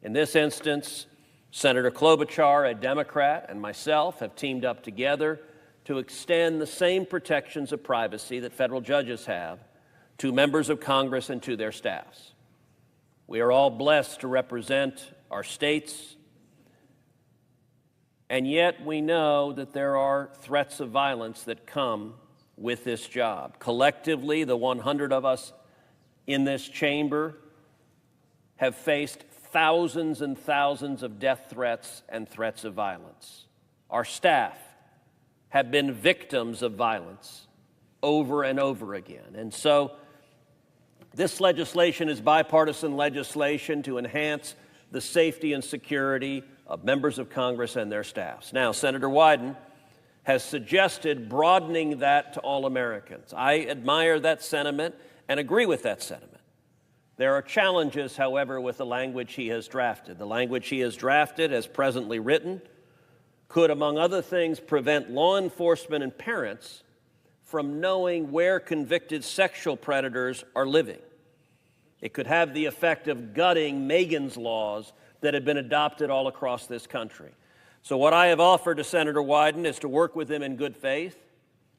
In this instance, Senator Klobuchar, a Democrat, and myself have teamed up together to extend the same protections of privacy that federal judges have to members of Congress and to their staffs. We are all blessed to represent our states, and yet we know that there are threats of violence that come with this job. Collectively, the 100 of us in this chamber have faced thousands and thousands of death threats and threats of violence. Our staff have been victims of violence over and over again. And so This legislation is bipartisan legislation to enhance the safety and security of members of Congress and their staffs. Now, Senator Wyden has suggested broadening that to all Americans. I admire that sentiment and agree with that sentiment. There are challenges, however, with the language he has drafted. The language he has drafted, as presently written, could, among other things, prevent law enforcement and parents from knowing where convicted sexual predators are living. It could have the effect of gutting Megan's laws that have been adopted all across this country. So what I have offered to Senator Wyden is to work with him in good faith.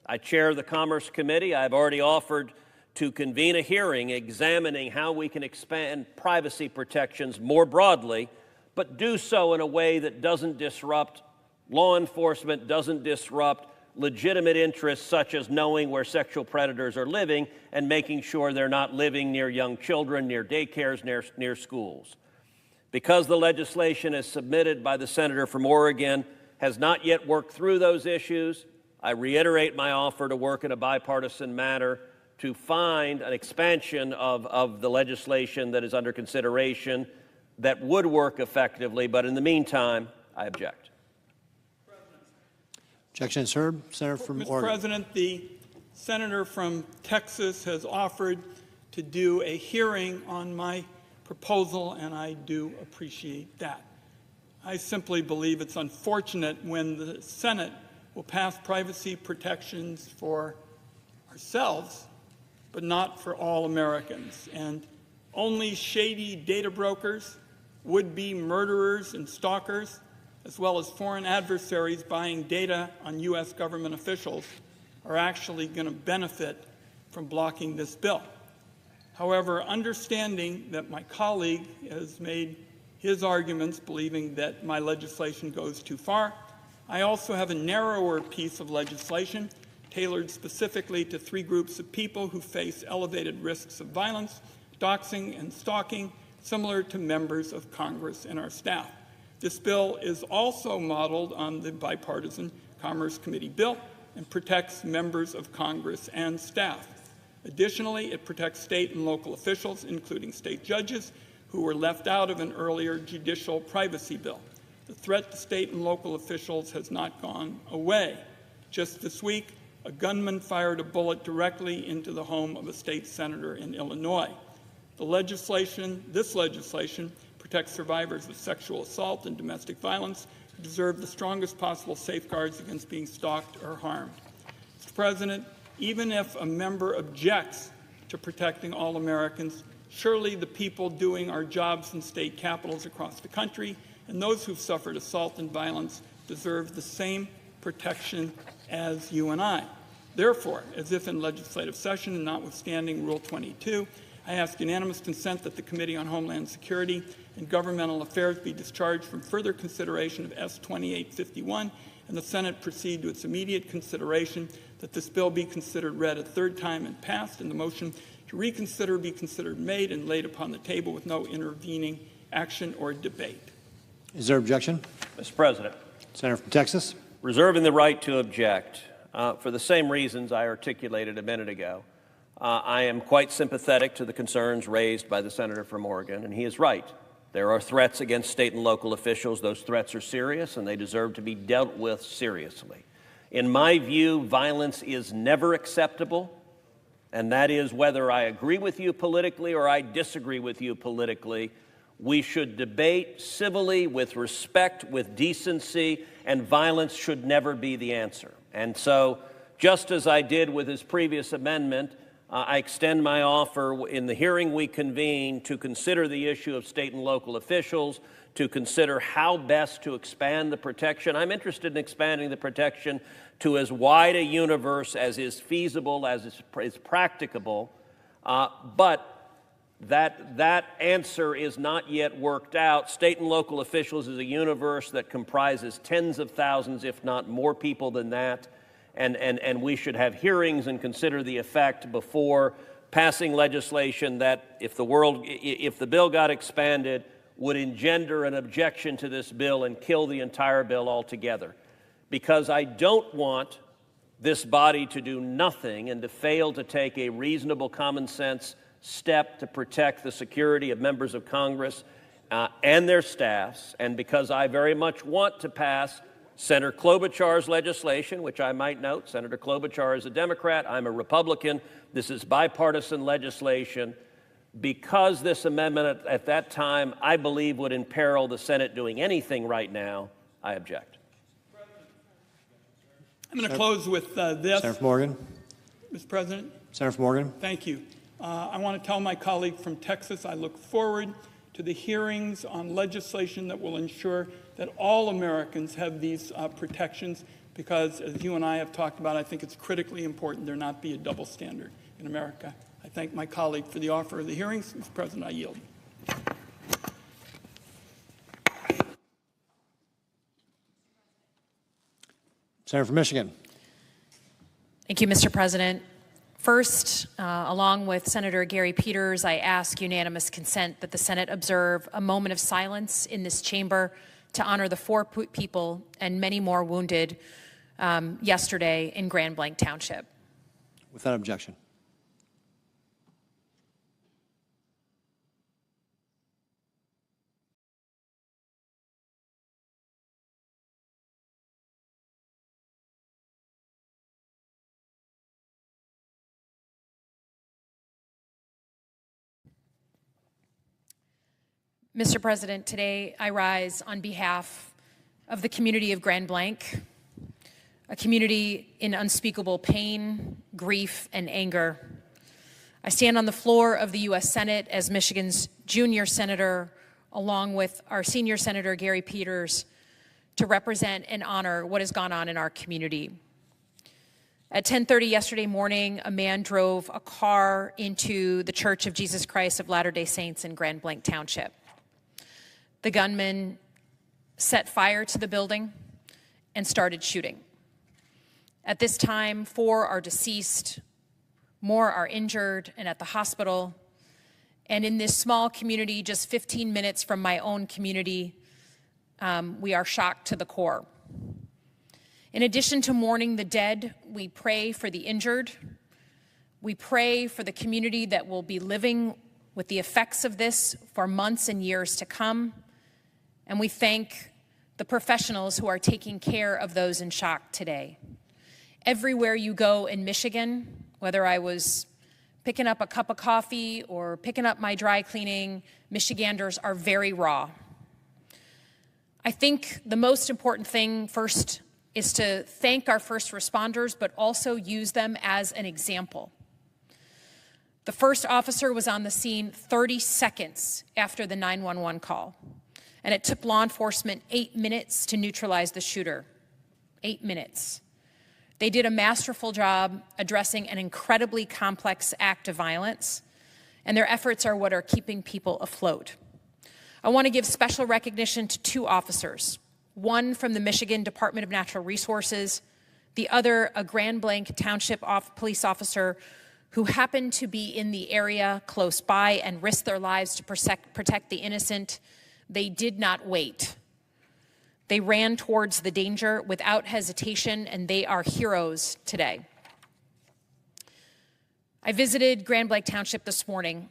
I chair the Commerce Committee. I've already offered to convene a hearing examining how we can expand privacy protections more broadly, but do so in a way that doesn't disrupt law enforcement, doesn't disrupt legitimate interests such as knowing where sexual predators are living and making sure they're not living near young children, near daycares, near schools. Because the legislation as submitted by the senator from Oregon has not yet worked through those issues, I reiterate my offer to work in a bipartisan manner to find an expansion of the legislation that is under consideration that would work effectively, but in the meantime, I object. Objection is heard. Senator from Mr. Oregon. President, the senator from Texas has offered to do a hearing on my proposal, and I do appreciate that. I simply believe it's unfortunate when the Senate will pass privacy protections for ourselves, but not for all Americans. And only shady data brokers, would-be murderers and stalkers, as well as foreign adversaries buying data on U.S. government officials, are actually going to benefit from blocking this bill. However, understanding that my colleague has made his arguments believing that my legislation goes too far, I also have a narrower piece of legislation tailored specifically to 3 groups of people who face elevated risks of violence, doxing, and stalking, similar to members of Congress and our staff. This bill is also modeled on the bipartisan Commerce Committee bill and protects members of Congress and staff. Additionally, it protects state and local officials, including state judges, who were left out of an earlier judicial privacy bill. The threat to state and local officials has not gone away. Just this week, a gunman fired a bullet directly into the home of a state senator in Illinois. This legislation protects survivors of sexual assault and domestic violence who deserve the strongest possible safeguards against being stalked or harmed. Mr. President, even if a member objects to protecting all Americans, surely the people doing our jobs in state capitals across the country and those who've suffered assault and violence deserve the same protection as you and I. Therefore, as if in legislative session and notwithstanding Rule 22, I ask unanimous consent that the Committee on Homeland Security and Governmental Affairs be discharged from further consideration of S-2851 and the Senate proceed to its immediate consideration, that this bill be considered read a 3rd time and passed, and the motion to reconsider be considered made and laid upon the table with no intervening action or debate. Is there objection? Mr. President. Senator from Texas. Reserving the right to object for the same reasons I articulated a minute ago. I am quite sympathetic to the concerns raised by the senator from Oregon, and he is right. There are threats against state and local officials. Those threats are serious, and they deserve to be dealt with seriously. In my view, violence is never acceptable, and that is whether I agree with you politically or I disagree with you politically. We should debate civilly, with respect, with decency, and violence should never be the answer. And so, just as I did with his previous amendment, I extend my offer in the hearing we convene to consider the issue of state and local officials, to consider how best to expand the protection. I'm interested in expanding the protection to as wide a universe as is feasible, as is practicable, but that answer is not yet worked out. State and local officials is a universe that comprises tens of thousands, if not more people than that. And we should have hearings and consider the effect before passing legislation that, if the bill got expanded, would engender an objection to this bill and kill the entire bill altogether. Because I don't want this body to do nothing and to fail to take a reasonable, common sense step to protect the security of members of Congress and their staffs, and because I very much want to pass Senator Klobuchar's legislation, which I might note, Senator Klobuchar is a Democrat, I'm a Republican. This is bipartisan legislation. Because this amendment at that time, I believe, would imperil the Senate doing anything right now, I object. I'm going to close with this. Senator Morgan. Mr. President. Senator Morgan. Thank you. I want to tell my colleague from Texas I look forward to the hearings on legislation that will ensure that all Americans have these protections, because, as you and I have talked about, I think it's critically important there not be a double standard in America. I thank my colleague for the offer of the hearings. Mr. President, I yield. Senator from Michigan. Thank you, Mr. President. First, along with Senator Gary Peters, I ask unanimous consent that the Senate observe a moment of silence in this chamber to honor the 4 people and many more wounded yesterday in Grand Blanc Township. Without objection. Mr. President, today I rise on behalf of the community of Grand Blanc, a community in unspeakable pain, grief, and anger. I stand on the floor of the U.S. Senate as Michigan's junior senator, along with our senior senator, Gary Peters, to represent and honor what has gone on in our community. At 10:30 yesterday morning, a man drove a car into the Church of Jesus Christ of Latter-day Saints in Grand Blanc Township. The gunman set fire to the building and started shooting. At this time, 4 are deceased, more are injured and at the hospital. And in this small community, just 15 minutes from my own community, we are shocked to the core. In addition to mourning the dead, we pray for the injured. We pray for the community that will be living with the effects of this for months and years to come. And we thank the professionals who are taking care of those in shock today. Everywhere you go in Michigan, whether I was picking up a cup of coffee or picking up my dry cleaning, Michiganders are very raw. I think the most important thing first is to thank our first responders, but also use them as an example. The first officer was on the scene 30 seconds after the 911 call, and it took law enforcement 8 minutes to neutralize the shooter. 8 minutes. They did a masterful job addressing an incredibly complex act of violence, and their efforts are what are keeping people afloat. I want to give special recognition to 2 officers, one from the Michigan Department of Natural Resources, the other a Grand Blanc Township police officer who happened to be in the area close by and risked their lives to protect the innocent. They did not wait. They ran towards the danger without hesitation, and they are heroes today. I visited Grand Blanc Township this morning.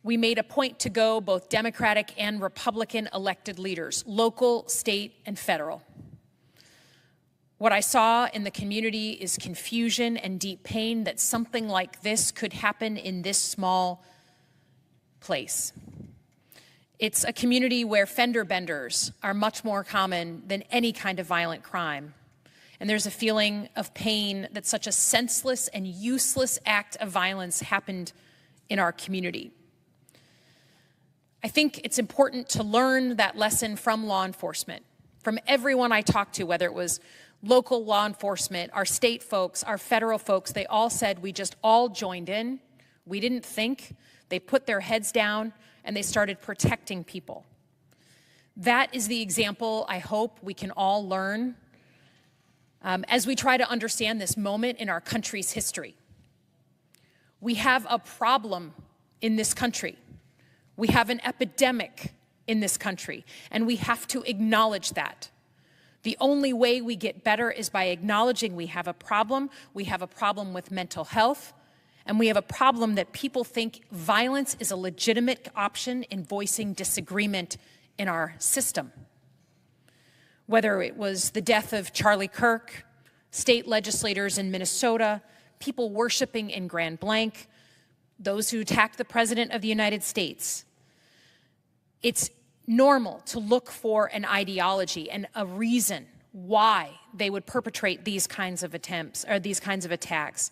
We made a point to go, both Democratic and Republican elected leaders, local, state, and federal. What I saw in the community is confusion and deep pain that something like this could happen in this small place. It's a community where fender benders are much more common than any kind of violent crime. And there's a feeling of pain that such a senseless and useless act of violence happened in our community. I think it's important to learn that lesson from law enforcement, from everyone I talked to, whether it was local law enforcement, our state folks, our federal folks. They all said we just all joined in. We didn't think. They put their heads down and they started protecting people. That is the example I hope we can all learn as we try to understand this moment in our country's history. We have a problem in this country. We have an epidemic in this country, and we have to acknowledge that. The only way we get better is by acknowledging we have a problem. We have a problem with mental health, And we have a problem that people think violence is a legitimate option in voicing disagreement in our system. Whether it was the death of Charlie Kirk, state legislators in Minnesota, people worshiping in Grand Blanc, those who attacked the President of the United States. It's normal to look for an ideology and a reason why they would perpetrate these kinds of attempts or these kinds of attacks.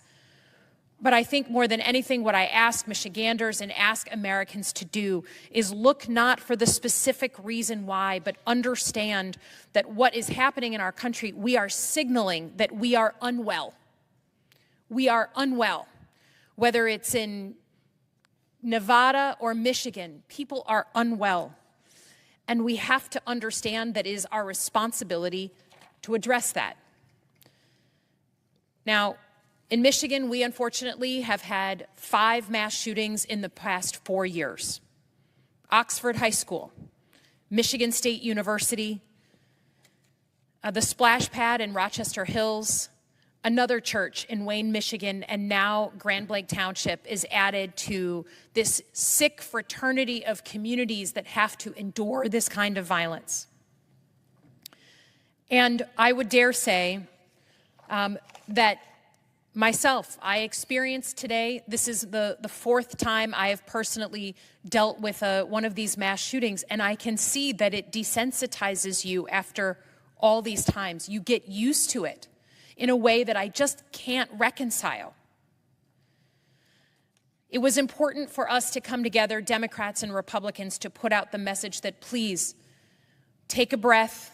But I think more than anything, what I ask Michiganders and ask Americans to do is look not for the specific reason why, but understand that what is happening in our country, we are signaling that we are unwell. We are unwell. Whether it's in Nevada or Michigan, people are unwell. And we have to understand that it is our responsibility to address that. Now, in Michigan, we unfortunately have had 5 mass shootings in the past 4 years. Oxford High School, Michigan State University, the Splash Pad in Rochester Hills, another church in Wayne, Michigan, and now Grand Blanc Township is added to this sick fraternity of communities that have to endure this kind of violence. And I would dare say that myself, I experienced today, this is the 4th time I have personally dealt with one of these mass shootings, and I can see that it desensitizes you after all these times. You get used to it in a way that I just can't reconcile. It was important for us to come together, Democrats and Republicans, to put out the message that please take a breath,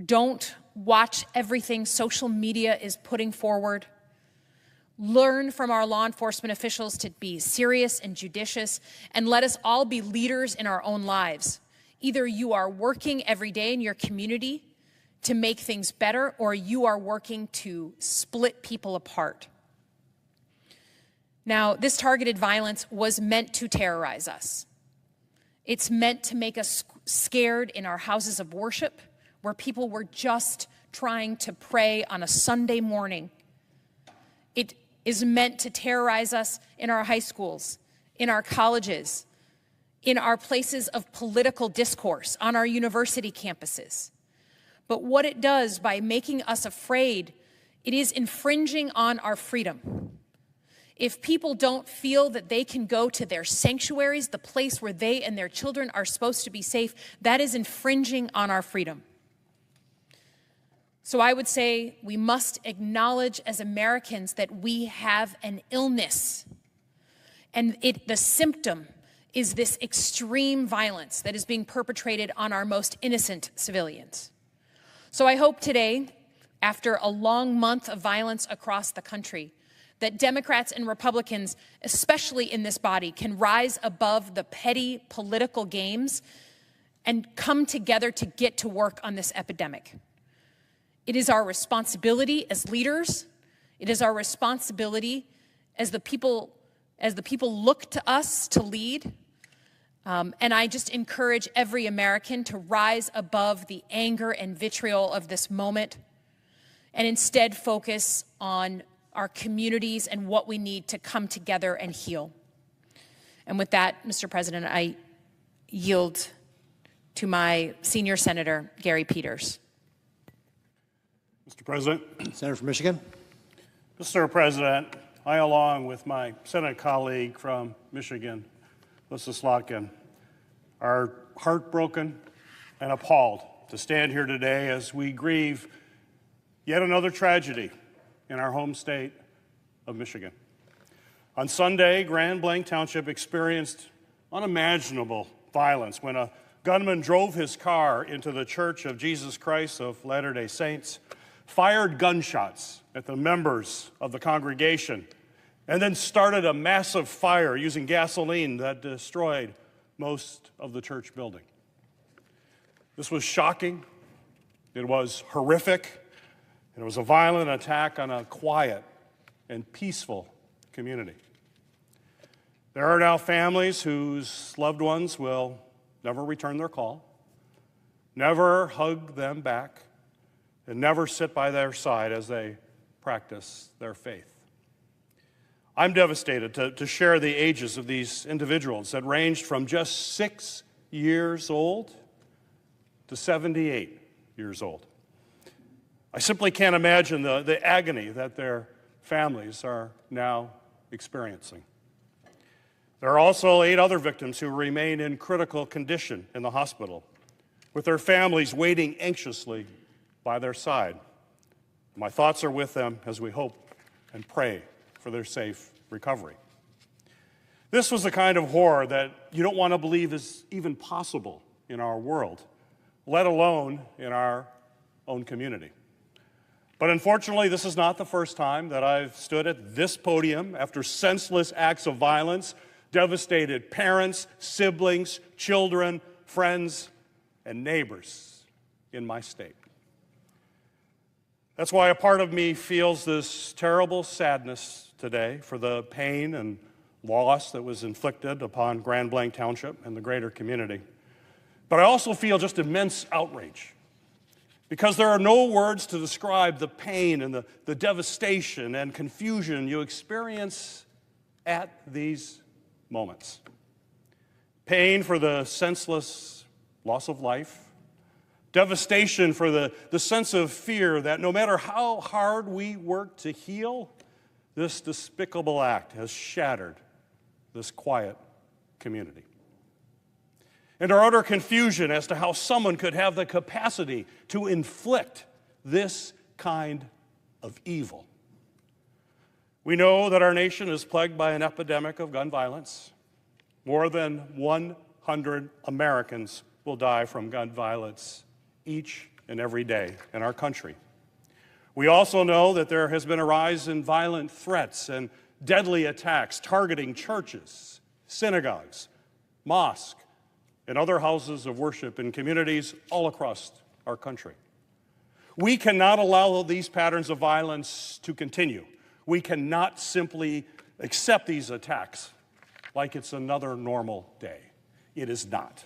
don't watch everything social media is putting forward. Learn from our law enforcement officials to be serious and judicious, and let us all be leaders in our own lives. Either you are working every day in your community to make things better, or you are working to split people apart. Now, this targeted violence was meant to terrorize us. It's meant to make us scared in our houses of worship, where people were just trying to pray on a Sunday morning. It is meant to terrorize us in our high schools, in our colleges, in our places of political discourse, on our university campuses. But what it does by making us afraid, it is infringing on our freedom. If people don't feel that they can go to their sanctuaries, the place where they and their children are supposed to be safe, that is infringing on our freedom. So I would say we must acknowledge as Americans that we have an illness. And the symptom is this extreme violence that is being perpetrated on our most innocent civilians. So I hope today, after a long month of violence across the country, that Democrats and Republicans, especially in this body, can rise above the petty political games and come together to get to work on this epidemic. It is our responsibility as leaders. It is our responsibility as the people look to us to lead. And I just encourage every American to rise above the anger and vitriol of this moment and instead focus on our communities and what we need to come together and heal. And with that, Mr. President, I yield to my senior senator, Gary Peters. Mr. President. Senator from Michigan. Mr. President, I, along with my Senate colleague from Michigan, Lissa Slotkin, are heartbroken and appalled to stand here today as we grieve yet another tragedy in our home state of Michigan. On Sunday, Grand Blanc Township experienced unimaginable violence when a gunman drove his car into the Church of Jesus Christ of Latter-day Saints, fired gunshots at the members of the congregation, and then started a massive fire using gasoline that destroyed most of the church building. This was shocking, it was horrific, and it was a violent attack on a quiet and peaceful community. There are now families whose loved ones will never return their call, never hug them back, and never sit by their side as they practice their faith. I'm devastated to share the ages of these individuals that ranged from just 6 years old to 78 years old. I simply can't imagine the agony that their families are now experiencing. There are also 8 other victims who remain in critical condition in the hospital, with their families waiting anxiously by their side. My thoughts are with them as we hope and pray for their safe recovery. This was the kind of horror that you don't want to believe is even possible in our world, let alone in our own community. But unfortunately, this is not the first time that I've stood at this podium after senseless acts of violence devastated parents, siblings, children, friends, and neighbors in my state. That's why a part of me feels this terrible sadness today for the pain and loss that was inflicted upon Grand Blanc Township and the greater community. But I also feel just immense outrage, because there are no words to describe the pain and the devastation and confusion you experience at these moments. Pain for the senseless loss of life, devastation for the sense of fear that no matter how hard we work to heal, this despicable act has shattered this quiet community. And our utter confusion as to how someone could have the capacity to inflict this kind of evil. We know that our nation is plagued by an epidemic of gun violence. More than 100 Americans will die from gun violence each and every day in our country. We also know that there has been a rise in violent threats and deadly attacks targeting churches, synagogues, mosques, and other houses of worship in communities all across our country. We cannot allow these patterns of violence to continue. We cannot simply accept these attacks like it's another normal day. It is not.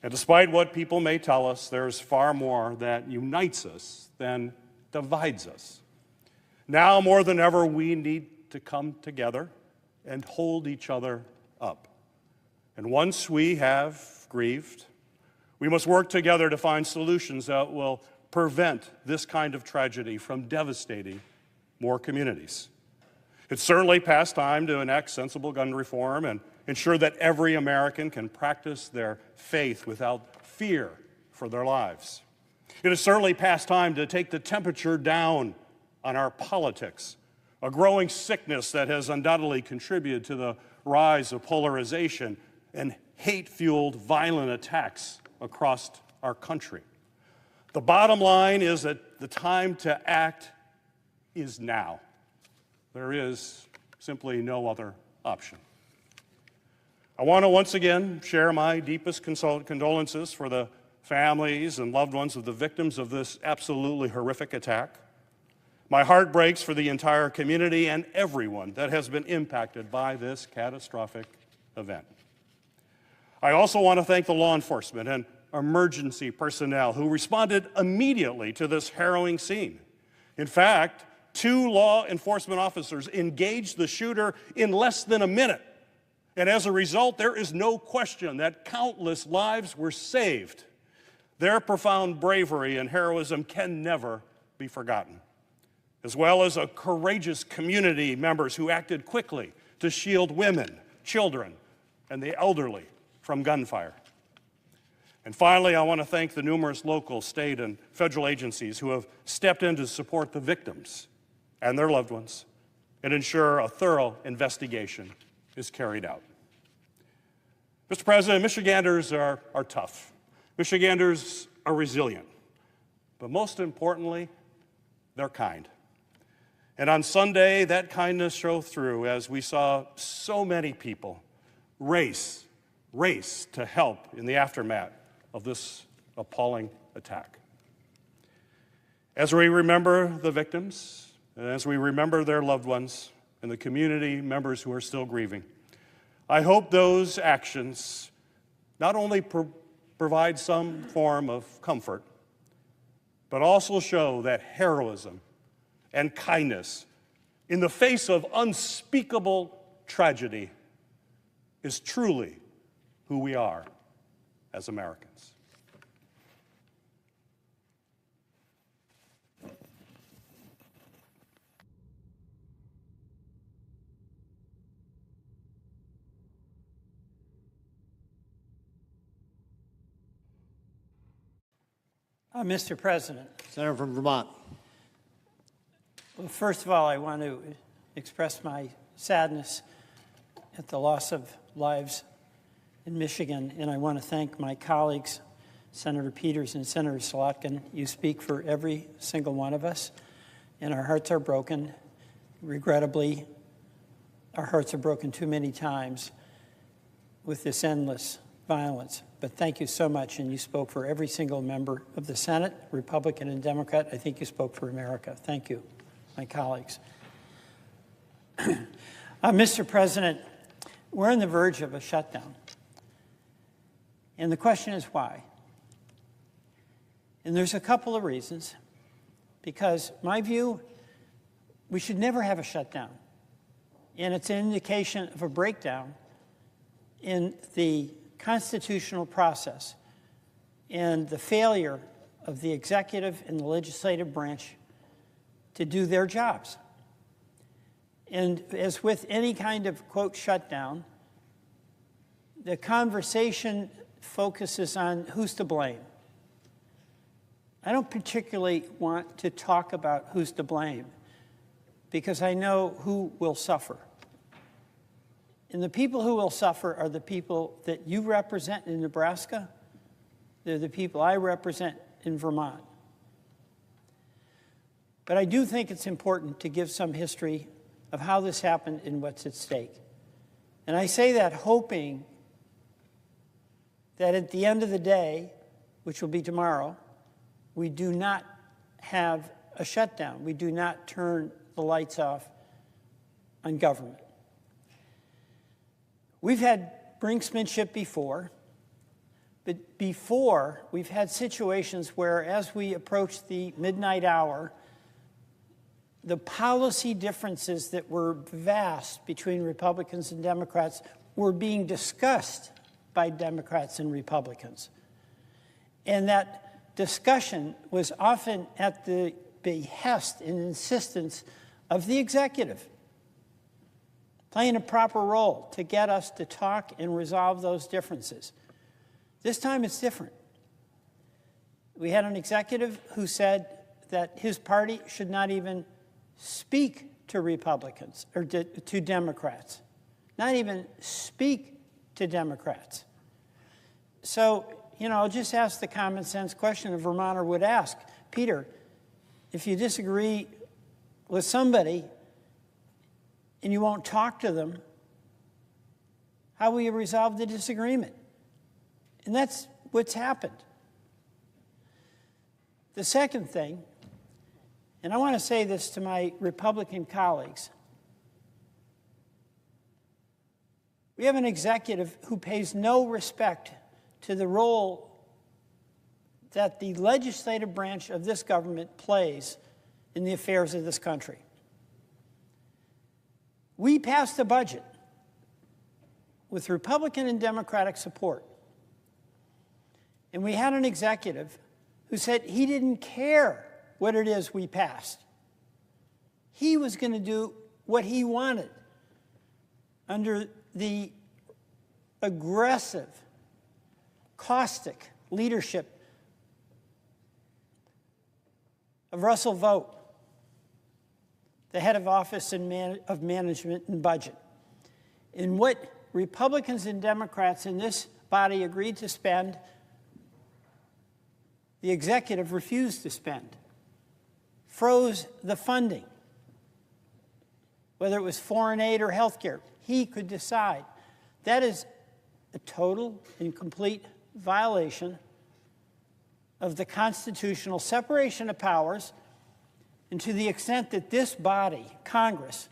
And despite what people may tell us, there's far more that unites us than divides us. Now more than ever, we need to come together and hold each other up. And once we have grieved, we must work together to find solutions that will prevent this kind of tragedy from devastating more communities. It's certainly past time to enact sensible gun reform and ensure that every American can practice their faith without fear for their lives. It is certainly past time to take the temperature down on our politics, a growing sickness that has undoubtedly contributed to the rise of polarization and hate-fueled violent attacks across our country. The bottom line is that the time to act is now. There is simply no other option. I want to once again share my deepest condolences for the families and loved ones of the victims of this absolutely horrific attack. My heart breaks for the entire community and everyone that has been impacted by this catastrophic event. I also want to thank the law enforcement and emergency personnel who responded immediately to this harrowing scene. In fact, 2 law enforcement officers engaged the shooter in less than a minute. And as a result, there is no question that countless lives were saved. Their profound bravery and heroism can never be forgotten, as well as a courageous community members who acted quickly to shield women, children, and the elderly from gunfire. And finally, I want to thank the numerous local, state, and federal agencies who have stepped in to support the victims and their loved ones and ensure a thorough investigation is carried out. Mr. President, Michiganders are tough. Michiganders are resilient. But most importantly, they're kind. And on Sunday, that kindness showed through as we saw so many people race to help in the aftermath of this appalling attack. As we remember the victims, and as we remember their loved ones and the community members who are still grieving, I hope those actions not only provide some form of comfort, but also show that heroism and kindness in the face of unspeakable tragedy is truly who we are as Americans. Mr. President. Senator from Vermont. Well, first of all, I want to express my sadness at the loss of lives in Michigan, and I want to thank my colleagues, Senator Peters and Senator Slotkin. You speak for every single one of us, and our hearts are broken. Regrettably, our hearts are broken too many times with this endless violence. But thank you so much, and you spoke for every single member of the Senate, Republican and Democrat. I think you spoke for America. Thank you, my colleagues. Mr. President, we're on the verge of a shutdown. And the question is why? And there's a couple of reasons. Because my view, we should never have a shutdown. And it's an indication of a breakdown in the constitutional process and the failure of the executive and the legislative branch to do their jobs. And as with any kind of, quote, shutdown, the conversation focuses on who's to blame. I don't particularly want to talk about who's to blame because I know who will suffer. And the people who will suffer are the people that you represent in Nebraska. They're the people I represent in Vermont. But I do think it's important to give some history of how this happened and what's at stake. And I say that hoping that at the end of the day, which will be tomorrow, we do not have a shutdown. We do not turn the lights off on government. We've had brinksmanship before, but before we've had situations where as we approach the midnight hour, the policy differences that were vast between Republicans and Democrats were being discussed by Democrats and Republicans. And that discussion was often at the behest and insistence of the executive, playing a proper role to get us to talk and resolve those differences. This time it's different. We had an executive who said that his party should not even speak to Republicans or to Democrats, not even speak to Democrats. So, I'll just ask the common sense question a Vermonter would ask. Peter, if you disagree with somebody and you won't talk to them, how will you resolve the disagreement? And that's what's happened. The second thing, and I want to say this to my Republican colleagues, we have an executive who pays no respect to the role that the legislative branch of this government plays in the affairs of this country. We passed a budget with Republican and Democratic support. And we had an executive who said he didn't care what it is we passed. He was going to do what he wanted under the aggressive, caustic leadership of Russell Vought, the head of Office of Management and Budget. And what Republicans and Democrats in this body agreed to spend, the executive refused to spend, froze the funding, whether it was foreign aid or health care. He could decide. That is a total and complete violation of the constitutional separation of powers. And to the extent that this body, Congress,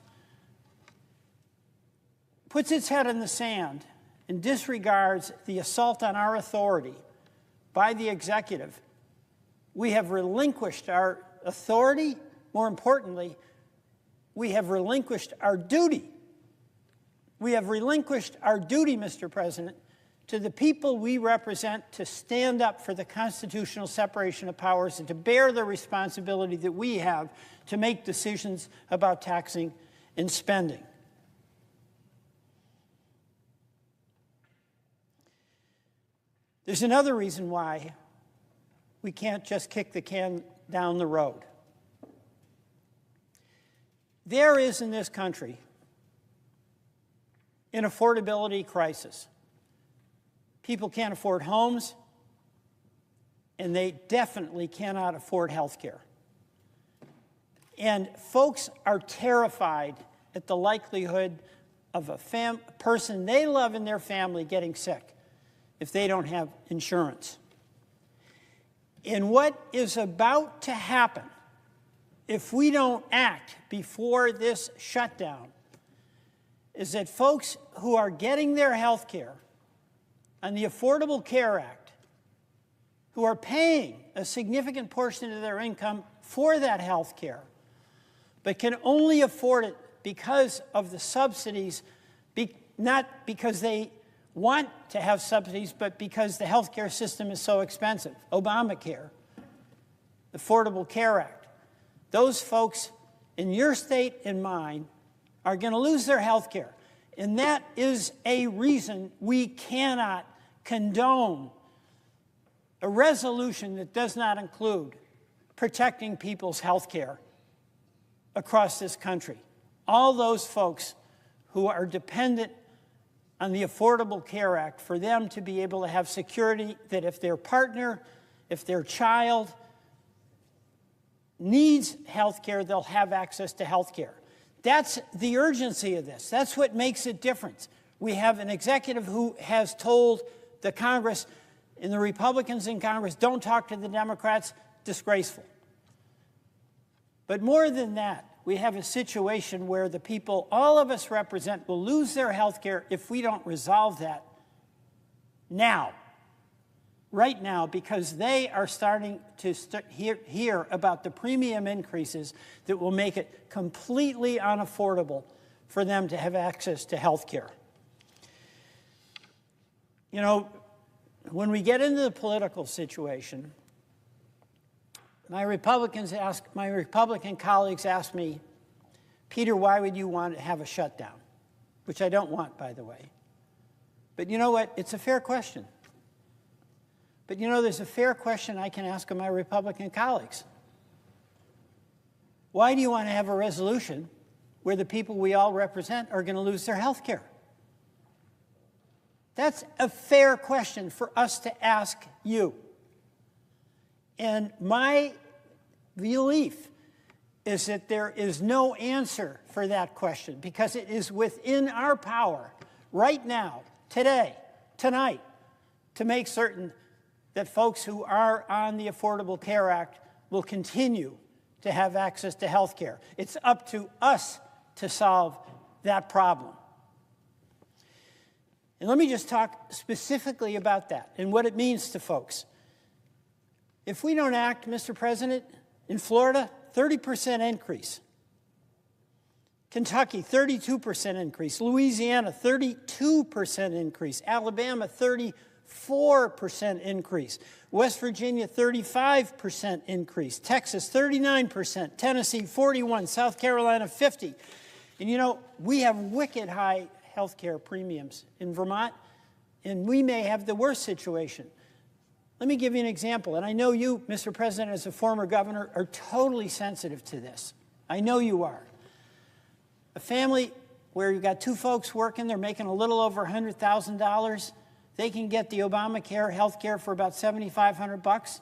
puts its head in the sand and disregards the assault on our authority by the executive, we have relinquished our authority. More importantly, we have relinquished our duty. We have relinquished our duty, Mr. President, to the people we represent to stand up for the constitutional separation of powers and to bear the responsibility that we have to make decisions about taxing and spending. There's another reason why we can't just kick the can down the road. There is in this country an affordability crisis. People can't afford homes, and they definitely cannot afford health care. And folks are terrified at the likelihood of a person they love in their family getting sick if they don't have insurance. And what is about to happen if we don't act before this shutdown is that folks who are getting their health care on the Affordable Care Act, who are paying a significant portion of their income for that health care, but can only afford it because of the subsidies, not because they want to have subsidies, but because the health care system is so expensive. Obamacare, Affordable Care Act. Those folks in your state and mine are going to lose their health care. And that is a reason we cannot condone a resolution that does not include protecting people's health care across this country. All those folks who are dependent on the Affordable Care Act, for them to be able to have security that if their partner, if their child needs health care, they'll have access to health care. That's the urgency of this. That's what makes it different. We have an executive who has told the Congress and the Republicans in Congress, don't talk to the Democrats, disgraceful. But more than that, we have a situation where the people all of us represent will lose their health care if we don't resolve that now, right now, because they are starting to hear about the premium increases that will make it completely unaffordable for them to have access to health care. You know, when we get into the political situation, my Republican colleagues ask me, Peter, why would you want to have a shutdown? Which I don't want, by the way. But you know what? It's a fair question. But you know, there's a fair question I can ask of my Republican colleagues. Why do you want to have a resolution where the people we all represent are going to lose their health care? That's a fair question for us to ask you. And my belief is that there is no answer for that question because it is within our power right now, today, tonight, to make certain that folks who are on the Affordable Care Act will continue to have access to health care. It's up to us to solve that problem. And let me just talk specifically about that and what it means to folks. If we don't act, Mr. President, in Florida, 30% increase. Kentucky, 32% increase. Louisiana, 32% increase. Alabama, 34% increase. West Virginia, 35% increase. Texas, 39%. Tennessee, 41%. South Carolina, 50%. And you know, we have wicked high health care premiums in Vermont, and we may have the worst situation. Let me give you an example, and I know you, Mr. President, as a former governor, are totally sensitive to this. I know you are. A family where you've got two folks working, they're making a little over $100,000, they can get the Obamacare health care for about $7,500.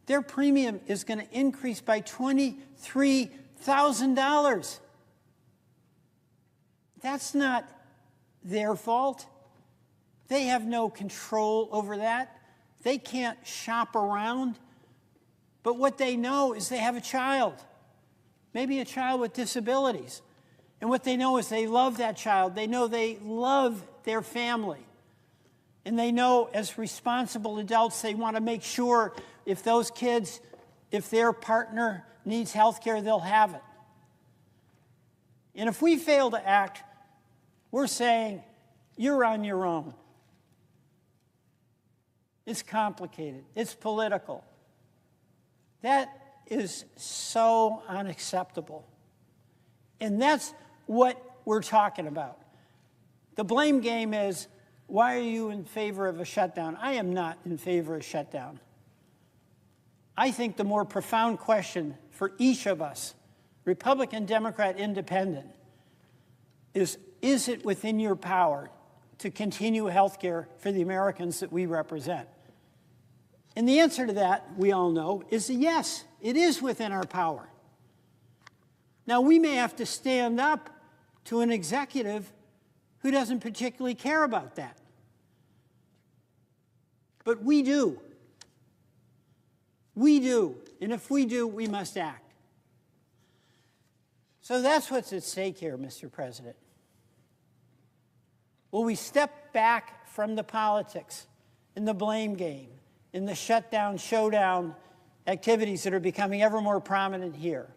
Their premium is going to increase by $23,000. That's not their fault. They have no control over that. They can't shop around. But what they know is they have a child, maybe a child with disabilities. And what they know is they love that child. They know they love their family. And they know as responsible adults, they want to make sure if those kids, if their partner needs health care, they'll have it. And if we fail to act, we're saying, you're on your own. It's complicated. It's political. That is so unacceptable. And that's what we're talking about. The blame game is, why are you in favor of a shutdown? I am not in favor of shutdown. I think the more profound question for each of us, Republican, Democrat, Independent, is it within your power to continue health care for the Americans that we represent? And the answer to that, we all know, is a yes. It is within our power. Now, we may have to stand up to an executive who doesn't particularly care about that. But we do. We do. And if we do, we must act. So that's what's at stake here, Mr. President. Will we step back from the politics and the blame game and the shutdown, showdown activities that are becoming ever more prominent here,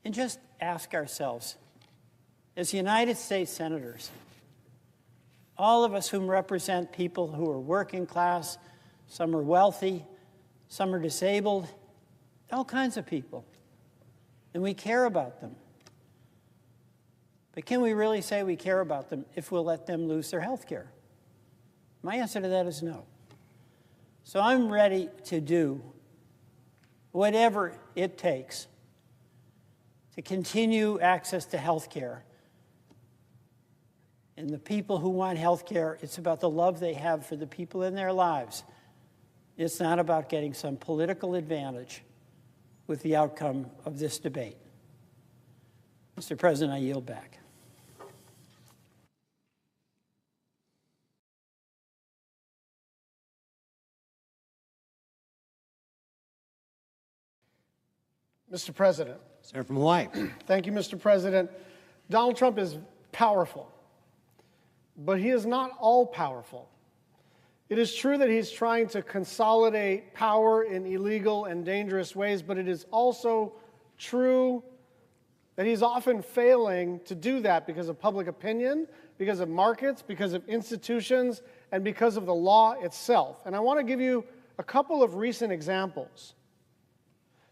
and just ask ourselves, as United States senators, all of us whom represent people who are working class, some are wealthy, some are disabled, all kinds of people, and we care about them. But can we really say we care about them if we'll let them lose their health care? My answer to that is no. So I'm ready to do whatever it takes to continue access to health care. And the people who want health care, it's about the love they have for the people in their lives. It's not about getting some political advantage with the outcome of this debate. Mr. President, I yield back. Mr. President. Senator from Hawaii. Thank you, Mr. President. Donald Trump is powerful, but he is not all powerful. It is true that he's trying to consolidate power in illegal and dangerous ways, but it is also true that he's often failing to do that because of public opinion, because of markets, because of institutions, and because of the law itself. And I want to give you a couple of recent examples.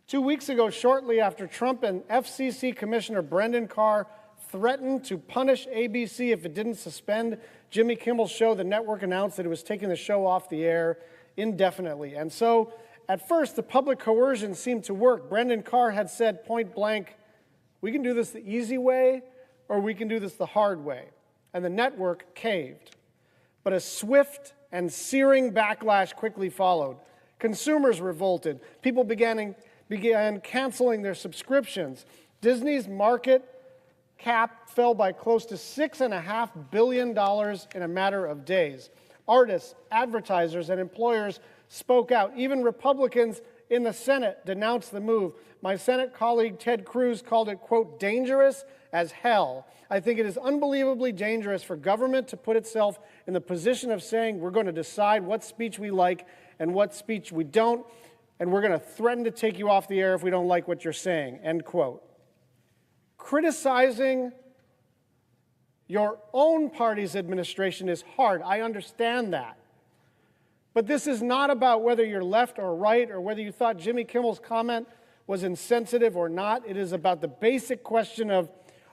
2 weeks ago, shortly after Trump and FCC Commissioner Brendan Carr threatened to punish ABC if it didn't suspend Jimmy Kimmel's show, the network announced that it was taking the show off the air indefinitely. And so, at first, the public coercion seemed to work. Brendan Carr had said point blank, we can do this the easy way, or we can do this the hard way. And the network caved. But a swift and searing backlash quickly followed. Consumers revolted. People began canceling their subscriptions. Disney's market cap fell by close to $6.5 billion in a matter of days. Artists, advertisers, and employers spoke out. Even Republicans in the Senate denounced the move. My Senate colleague Ted Cruz called it, quote, dangerous as hell. I think it is unbelievably dangerous for government to put itself in the position of saying we're going to decide what speech we like and what speech we don't, and we're going to threaten to take you off the air if we don't like what you're saying, end quote. Criticizing your own party's administration is hard. I understand that. But this is not about whether you're left or right or whether you thought Jimmy Kimmel's comment was insensitive or not. It is about the basic question of,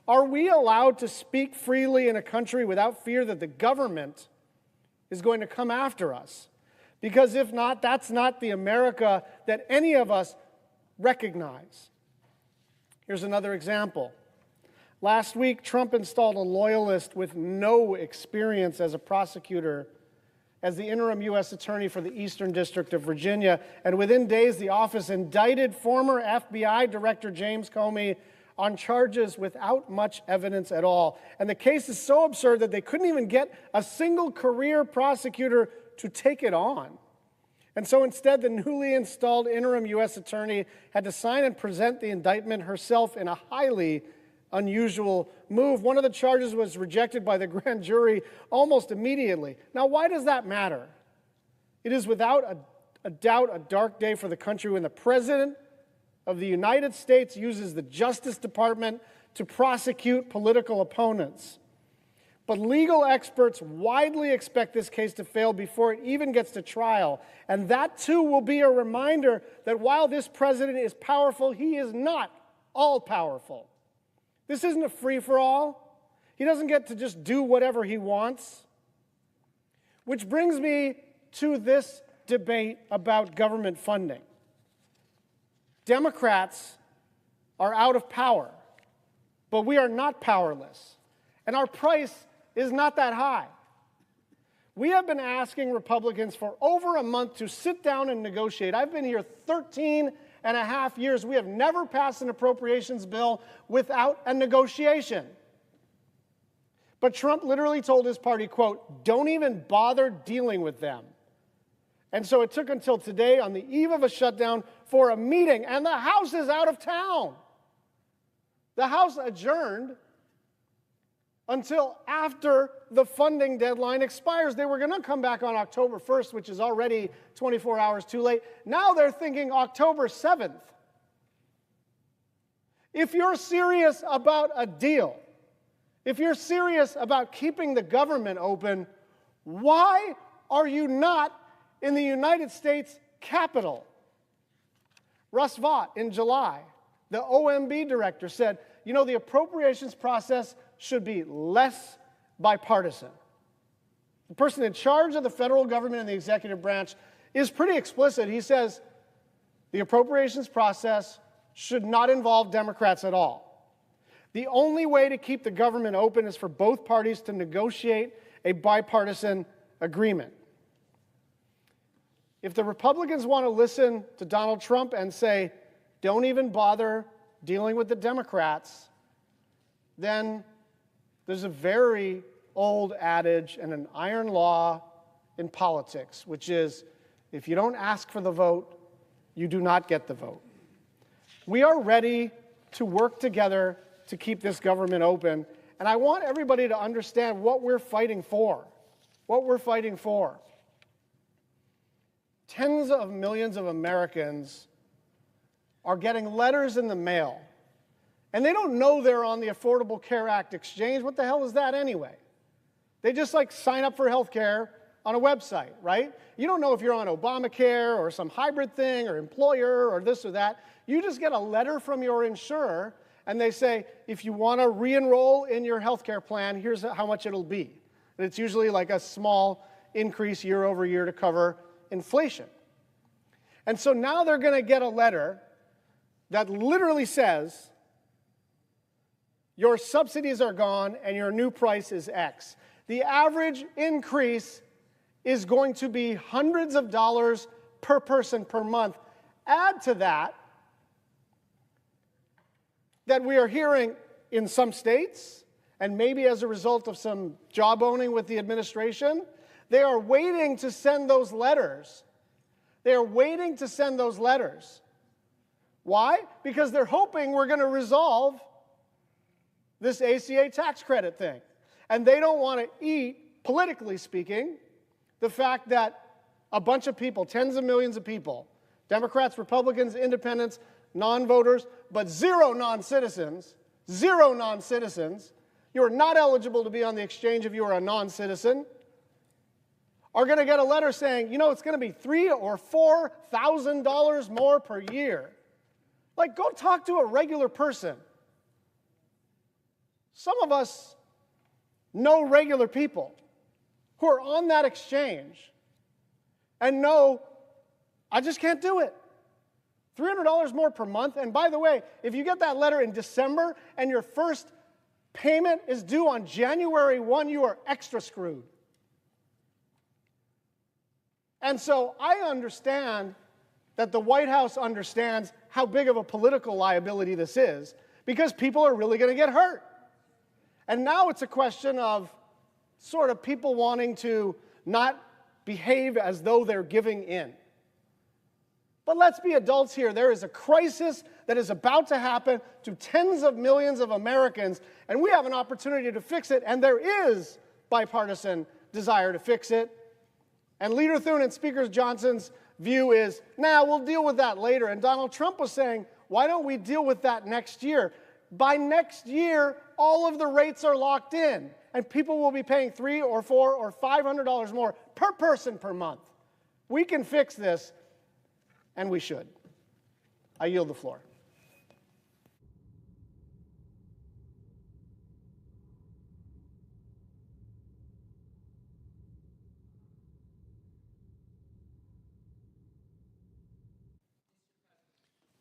are we allowed to speak freely in a country without fear that the government is going to come after us? Because if not, that's not the America that any of us recognize. Here's another example. Last week, Trump installed a loyalist with no experience as a prosecutor as the interim U.S. attorney for the Eastern District of Virginia. And within days, the office indicted former FBI Director James Comey on charges without much evidence at all. And the case is so absurd that they couldn't even get a single career prosecutor to take it on. And so instead, the newly installed interim U.S. attorney had to sign and present the indictment herself in a highly unusual move. One of the charges was rejected by the grand jury almost immediately. Now, why does that matter? It is without a doubt a dark day for the country when the President of the United States uses the Justice Department to prosecute political opponents. But legal experts widely expect this case to fail before it even gets to trial. And that, too, will be a reminder that while this president is powerful, he is not all-powerful. This isn't a free-for-all. He doesn't get to just do whatever he wants. Which brings me to this debate about government funding. Democrats are out of power, but we are not powerless. And our price is not that high. We have been asking Republicans for over a month to sit down and negotiate. I've been here 13 and a half years. We have never passed an appropriations bill without a negotiation. But Trump literally told his party, quote, "Don't even bother dealing with them." And so it took until today, on the eve of a shutdown, for a meeting, and the House is out of town. The House adjourned until after the funding deadline expires. They were going to come back on October 1st, which is already 24 hours too late. Now they're thinking October 7th. If you're serious about a deal, if you're serious about keeping the government open, why are you not in the United States Capitol? Russ Vought, in July, the OMB director, said, you know, the appropriations process should be less bipartisan. The person in charge of the federal government and the executive branch is pretty explicit. He says the appropriations process should not involve Democrats at all. The only way to keep the government open is for both parties to negotiate a bipartisan agreement. If the Republicans want to listen to Donald Trump and say, don't even bother dealing with the Democrats, then there's a very old adage and an iron law in politics, which is if you don't ask for the vote, you do not get the vote. We are ready to work together to keep this government open, and I want everybody to understand what we're fighting for. What we're fighting for. Tens of millions of Americans are getting letters in the mail, and they don't know they're on the Affordable Care Act exchange. What the hell is that anyway? They just sign up for health care on a website, right? You don't know if you're on Obamacare or some hybrid thing or employer or this or that. You just get a letter from your insurer, and they say, if you want to re-enroll in your health care plan, here's how much it'll be. And it's usually a small increase year over year to cover inflation. And so now they're going to get a letter that literally says, your subsidies are gone and your new price is X. The average increase is going to be hundreds of dollars per person per month. Add to that we are hearing in some states, and maybe as a result of some jawboning with the administration, they are waiting to send those letters. They are waiting to send those letters. Why? Because they're hoping we're going to resolve this ACA tax credit thing. And they don't want to eat, politically speaking, the fact that a bunch of people, tens of millions of people, Democrats, Republicans, independents, non-voters, but zero non-citizens, you are not eligible to be on the exchange if you are a non-citizen, are going to get a letter saying, you know, it's going to be $3,000 or $4,000 more per year. Go talk to a regular person. Some of us know regular people who are on that exchange and know, I just can't do it. $300 more per month. And by the way, if you get that letter in December and your first payment is due on January 1, you are extra screwed. And so I understand that the White House understands how big of a political liability this is, because people are really going to get hurt. And now it's a question of sort of people wanting to not behave as though they're giving in. But let's be adults here. There is a crisis that is about to happen to tens of millions of Americans, and we have an opportunity to fix it, and there is bipartisan desire to fix it. And Leader Thune and Speaker Johnson's view is, nah, we'll deal with that later. And Donald Trump was saying, why don't we deal with that next year? by next year, all of the rates are locked in, and people will be paying $300 or $400 or $500 more per person per month. We can fix this, and we should. I yield the floor.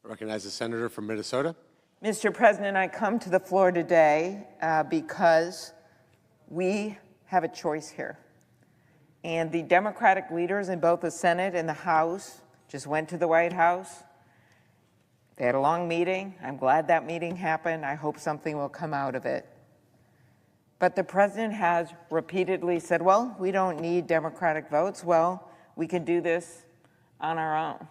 I recognize the senator from Minnesota. Mr. President, I come to the floor today because we have a choice here. And the Democratic leaders in both the Senate and the House just went to the White House. They had a long meeting. I'm glad that meeting happened. I hope something will come out of it. But the president has repeatedly said, well, we don't need Democratic votes. Well, we can do this on our own.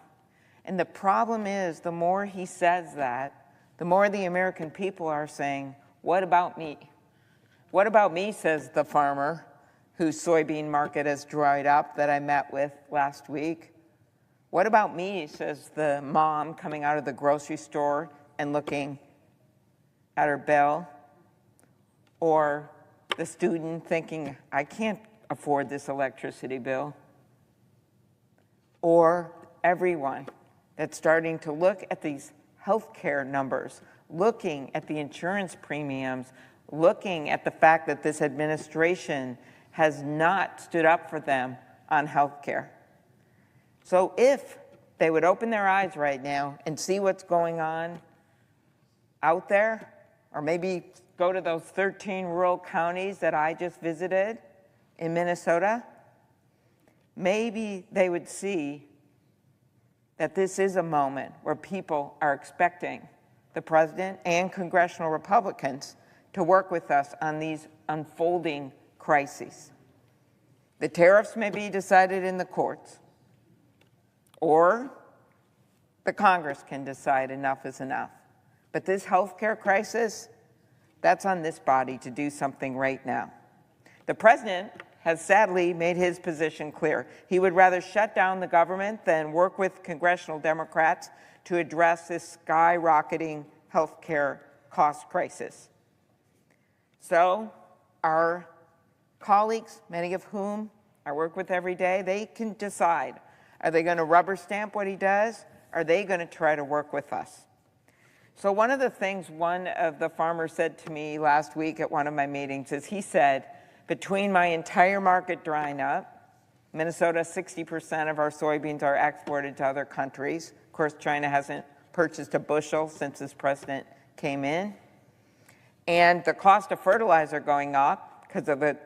And the problem is, the more he says that, the more the American people are saying, what about me? What about me, says the farmer whose soybean market has dried up that I met with last week. What about me, says the mom coming out of the grocery store and looking at her bill? Or the student thinking, I can't afford this electricity bill. Or everyone that's starting to look at these healthcare numbers, looking at the insurance premiums, looking at the fact that this administration has not stood up for them on healthcare. So if they would open their eyes right now and see what's going on out there, or maybe go to those 13 rural counties that I just visited in Minnesota, maybe they would see that this is a moment where people are expecting the president and congressional Republicans to work with us on these unfolding crises. The tariffs may be decided in the courts, or the Congress can decide enough is enough. But this healthcare crisis, that's on this body to do something right now. The president has sadly made his position clear. He would rather shut down the government than work with congressional Democrats to address this skyrocketing healthcare cost crisis. So our colleagues, many of whom I work with every day, they can decide. Are they going to rubber stamp what he does? Are they going to try to work with us? So one of the things one of the farmers said to me last week at one of my meetings is he said, between my entire market drying up, Minnesota, 60% of our soybeans are exported to other countries. Of course, China hasn't purchased a bushel since this president came in. And the cost of fertilizer going up because of the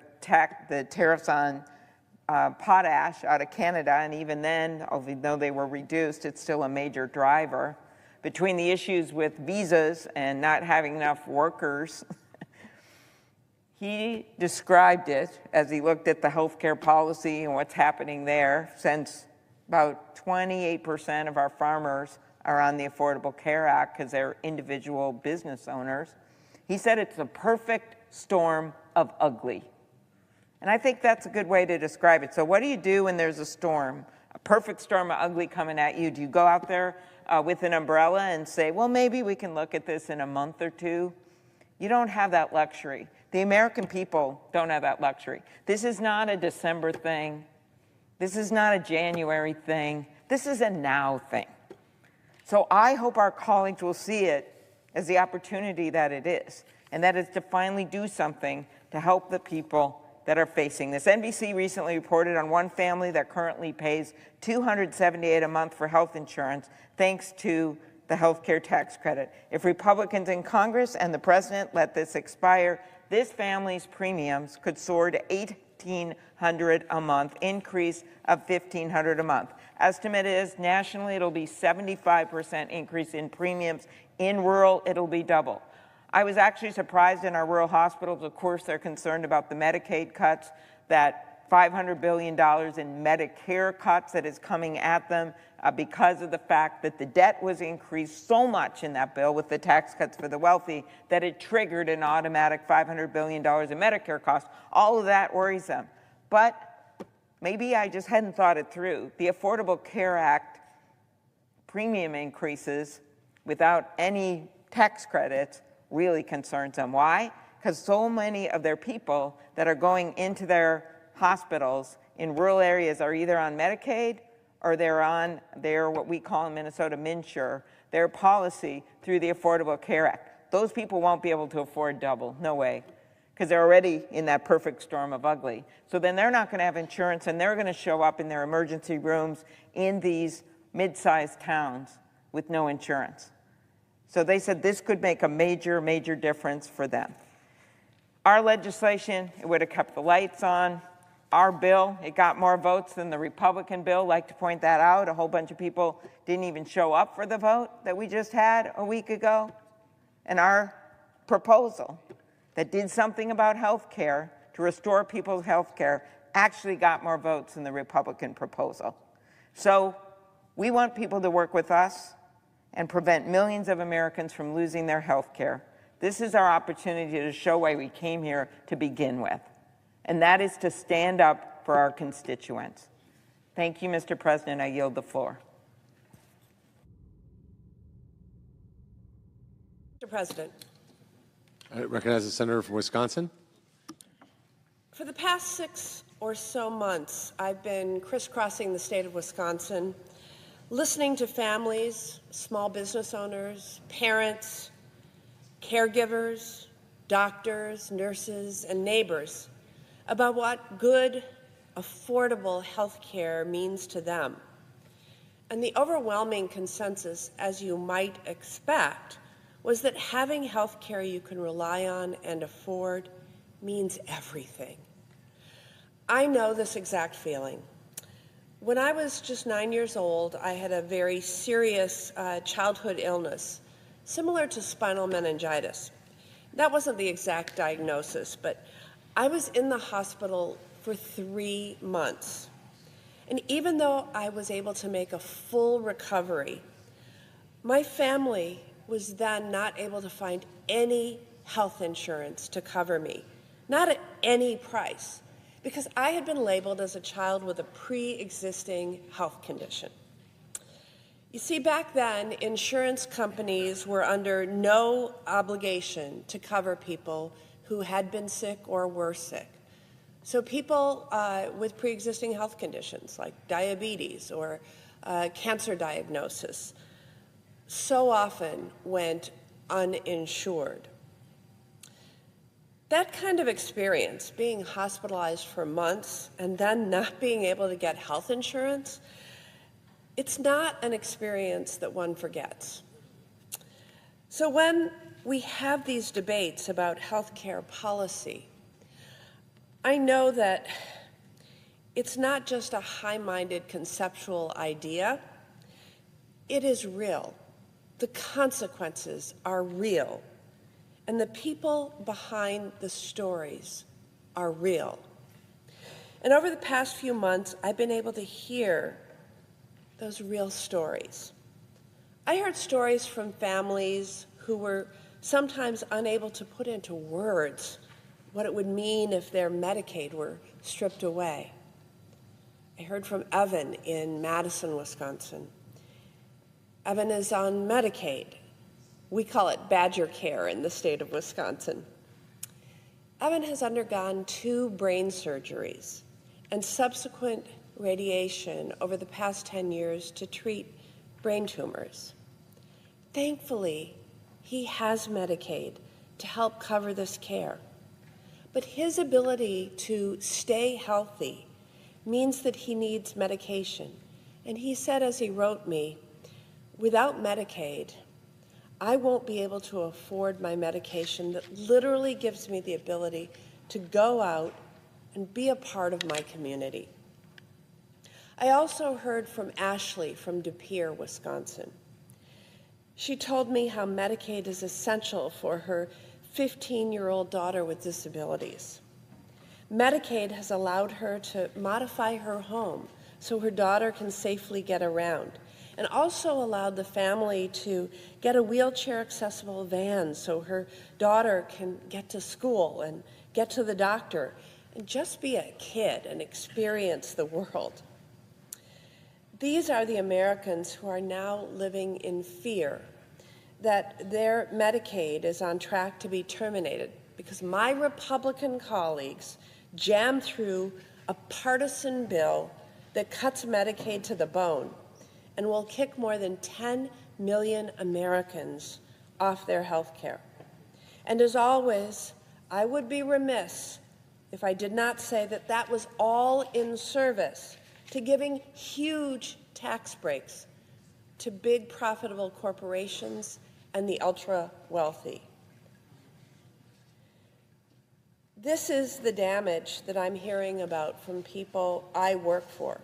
tariffs on potash out of Canada, and even then, although they were reduced, it's still a major driver. Between the issues with visas and not having enough workers, he described it as he looked at the healthcare policy and what's happening there, since about 28% of our farmers are on the Affordable Care Act because they're individual business owners. He said it's a perfect storm of ugly. And I think that's a good way to describe it. So what do you do when there's a storm, a perfect storm of ugly coming at you? Do you go out there with an umbrella and say, well, maybe we can look at this in a month or two? You don't have that luxury. The American people don't have that luxury. This is not a December thing. This is not a January thing. This is a now thing. So I hope our colleagues will see it as the opportunity that it is, and that is to finally do something to help the people that are facing this. NBC recently reported on one family that currently pays $278 a month for health insurance thanks to the health care tax credit. If Republicans in Congress and the president let this expire, this family's premiums could soar to $1,800 a month, increase of $1,500 a month. Estimate is nationally it'll be 75% increase in premiums. In rural, it'll be double. I was actually surprised in our rural hospitals. Of course, they're concerned about the Medicaid cuts, that $500 billion in Medicare cuts that is coming at them because of the fact that the debt was increased so much in that bill with the tax cuts for the wealthy that it triggered an automatic $500 billion in Medicare costs. All of that worries them. But maybe I just hadn't thought it through. The Affordable Care Act premium increases without any tax credits really concerns them. Why? Because so many of their people that are going into their hospitals in rural areas are either on Medicaid or they're on their, what we call in Minnesota, MNsure, their policy through the Affordable Care Act. Those people won't be able to afford double, no way, because they're already in that perfect storm of ugly. So then they're not going to have insurance, and they're going to show up in their emergency rooms in these mid-sized towns with no insurance. So they said this could make a major, major difference for them. Our legislation, it would have kept the lights on. Our bill, it got more votes than the Republican bill. I'd like to point that out. A whole bunch of people didn't even show up for the vote that we just had a week ago. And our proposal that did something about health care to restore people's health care actually got more votes than the Republican proposal. So we want people to work with us and prevent millions of Americans from losing their health care. This is our opportunity to show why we came here to begin with, and that is to stand up for our constituents. Thank you, Mr. President. I yield the floor. Mr. President. I recognize the senator from Wisconsin. For the past 6 or so months, I've been crisscrossing the state of Wisconsin, listening to families, small business owners, parents, caregivers, doctors, nurses, and neighbors about what good, affordable health care means to them. And the overwhelming consensus, as you might expect, was that having health care you can rely on and afford means everything. I know this exact feeling. When I was just 9 years old, I had a very serious childhood illness, similar to spinal meningitis. That wasn't the exact diagnosis, but I was in the hospital for 3 months. And even though I was able to make a full recovery, my family was then not able to find any health insurance to cover me, not at any price, because I had been labeled as a child with a pre-existing health condition. You see, back then, insurance companies were under no obligation to cover people who had been sick or were sick. So people with pre-existing health conditions like diabetes or cancer diagnosis so often went uninsured. That kind of experience, being hospitalized for months and then not being able to get health insurance, it's not an experience that one forgets. So when we have these debates about healthcare policy, I know that it's not just a high-minded conceptual idea. It is real. The consequences are real. And the people behind the stories are real. And over the past few months, I've been able to hear those real stories. I heard stories from families who were sometimes unable to put into words what it would mean if their Medicaid were stripped away. I heard from Evan in Madison, Wisconsin. Evan is on Medicaid. We call it Badger Care in the state of Wisconsin. Evan has undergone 2 brain surgeries and subsequent radiation over the past 10 years to treat brain tumors. Thankfully, he has Medicaid to help cover this care. But his ability to stay healthy means that he needs medication. And he said, as he wrote me, without Medicaid, I won't be able to afford my medication that literally gives me the ability to go out and be a part of my community. I also heard from Ashley from De Pere, Wisconsin. She told me how Medicaid is essential for her 15-year-old daughter with disabilities. Medicaid has allowed her to modify her home so her daughter can safely get around, and also allowed the family to get a wheelchair-accessible van so her daughter can get to school and get to the doctor and just be a kid and experience the world. These are the Americans who are now living in fear that their Medicaid is on track to be terminated because my Republican colleagues jammed through a partisan bill that cuts Medicaid to the bone and will kick more than 10 million Americans off their health care. And as always, I would be remiss if I did not say that that was all in service to giving huge tax breaks to big profitable corporations and the ultra-wealthy. This is the damage that I'm hearing about from people I work for.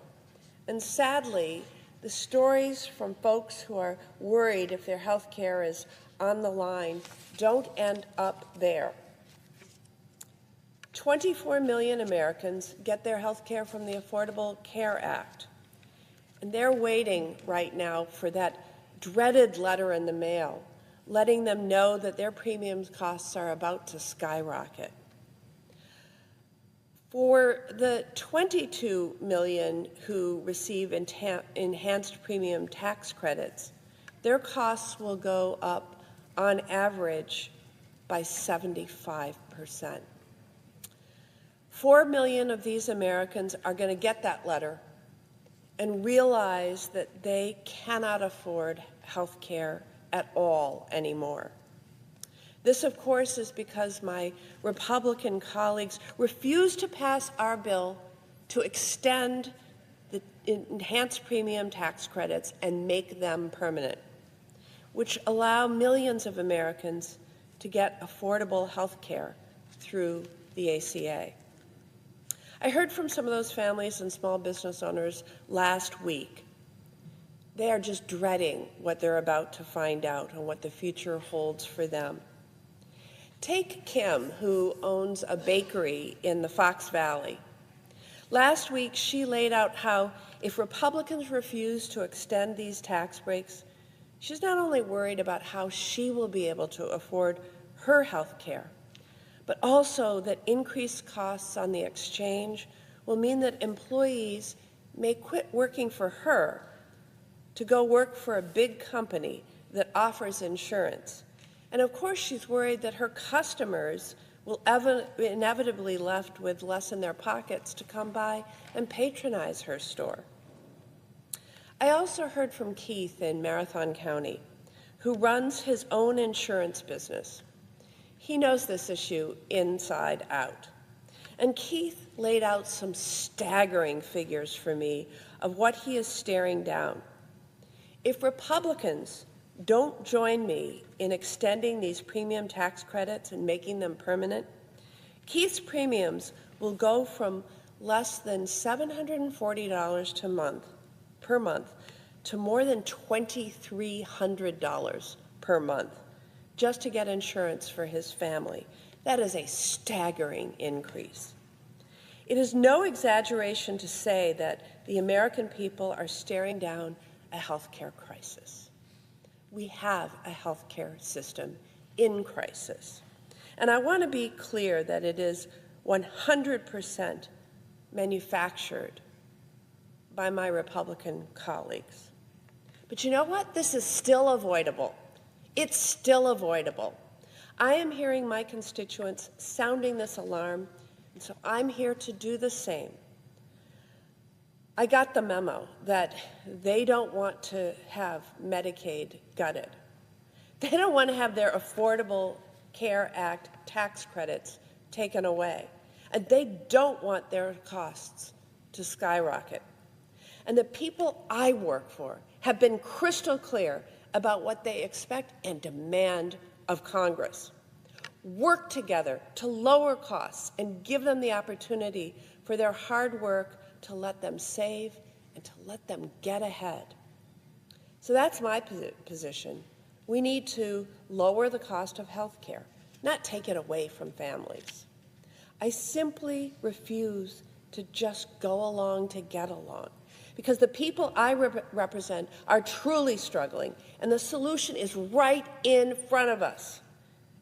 And sadly, the stories from folks who are worried if their health care is on the line don't end up there. 24 million Americans get their health care from the Affordable Care Act. And they're waiting right now for that dreaded letter in the mail, letting them know that their premium costs are about to skyrocket. For the 22 million who receive enhanced premium tax credits, their costs will go up on average by 75%. 4 million of these Americans are going to get that letter and realize that they cannot afford health care at all anymore. This, of course, is because my Republican colleagues refused to pass our bill to extend the enhanced premium tax credits and make them permanent, which allow millions of Americans to get affordable health care through the ACA. I heard from some of those families and small business owners last week. They are just dreading what they're about to find out and what the future holds for them. Take Kim, who owns a bakery in the Fox Valley. Last week, she laid out how if Republicans refuse to extend these tax breaks, she's not only worried about how she will be able to afford her health care, but also that increased costs on the exchange will mean that employees may quit working for her to go work for a big company that offers insurance. And of course, she's worried that her customers will inevitably be left with less in their pockets to come by and patronize her store. I also heard from Keith in Marathon County, who runs his own insurance business. He knows this issue inside out. And Keith laid out some staggering figures for me of what he is staring down. If Republicans don't join me in extending these premium tax credits and making them permanent, Keith's premiums will go from less than $740 per month to more than $2,300 per month just to get insurance for his family. That is a staggering increase. It is no exaggeration to say that the American people are staring down a healthcare crisis. We have a healthcare system in crisis. And I want to be clear that it is 100% manufactured by my Republican colleagues. But you know what? This is still avoidable. It's still avoidable. I am hearing my constituents sounding this alarm, and so I'm here to do the same. I got the memo that they don't want to have Medicaid gutted. They don't want to have their Affordable Care Act tax credits taken away. And they don't want their costs to skyrocket. And the people I work for have been crystal clear about what they expect and demand of Congress. Work together to lower costs and give them the opportunity for their hard work to let them save and to let them get ahead. So that's my position. We need to lower the cost of health care, not take it away from families. I simply refuse to just go along to get along, because the people I represent are truly struggling, and the solution is right in front of us.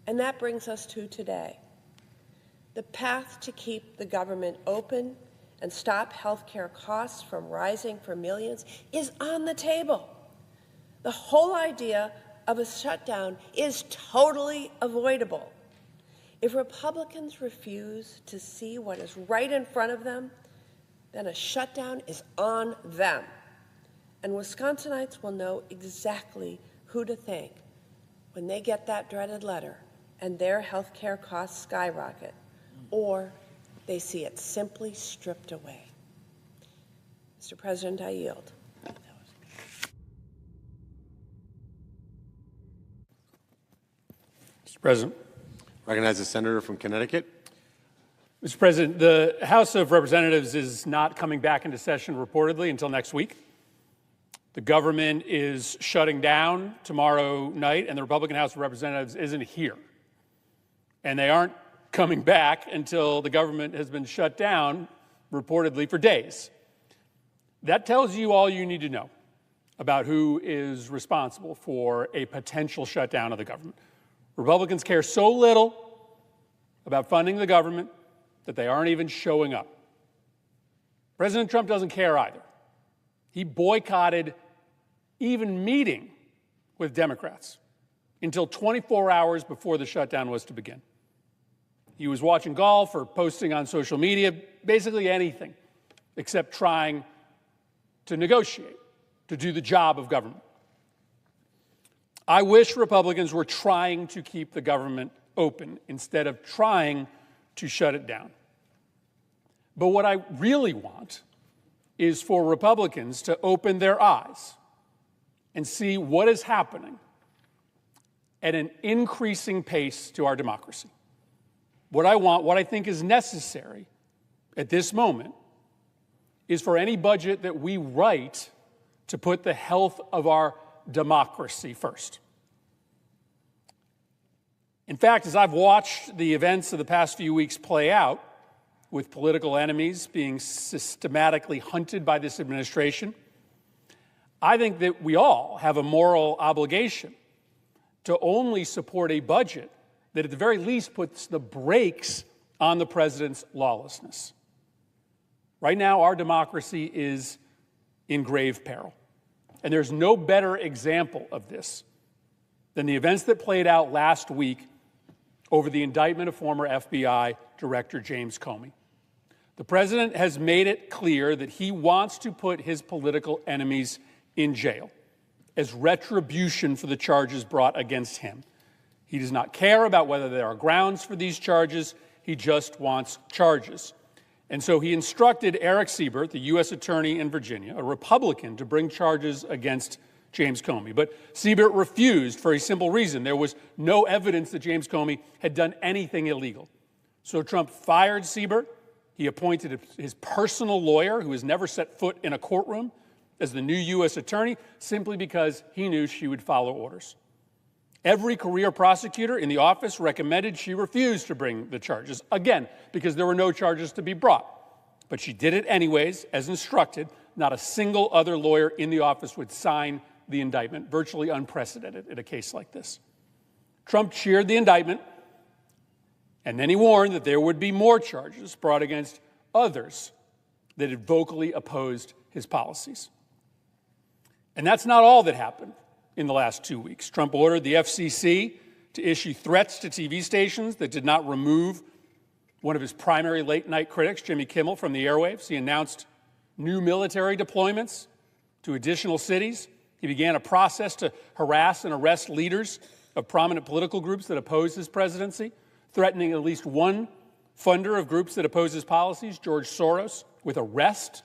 And that brings us to today. The path to keep the government open and stop health care costs from rising for millions is on the table. The whole idea of a shutdown is totally avoidable. If Republicans refuse to see what is right in front of them, then a shutdown is on them. And Wisconsinites will know exactly who to thank when they get that dreaded letter and their health care costs skyrocket, or they see it simply stripped away. Mr. President, I yield. Mr. President. Recognize the senator from Connecticut. Mr. President, the House of Representatives is not coming back into session reportedly until next week. The government is shutting down tomorrow night, and the Republican House of Representatives isn't here. And they aren't coming back until the government has been shut down, reportedly, for days. That tells you all you need to know about who is responsible for a potential shutdown of the government. Republicans care so little about funding the government that they aren't even showing up. President Trump doesn't care either. He boycotted even meeting with Democrats until 24 hours before the shutdown was to begin. He was watching golf or posting on social media, basically anything except trying to negotiate, to do the job of government. I wish Republicans were trying to keep the government open instead of trying to shut it down. But what I really want is for Republicans to open their eyes and see what is happening at an increasing pace to our democracy. What I want, what I think is necessary at this moment, is for any budget that we write to put the health of our democracy first. In fact, as I've watched the events of the past few weeks play out, with political enemies being systematically hunted by this administration, I think that we all have a moral obligation to only support a budget that at the very least puts the brakes on the president's lawlessness. Right now, our democracy is in grave peril. And there's no better example of this than the events that played out last week over the indictment of former FBI Director James Comey. The president has made it clear that he wants to put his political enemies in jail as retribution for the charges brought against him. He does not care about whether there are grounds for these charges. He just wants charges. And so he instructed Eric Siebert, the U.S. attorney in Virginia, a Republican, to bring charges against James Comey. But Siebert refused for a simple reason. There was no evidence that James Comey had done anything illegal. So Trump fired Siebert. He appointed his personal lawyer, who has never set foot in a courtroom, as the new U.S. attorney, simply because he knew she would follow orders. Every career prosecutor in the office recommended she refuse to bring the charges, again, because there were no charges to be brought. But she did it anyways, as instructed. Not a single other lawyer in the office would sign the indictment, virtually unprecedented in a case like this. Trump cheered the indictment, and then he warned that there would be more charges brought against others that had vocally opposed his policies. And that's not all that happened in the last 2 weeks. Trump ordered the FCC to issue threats to TV stations that did not remove one of his primary late-night critics, Jimmy Kimmel, from the airwaves. He announced new military deployments to additional cities. He began a process to harass and arrest leaders of prominent political groups that oppose his presidency, threatening at least one funder of groups that oppose his policies, George Soros, with arrest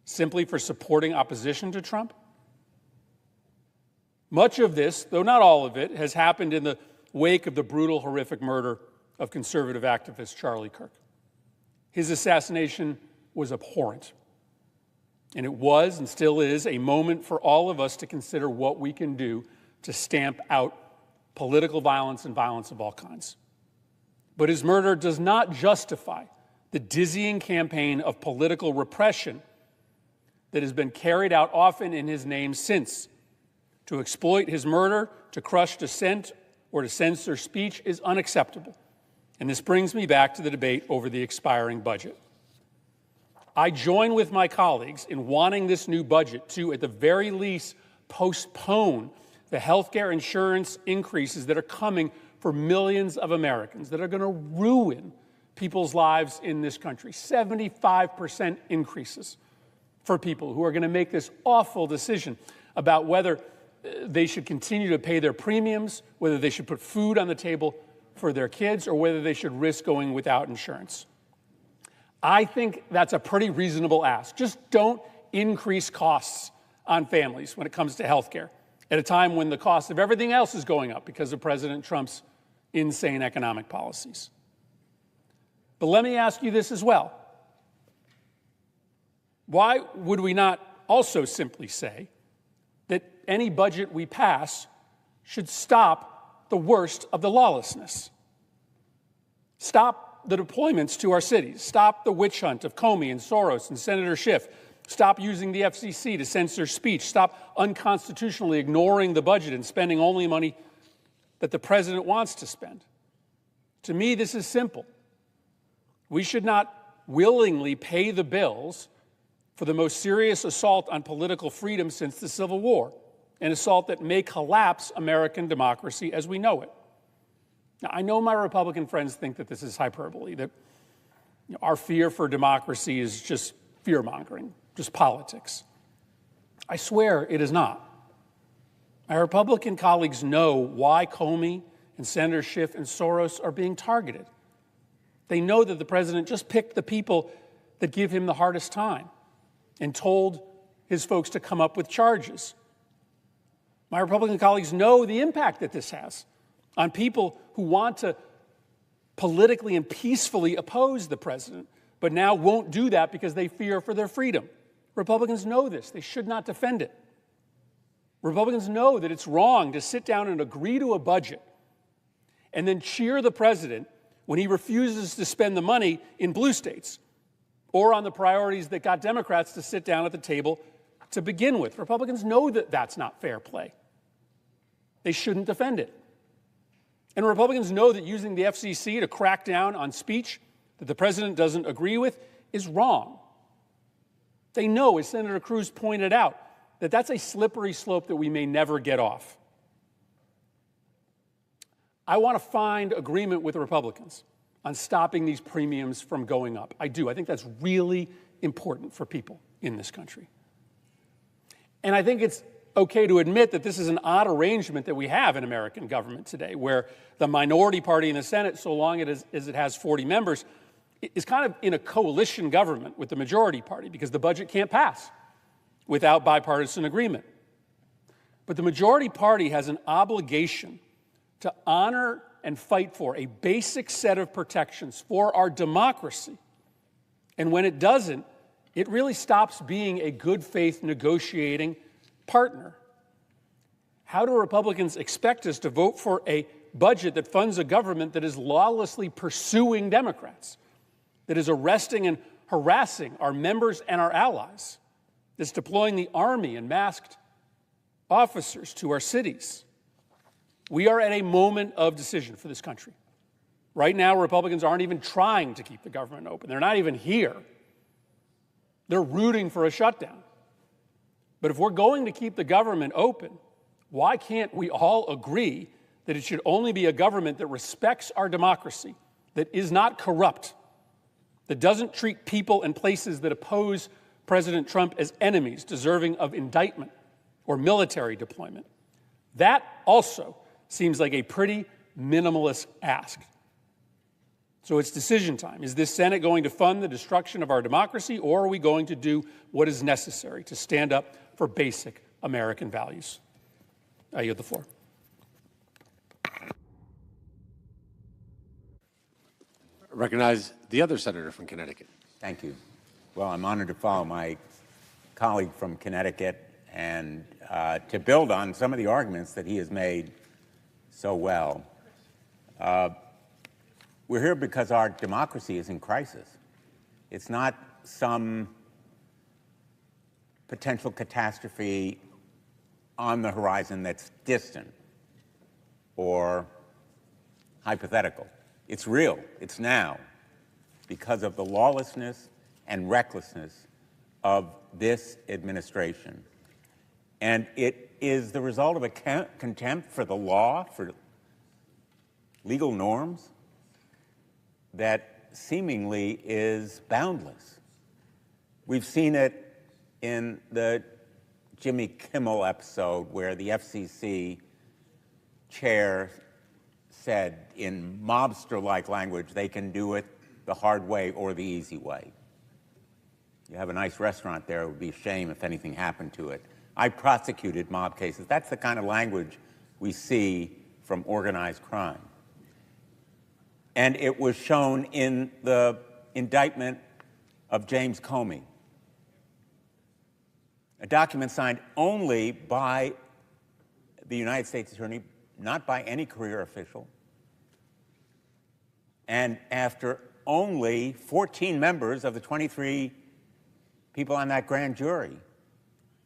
simply for supporting opposition to Trump. Much of this, though not all of it, has happened in the wake of the brutal, horrific murder of conservative activist Charlie Kirk. His assassination was abhorrent. And it was and still is a moment for all of us to consider what we can do to stamp out political violence and violence of all kinds. But his murder does not justify the dizzying campaign of political repression that has been carried out often in his name since. To exploit his murder, to crush dissent, or to censor speech is unacceptable. And this brings me back to the debate over the expiring budget. I join with my colleagues in wanting this new budget to, at the very least, postpone the healthcare insurance increases that are coming for millions of Americans that are going to ruin people's lives in this country. 75% increases for people who are going to make this awful decision about whether they should continue to pay their premiums, whether they should put food on the table for their kids, or whether they should risk going without insurance. I think that's a pretty reasonable ask. Just don't increase costs on families when it comes to health care at a time when the cost of everything else is going up because of President Trump's insane economic policies. But let me ask you this as well. Why would we not also simply say that any budget we pass should stop the worst of the lawlessness? Stop the deployments to our cities. Stop the witch hunt of Comey and Soros and Senator Schiff. Stop using the FCC to censor speech. Stop unconstitutionally ignoring the budget and spending only money that the president wants to spend. To me, this is simple. We should not willingly pay the bills for the most serious assault on political freedom since the Civil War, an assault that may collapse American democracy as we know it. Now, I know my Republican friends think that this is hyperbole, that our fear for democracy is just fear-mongering, just politics. I swear it is not. My Republican colleagues know why Comey and Senator Schiff and Soros are being targeted. They know that the president just picked the people that give him the hardest time and told his folks to come up with charges. My Republican colleagues know the impact that this has on people who want to politically and peacefully oppose the president, but now won't do that because they fear for their freedom. Republicans know this. They should not defend it. Republicans know that it's wrong to sit down and agree to a budget and then cheer the president when he refuses to spend the money in blue states or on the priorities that got Democrats to sit down at the table to begin with. Republicans know that that's not fair play. They shouldn't defend it. And Republicans know that using the FCC to crack down on speech that the president doesn't agree with is wrong. They know, as Senator Cruz pointed out, that that's a slippery slope that we may never get off. I want to find agreement with the Republicans on stopping these premiums from going up. I do. I think that's really important for people in this country. And I think it's okay to admit that this is an odd arrangement that we have in American government today, where the minority party in the Senate, so long as it has 40 members, is kind of in a coalition government with the majority party because the budget can't pass without bipartisan agreement. But the majority party has an obligation to honor and fight for a basic set of protections for our democracy. And when it doesn't, it really stops being a good faith negotiating partner. How do Republicans expect us to vote for a budget that funds a government that is lawlessly pursuing Democrats, that is arresting and harassing our members and our allies, that's deploying the army and masked officers to our cities? We are at a moment of decision for this country. Right now, Republicans aren't even trying to keep the government open. They're not even here. They're rooting for a shutdown. But if we're going to keep the government open, why can't we all agree that it should only be a government that respects our democracy, that is not corrupt, that doesn't treat people and places that oppose President Trump as enemies deserving of indictment or military deployment? That also seems like a pretty minimalist ask. So it's decision time. Is this Senate going to fund the destruction of our democracy, or are we going to do what is necessary to stand up for basic American values? I yield the floor. Recognize the other senator from Connecticut. Thank you. Well, I'm honored to follow my colleague from Connecticut and to build on some of the arguments that he has made so well. We're here because our democracy is in crisis. It's not some potential catastrophe on the horizon that's distant or hypothetical. It's real. It's now because of the lawlessness and recklessness of this administration. And it is the result of a contempt for the law, for legal norms, that seemingly is boundless. We've seen it in the Jimmy Kimmel episode where the FCC chair said in mobster-like language, they can do it the hard way or the easy way. You have a nice restaurant there, it would be a shame if anything happened to it. I prosecuted mob cases. That's the kind of language we see from organized crime. And it was shown in the indictment of James Comey, a document signed only by the United States Attorney, not by any career official. And after only 14 members of the 23 people on that grand jury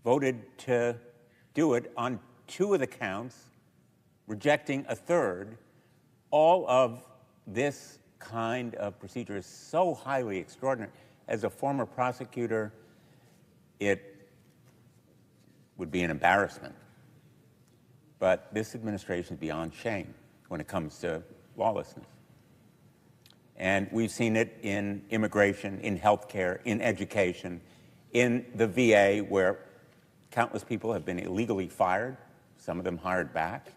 voted to do it on 2 of the counts, rejecting a third, all of this kind of procedure is so highly extraordinary. As a former prosecutor, it would be an embarrassment. But this administration is beyond shame when it comes to lawlessness. And we've seen it in immigration, in healthcare, in education, in the VA, where countless people have been illegally fired, some of them hired back.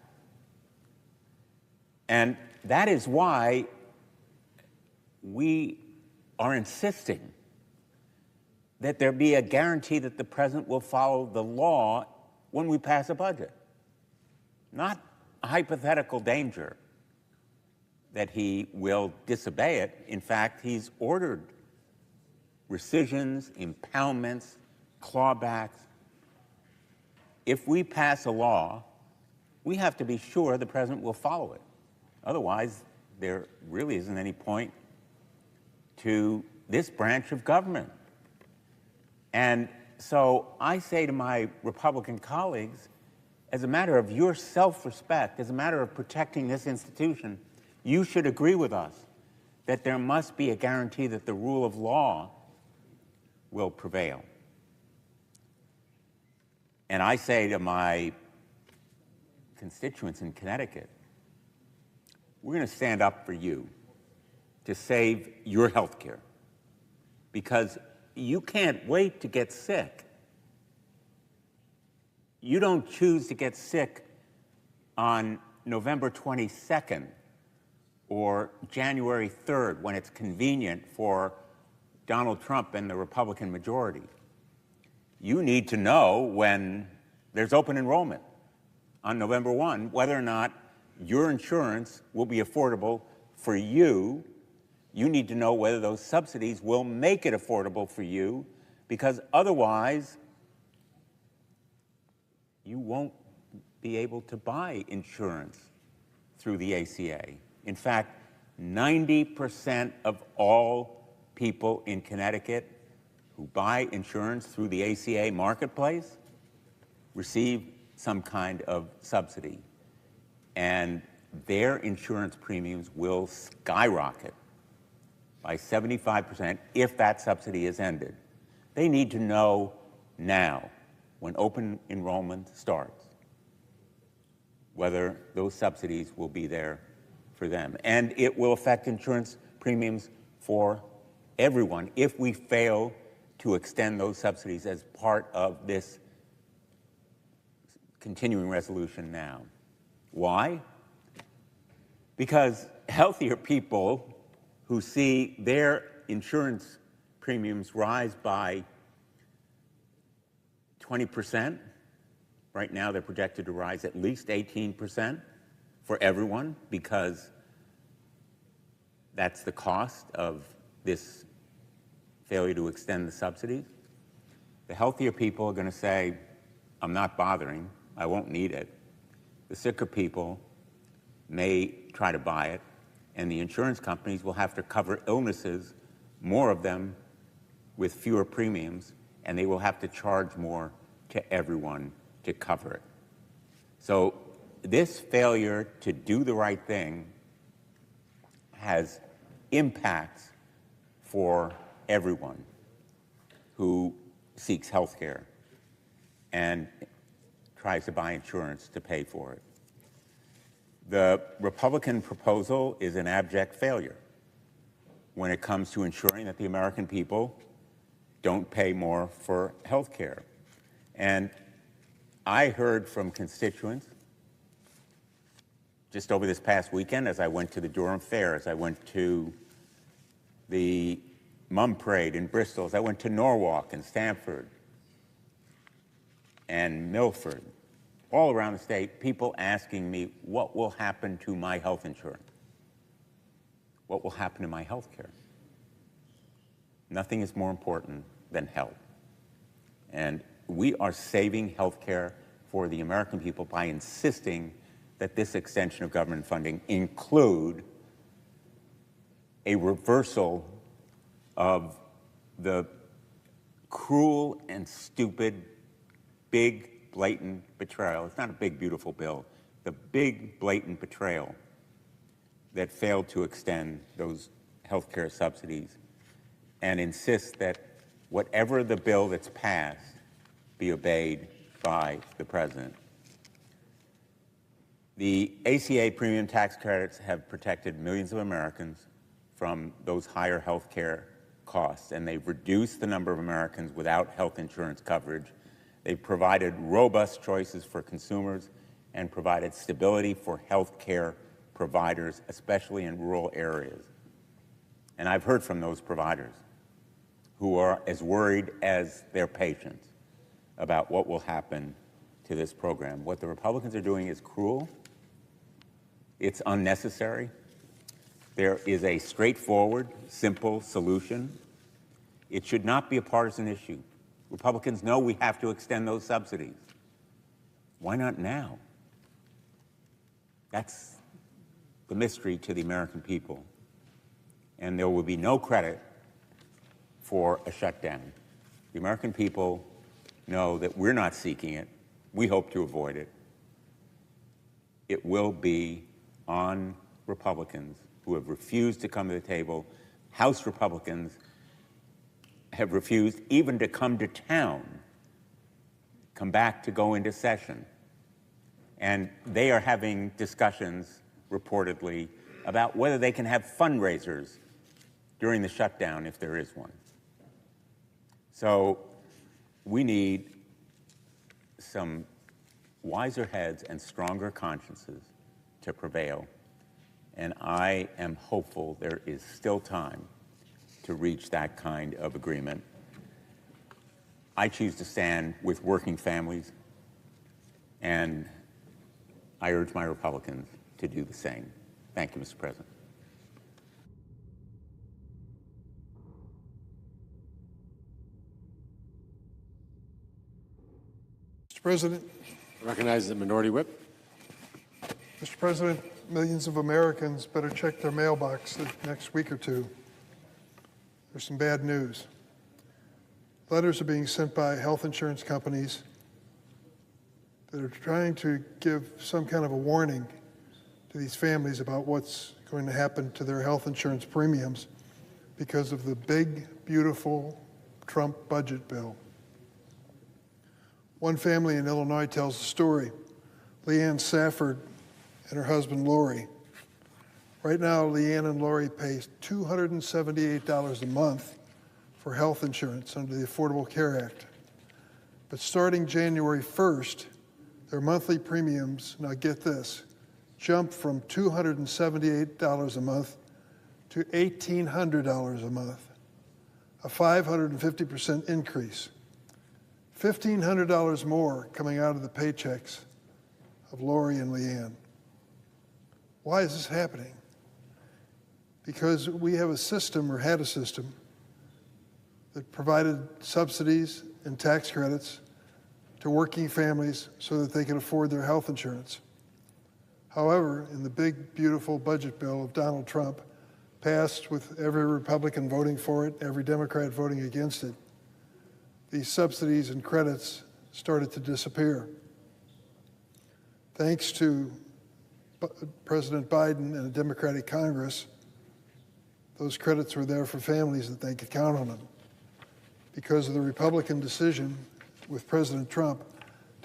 And that is why we are insisting that there be a guarantee that the president will follow the law when we pass a budget. Not a hypothetical danger that he will disobey it. In fact, he's ordered rescissions, impoundments, clawbacks. If we pass a law, we have to be sure the president will follow it. Otherwise, there really isn't any point to this branch of government. And so I say to my Republican colleagues, as a matter of your self-respect, as a matter of protecting this institution, you should agree with us that there must be a guarantee that the rule of law will prevail. And I say to my constituents in Connecticut, we're going to stand up for you to save your health care, because you can't wait to get sick. You don't choose to get sick on November 22nd or January 3rd when it's convenient for Donald Trump and the Republican majority. You need to know when there's open enrollment on November 1 whether or not your insurance will be affordable for you. You need to know whether those subsidies will make it affordable for you, because otherwise you won't be able to buy insurance through the ACA. In fact, 90% of all people in Connecticut who buy insurance through the ACA marketplace receive some kind of subsidy, and their insurance premiums will skyrocket by 75% if that subsidy is ended. They need to know now, when open enrollment starts, whether those subsidies will be there for them. And it will affect insurance premiums for everyone if we fail to extend those subsidies as part of this continuing resolution now. Why? Because healthier people who see their insurance premiums rise by 20%, right now they're projected to rise at least 18% for everyone, because that's the cost of this failure to extend the subsidies. The healthier people are going to say, I'm not bothering, I won't need it. The sicker people may try to buy it, and the insurance companies will have to cover illnesses, more of them with fewer premiums, and they will have to charge more to everyone to cover it. So this failure to do the right thing has impacts for everyone who seeks health care. And tries to buy insurance to pay for it. The Republican proposal is an abject failure when it comes to ensuring that the American people don't pay more for health care. And I heard from constituents just over this past weekend as I went to the Durham Fair, as I went to the Mum Parade in Bristol, as I went to Norwalk and Stamford and Milford, all around the state, people asking me, what will happen to my health insurance? What will happen to my health care? Nothing is more important than health. And we are saving health care for the American people by insisting that this extension of government funding include a reversal of the cruel and stupid, big, blatant betrayal. It's not a big, beautiful bill. The big, blatant betrayal that failed to extend those health care subsidies and insist that whatever the bill that's passed be obeyed by the president. The ACA premium tax credits have protected millions of Americans from those higher health care costs, and they've reduced the number of Americans without health insurance coverage. They've provided robust choices for consumers and provided stability for health care providers, especially in rural areas. And I've heard from those providers who are as worried as their patients about what will happen to this program. What the Republicans are doing is cruel. It's unnecessary. There is a straightforward, simple solution. It should not be a partisan issue. Republicans know we have to extend those subsidies. Why not now? That's the mystery to the American people. And there will be no credit for a shutdown. The American people know that we're not seeking it. We hope to avoid it. It will be on Republicans who have refused to come to the table. House Republicans have refused even to come to town, come back to go into session. And they are having discussions, reportedly, about whether they can have fundraisers during the shutdown if there is one. So we need some wiser heads and stronger consciences to prevail. And I am hopeful there is still time to reach that kind of agreement. I choose to stand with working families, and I urge my Republicans to do the same. Thank you, Mr. President. Mr. President. I recognize the Minority Whip. Mr. President, millions of Americans better check their mailbox the next week or two. There's some bad news. Letters are being sent by health insurance companies that are trying to give some kind of a warning to these families about what's going to happen to their health insurance premiums because of the big, beautiful Trump budget bill. One family in Illinois tells the story. Leanne Safford and her husband, Lori. Right now, Leanne and Lori pay $278 a month for health insurance under the Affordable Care Act. But starting January 1st, their monthly premiums, now get this, jump from $278 a month to $1,800 a month, a 550% increase. $1,500 more coming out of the paychecks of Lori and Leanne. Why is this happening? Because we have a system, or had a system, that provided subsidies and tax credits to working families so that they could afford their health insurance. However, in the big, beautiful budget bill of Donald Trump, passed with every Republican voting for it, every Democrat voting against it, these subsidies and credits started to disappear. Thanks to President Biden and a Democratic Congress, those credits were there for families that they could count on them. Because of the Republican decision with President Trump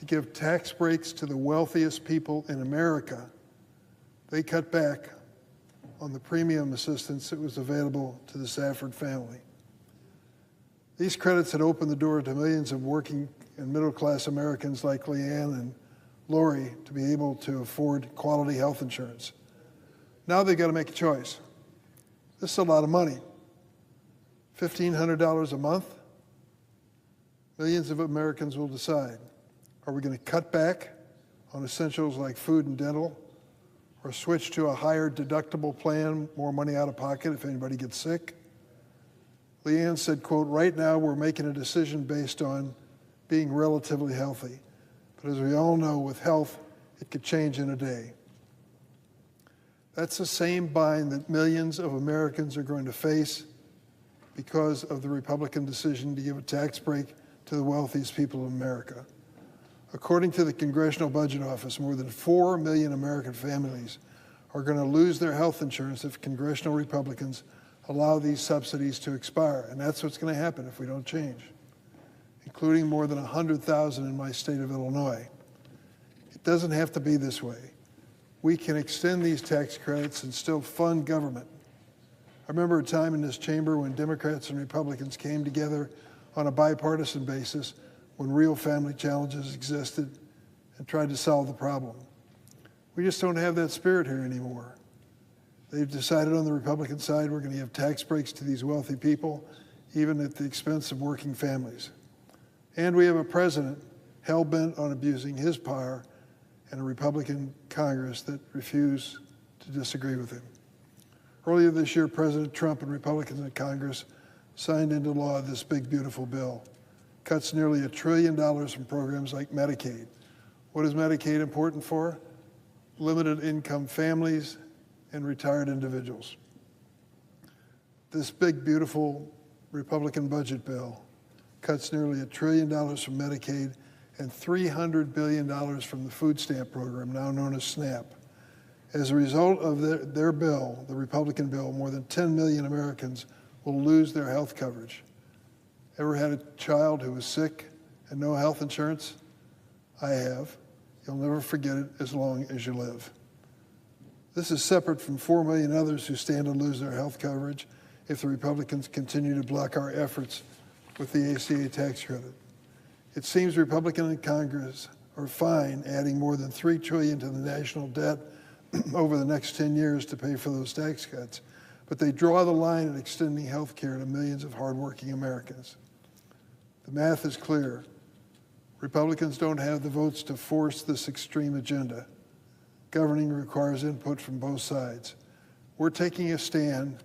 to give tax breaks to the wealthiest people in America, they cut back on the premium assistance that was available to the Safford family. These credits had opened the door to millions of working and middle-class Americans like Leanne and Lori to be able to afford quality health insurance. Now they've got to make a choice. This is a lot of money. $1,500 a month? Millions of Americans will decide. Are we going to cut back on essentials like food and dental, or switch to a higher deductible plan, more money out of pocket if anybody gets sick? Leanne said, quote, "Right now we're making a decision based on being relatively healthy. But as we all know, with health, it could change in a day." That's the same bind that millions of Americans are going to face because of the Republican decision to give a tax break to the wealthiest people in America. According to the Congressional Budget Office, more than 4 million American families are going to lose their health insurance if congressional Republicans allow these subsidies to expire. And that's what's going to happen if we don't change, including more than 100,000 in my state of Illinois. It doesn't have to be this way. We can extend these tax credits and still fund government. I remember a time in this chamber when Democrats and Republicans came together on a bipartisan basis when real family challenges existed and tried to solve the problem. We just don't have that spirit here anymore. They've decided on the Republican side we're going to give tax breaks to these wealthy people, even at the expense of working families. And we have a president hell-bent on abusing his power and a Republican Congress that refuse to disagree with him. Earlier this year, President Trump and Republicans in Congress signed into law this big, beautiful bill. Cuts nearly $1 trillion from programs like Medicaid. What is Medicaid important for? Limited income families and retired individuals. This big, beautiful Republican budget bill cuts nearly $1 trillion from Medicaid and $300 billion from the food stamp program, now known as SNAP. As a result of their bill, the Republican bill, more than 10 million Americans will lose their health coverage. Ever had a child who was sick and no health insurance? I have. You'll never forget it as long as you live. This is separate from 4 million others who stand to lose their health coverage if the Republicans continue to block our efforts with the ACA tax credit. It seems Republicans in Congress are fine adding more than $3 trillion to the national debt over the next 10 years to pay for those tax cuts, but they draw the line at extending health care to millions of hardworking Americans. The math is clear. Republicans don't have the votes to force this extreme agenda. Governing requires input from both sides. We're taking a stand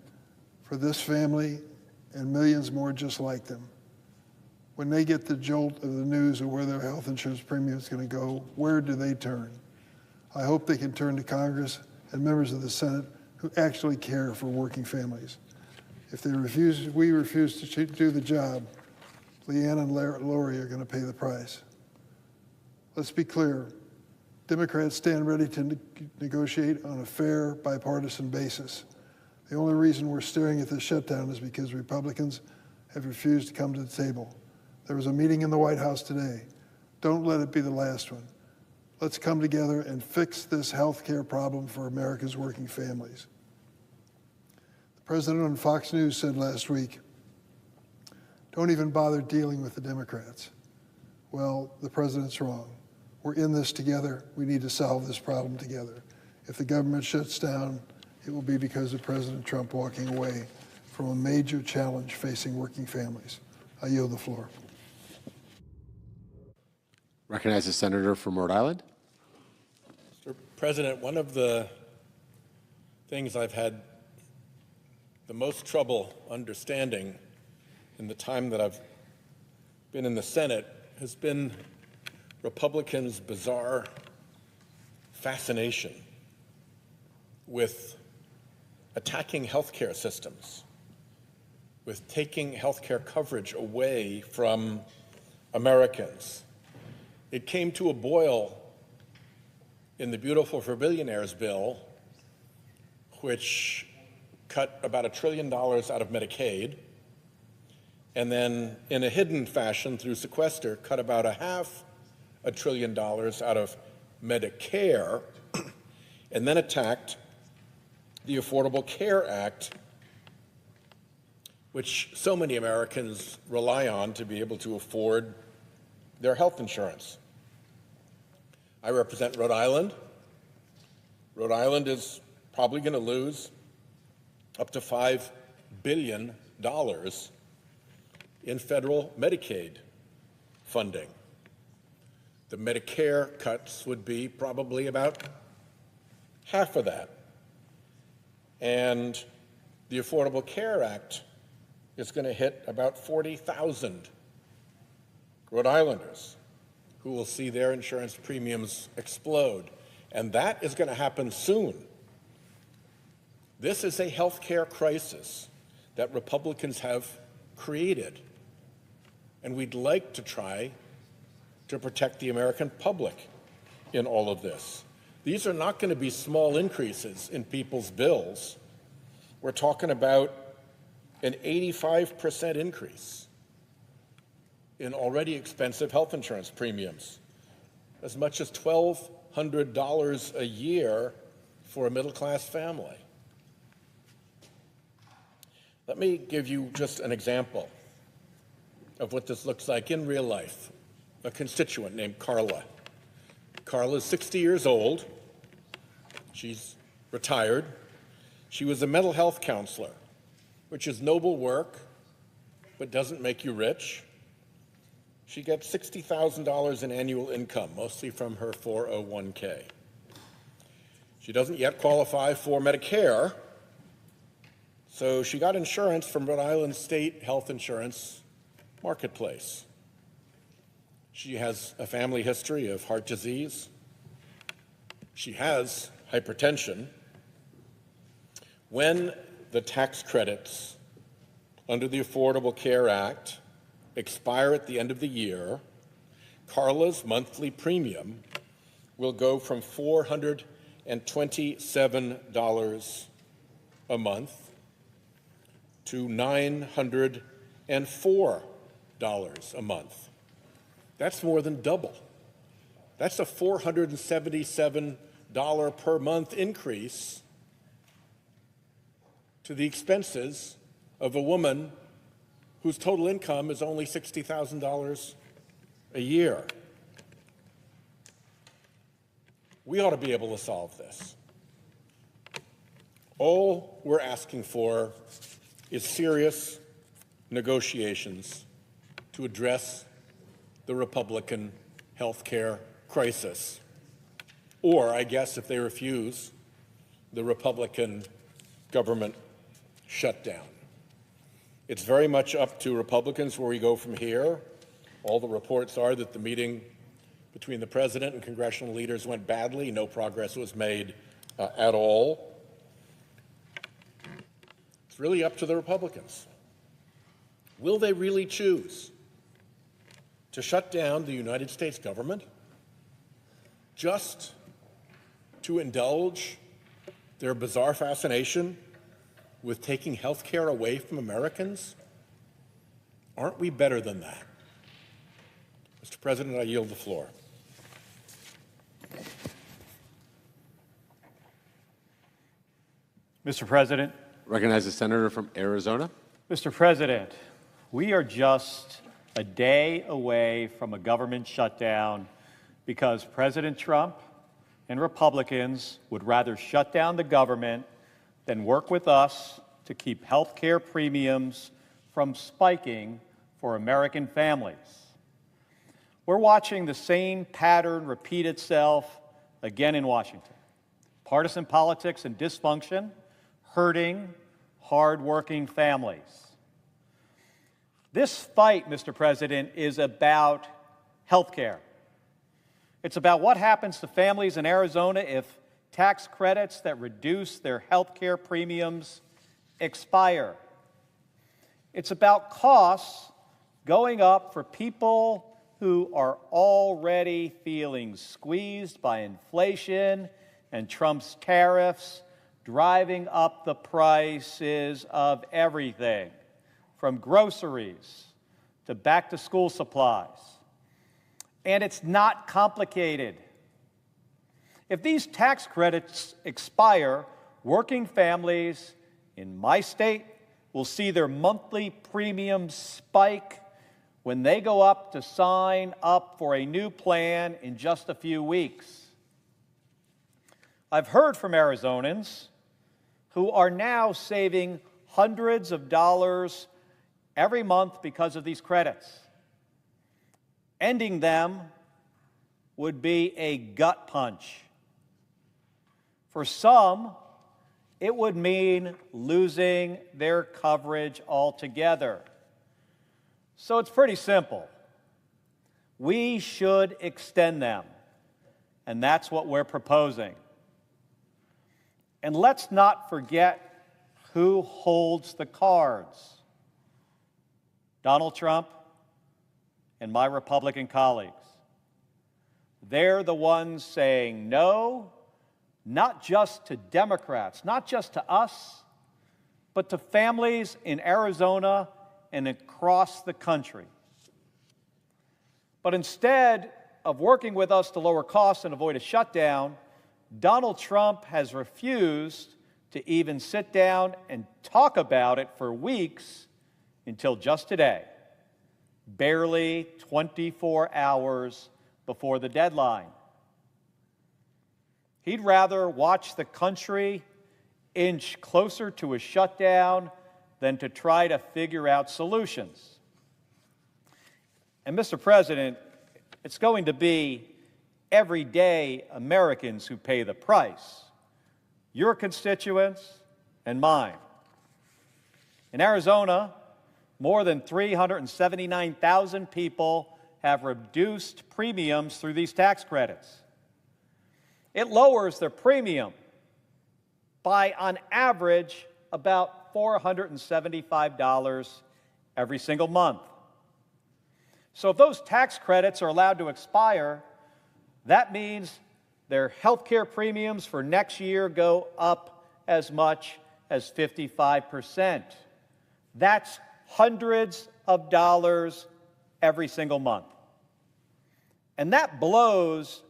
for this family and millions more just like them. When they get the jolt of the news of where their health insurance premium is going to go, where do they turn? I hope they can turn to Congress and members of the Senate who actually care for working families. If we refuse to do the job, Leanne and Lori are going to pay the price. Let's be clear. Democrats stand ready to negotiate on a fair, bipartisan basis. The only reason we're staring at this shutdown is because Republicans have refused to come to the table. There was a meeting in the White House today. Don't let it be the last one. Let's come together and fix this health care problem for America's working families. The president on Fox News said last week, "Don't even bother dealing with the Democrats." Well, the president's wrong. We're in this together. We need to solve this problem together. If the government shuts down, it will be because of President Trump walking away from a major challenge facing working families. I yield the floor. Recognize the senator from Rhode Island. Mr. President, one of the things I've had the most trouble understanding in the time that I've been in the Senate has been Republicans' bizarre fascination with attacking healthcare systems, with taking healthcare coverage away from Americans. It came to a boil in the Beautiful for Billionaires bill, which cut about $1 trillion out of Medicaid, and then in a hidden fashion through sequester, cut about $500 $1 trillion out of Medicare, and then attacked the Affordable Care Act, which so many Americans rely on to be able to afford their health insurance. I represent Rhode Island. Rhode Island is probably going to lose up to $5 billion in federal Medicaid funding. The Medicare cuts would be probably about half of that. And the Affordable Care Act is going to hit about 40,000 Rhode Islanders who will see their insurance premiums explode. And that is going to happen soon. This is a health care crisis that Republicans have created. And we'd like to try to protect the American public in all of this. These are not going to be small increases in people's bills. We're talking about an 85% increase in already expensive health insurance premiums, as much as $1,200 a year for a middle-class family. Let me give you just an example of what this looks like in real life. A constituent named Carla. Carla is 60 years old. She's retired. She was a mental health counselor, which is noble work, but doesn't make you rich. She gets $60,000 in annual income, mostly from her 401k. She doesn't yet qualify for Medicare, so she got insurance from Rhode Island State Health Insurance Marketplace. She has a family history of heart disease. She has hypertension. When the tax credits under the Affordable Care Act expire at the end of the year, Carla's monthly premium will go from $427 a month to $904 a month. That's more than double. That's a $477 per month increase to the expenses of a woman whose total income is only $60,000 a year. We ought to be able to solve this. All we're asking for is serious negotiations to address the Republican health care crisis. Or, I guess, if they refuse, the Republican government shutdown. It's very much up to Republicans where we go from here. All the reports are that the meeting between the president and congressional leaders went badly. No progress was made at all. It's really up to the Republicans. Will they really choose to shut down the United States government just to indulge their bizarre fascination with taking health care away from Americans? Aren't we better than that? Mr. President, I yield the floor. Mr. President. Recognize the senator from Arizona. Mr. President, we are just a day away from a government shutdown because President Trump and Republicans would rather shut down the government than work with us to keep health care premiums from spiking for American families. We're watching the same pattern repeat itself again in Washington. Partisan politics and dysfunction hurting hard-working families. This fight, Mr. President, is about health care. It's about what happens to families in Arizona if tax credits that reduce their health care premiums expire. It's about costs going up for people who are already feeling squeezed by inflation and Trump's tariffs, driving up the prices of everything, from groceries to back-to-school supplies. And it's not complicated. If these tax credits expire, working families in my state will see their monthly premiums spike when they go up to sign up for a new plan in just a few weeks. I've heard from Arizonans who are now saving hundreds of dollars every month because of these credits. Ending them would be a gut punch. For some, it would mean losing their coverage altogether. So it's pretty simple. We should extend them, and that's what we're proposing. And let's not forget who holds the cards. Donald Trump and my Republican colleagues. They're the ones saying no, not just to Democrats, not just to us, but to families in Arizona and across the country. But instead of working with us to lower costs and avoid a shutdown, Donald Trump has refused to even sit down and talk about it for weeks until just today, barely 24 hours before the deadline. He'd rather watch the country inch closer to a shutdown than to try to figure out solutions. And Mr. President, it's going to be everyday Americans who pay the price, your constituents and mine. In Arizona, more than 379,000 people have reduced premiums through these tax credits. It lowers their premium by, on average, about $475 every single month. So if those tax credits are allowed to expire, that means their health care premiums for next year go up as much as 55%. That's hundreds of dollars every single month. And that blows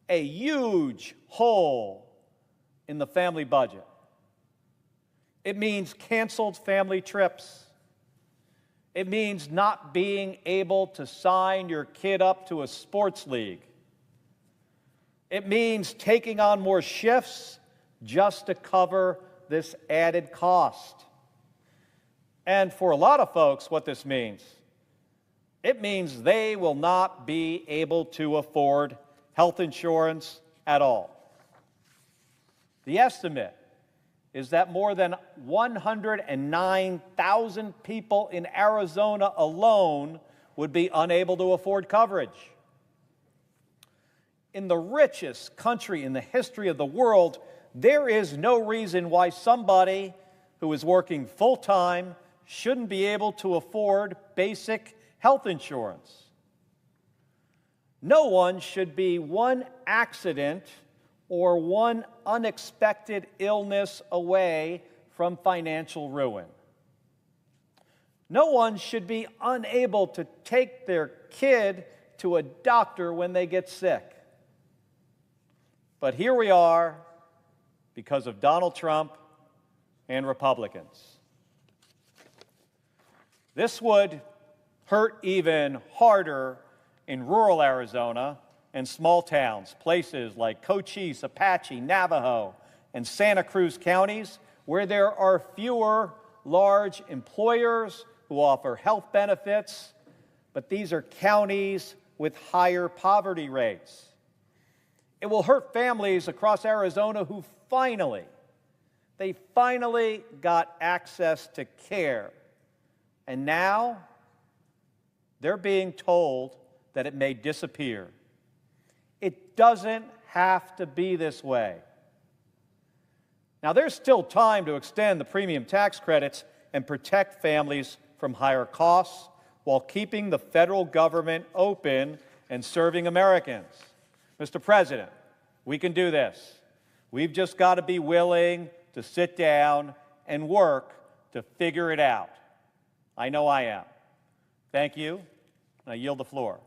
a huge hole in the family budget. It means canceled family trips. It means not being able to sign your kid up to a sports league. It means taking on more shifts just to cover this added cost. And for a lot of folks, what this means, it means they will not be able to afford health insurance at all. The estimate is that more than 109,000 people in Arizona alone would be unable to afford coverage. In the richest country in the history of the world, there is no reason why somebody who is working full-time shouldn't be able to afford basic health insurance. No one should be one accident or one unexpected illness away from financial ruin. No one should be unable to take their kid to a doctor when they get sick. But here we are because of Donald Trump and Republicans. This would hurt even harder in rural Arizona and small towns, places like Cochise, Apache, Navajo, and Santa Cruz counties, where there are fewer large employers who offer health benefits, but these are counties with higher poverty rates. It will hurt families across Arizona who finally got access to care. And now they're being told that it may disappear. It doesn't have to be this way. Now, there's still time to extend the premium tax credits and protect families from higher costs while keeping the federal government open and serving Americans. Mr. President, we can do this. We've just got to be willing to sit down and work to figure it out. I know I am. Thank you, and I yield the floor.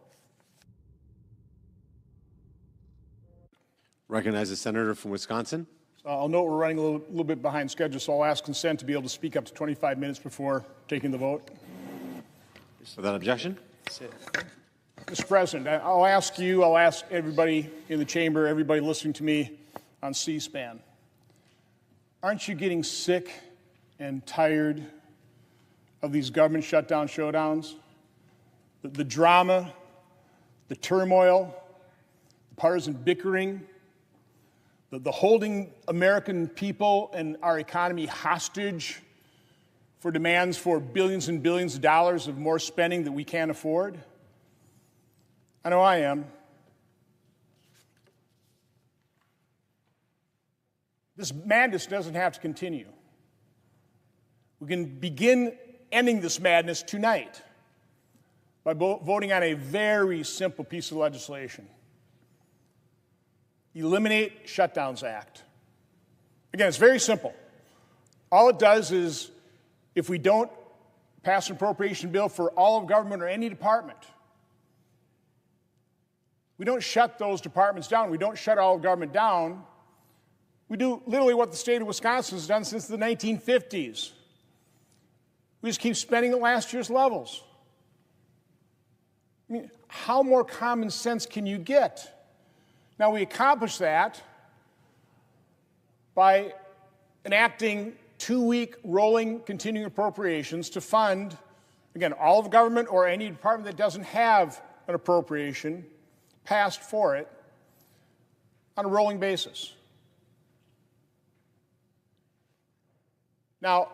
Recognize the senator from Wisconsin. I'll note we're running a little bit behind schedule, so I'll ask consent to be able to speak up to 25 minutes before taking the vote. Without objection. Mr. President, I'll ask you, I'll ask everybody in the chamber, everybody listening to me on C-SPAN. Aren't you getting sick and tired of these government shutdown showdowns? The drama, the turmoil, the partisan bickering, the holding American people and our economy hostage for demands for billions and billions of dollars of more spending that we can't afford? I know I am. This madness doesn't have to continue. We can begin ending this madness tonight by voting on a very simple piece of legislation. Eliminate Shutdowns Act. Again, it's very simple. All it does is, if we don't pass an appropriation bill for all of government or any department, we don't shut those departments down. We don't shut all of government down. We do literally what the state of Wisconsin has done since the 1950s. We just keep spending at last year's levels. I mean, how more common sense can you get? Now, we accomplish that by enacting 2-week rolling continuing appropriations to fund, again, all of government or any department that doesn't have an appropriation passed for it on a rolling basis. Now,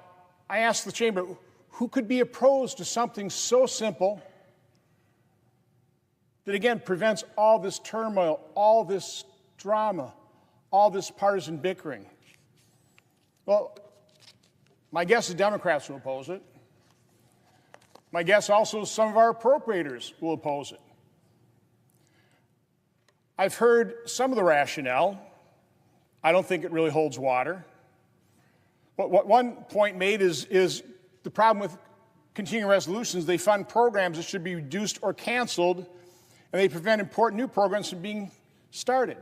I asked the chamber, who could be opposed to something so simple that, again, prevents all this turmoil, all this drama, all this partisan bickering? Well, my guess is Democrats will oppose it. My guess also is some of our appropriators will oppose it. I've heard some of the rationale. I don't think it really holds water. What one point made is the problem with continuing resolutions. They fund programs that should be reduced or canceled, and they prevent important new programs from being started.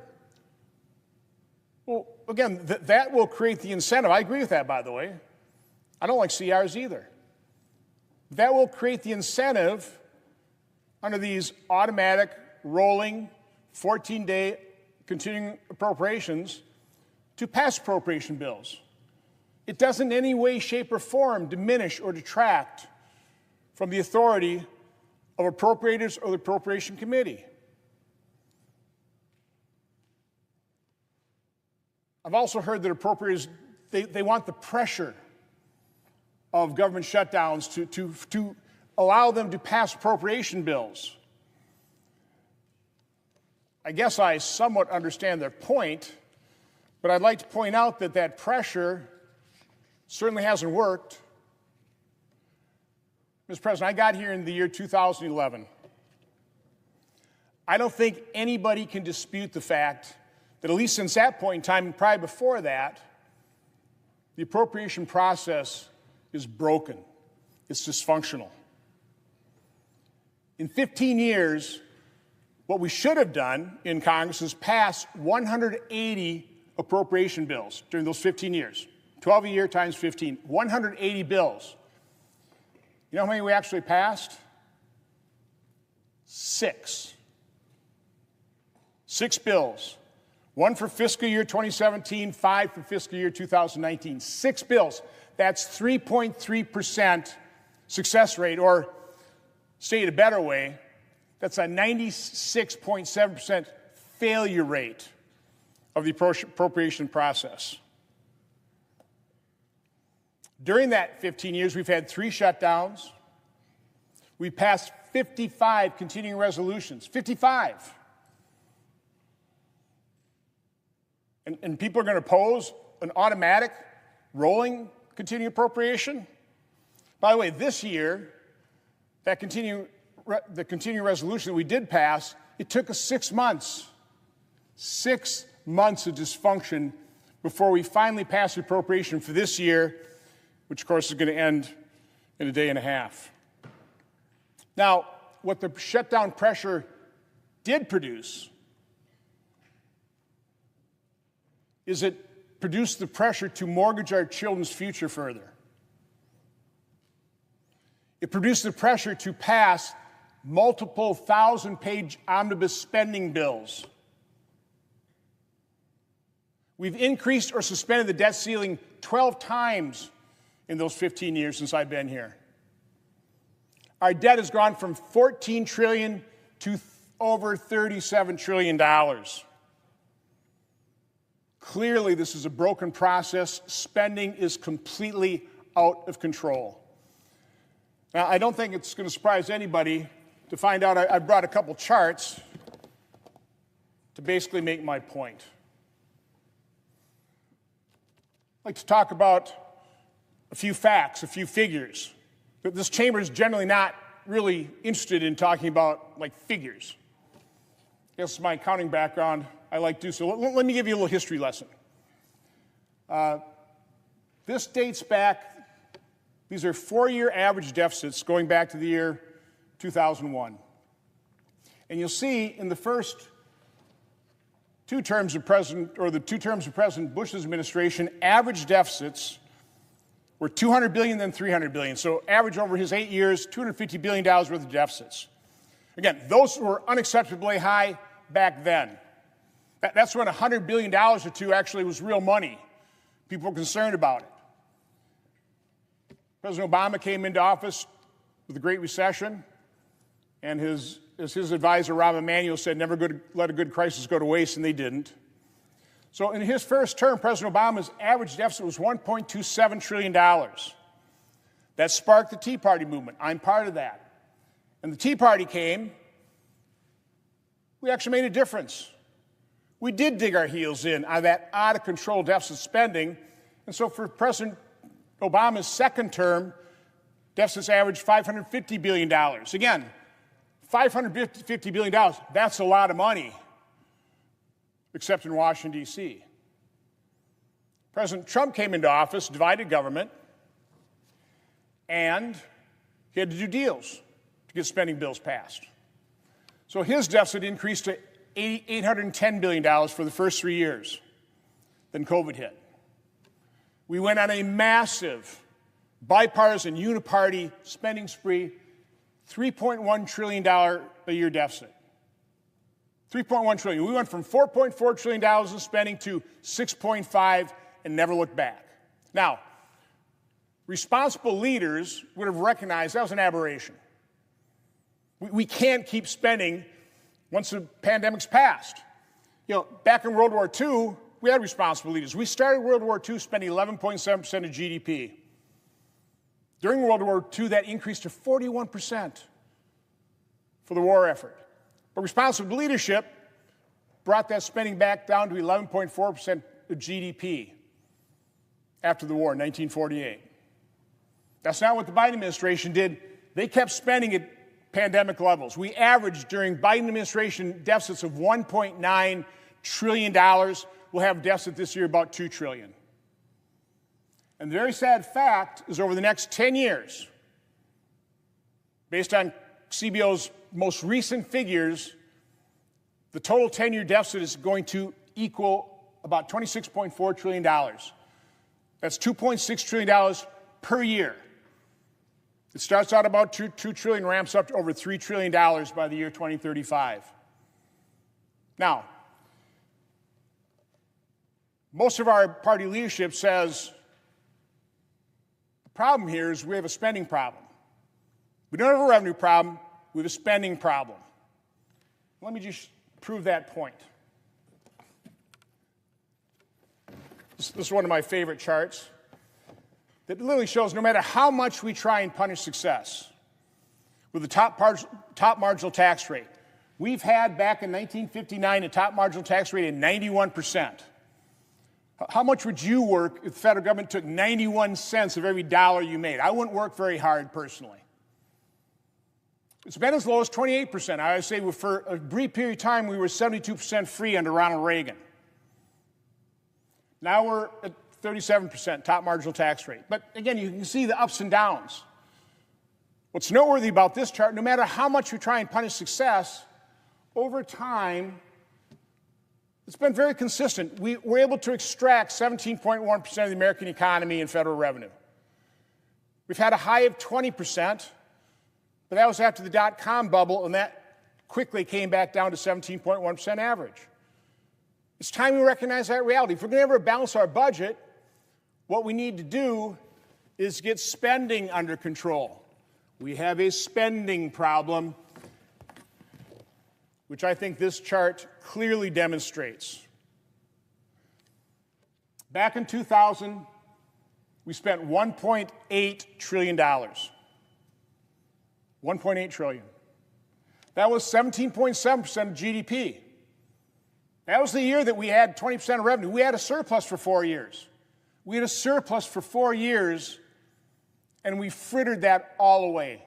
Well, again, that will create the incentive. I agree with that, by the way. I don't like CRs either. That will create the incentive under these automatic, rolling, 14-day continuing appropriations to pass appropriation bills. It doesn't in any way, shape, or form diminish or detract from the authority of appropriators or the Appropriation Committee. I've also heard that appropriators, they want the pressure of government shutdowns to allow them to pass appropriation bills. I guess I somewhat understand their point, but I'd like to point out that that pressure certainly hasn't worked. Mr. President, I got here in the year 2011. I don't think anybody can dispute the fact that, at least since that point in time, and probably before that, the appropriation process is broken. It's dysfunctional. In 15 years, what we should have done in Congress is pass 180 appropriation bills during those 15 years. 12 a year times 15, 180 bills. You know how many we actually passed? 6. 6 bills. 1 for fiscal year 2017, 5 for fiscal year 2019. 6 bills. That's 3.3% success rate, or stated a better way, that's a 96.7% failure rate of the appropriation process. During that 15 years, we've had 3 shutdowns. We passed 55 continuing resolutions. 55. And people are going to oppose an automatic rolling continuing appropriation? By the way, this year, the continuing resolution that we did pass, it took us 6 months. 6 months of dysfunction before we finally passed the appropriation for this year, which, of course, is going to end in a day and a half. Now, what the shutdown pressure did produce is it produced the pressure to mortgage our children's future further. It produced the pressure to pass multiple 1,000-page omnibus spending bills. We've increased or suspended the debt ceiling 12 times in those 15 years since I've been here. Our debt has gone from $14 trillion to over $37 trillion. Clearly, this is a broken process. Spending is completely out of control. Now, I don't think it's going to surprise anybody to find out I brought a couple charts to basically make my point. I'd like to talk about a few facts, a few figures. This chamber is generally not really interested in talking about, like, figures. This is my accounting background. I like to do so. Let me give you a little history lesson. This dates back, these are 4-year average deficits going back to the year 2001. And you'll see in the first two terms of President Bush's administration, average deficits were $200 billion, then $300 billion. So average over his 8 years, $250 billion worth of deficits. Again, those were unacceptably high back then. That's when $100 billion or two actually was real money. People were concerned about it. President Obama came into office with the Great Recession, and his advisor, Rahm Emanuel, said never let a good crisis go to waste, and they didn't. So in his first term, President Obama's average deficit was $1.27 trillion. That sparked the Tea Party movement. I'm part of that. And the Tea Party came. We actually made a difference. We did dig our heels in on that out-of-control deficit spending. And so for President Obama's second term, deficits averaged $550 billion. Again, $550 billion, that's a lot of money, except in Washington, D.C. President Trump came into office, divided government, and he had to do deals to get spending bills passed. So his deficit increased to $810 billion for the first 3 years. Then COVID hit. We went on a massive bipartisan uniparty spending spree, $3.1 trillion a year deficit. $3.1 trillion. We went from $4.4 trillion in spending to $6.5 and never looked back. Now, responsible leaders would have recognized that was an aberration. We can't keep spending once the pandemic's passed. You know, back in World War II, we had responsible leaders. We started World War II spending 11.7% of GDP. During World War II, that increased to 41% for the war effort. But responsible leadership brought that spending back down to 11.4% of GDP after the war in 1948. That's not what the Biden administration did. They kept spending at pandemic levels. We averaged during Biden administration deficits of $1.9 trillion. We'll have a deficit this year about $2 trillion. And the very sad fact is over the next 10 years, based on CBO's most recent figures, the total 10-year deficit is going to equal about $26.4 trillion. That's $2.6 trillion per year. It starts out about $2 trillion, ramps up to over $3 trillion by the year 2035. Now, most of our party leadership says the problem here is we have a spending problem. We don't have a revenue problem, we have a spending problem. Let me just prove that point. This is one of my favorite charts that literally shows no matter how much we try and punish success with the top marginal tax rate, we've had back in 1959 a top marginal tax rate of 91%. How much would you work if the federal government took 91 cents of every dollar you made? I wouldn't work very hard personally. It's been as low as 28%. I would say for a brief period of time we were 72% free under Ronald Reagan. Now we're at 37% top marginal tax rate. But again, you can see the ups and downs. What's noteworthy about this chart, no matter how much we try and punish success, over time, It's been very consistent. We were able to extract 17.1% of the American economy in federal revenue. We've had a high of 20%, but that was after the dot-com bubble, and that quickly came back down to 17.1% average. It's time we recognize that reality. If we're going to ever balance our budget, what we need to do is get spending under control. We have a spending problem, which I think this chart clearly demonstrates. Back in 2000, we spent $1.8 trillion. $1.8 trillion. That was 17.7% of GDP. That was the year that we had 20% of revenue. We had a surplus for 4 years. We had a surplus for 4 years, and we frittered that all away.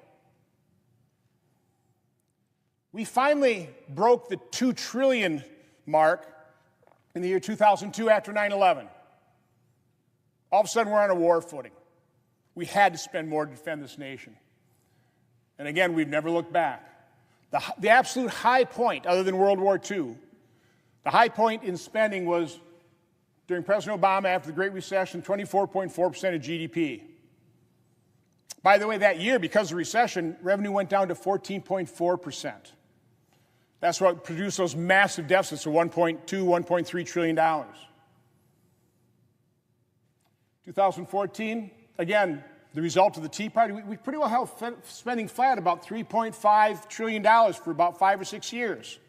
We finally broke the $2 trillion mark in the year 2002 after 9/11. All of a sudden, we're on a war footing. We had to spend more to defend this nation. And again, we've never looked back. The absolute high point, other than World War II, the high point in spending was during President Obama after the Great Recession, 24.4% of GDP. By the way, that year, because of the recession, revenue went down to 14.4%. That's what produced those massive deficits of $1.2, $1.3 trillion. 2014, again, the result of the Tea Party, we pretty well held spending flat about $3.5 trillion for about 5 or 6 years.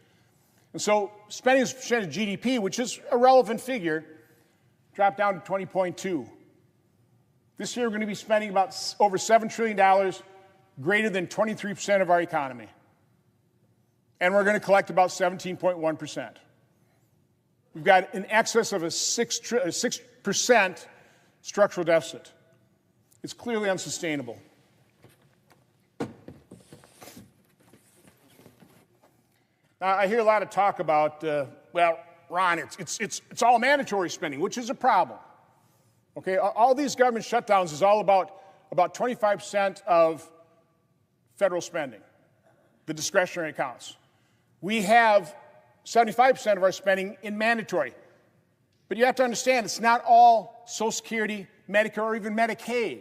And so spending as a percent of GDP, which is a relevant figure, dropped down to 20.2. This year we're going to be spending about over $7 trillion, greater than 23% of our economy. And we're going to collect about 17.1%. We've got in excess of a 6% structural deficit. It's clearly unsustainable. Now, I hear a lot of talk about, well, Ron, it's all mandatory spending, which is a problem. Okay, all these government shutdowns is all about 25% of federal spending, the discretionary accounts. We have 75% of our spending in mandatory. But you have to understand, it's not all Social Security, Medicare, or even Medicaid.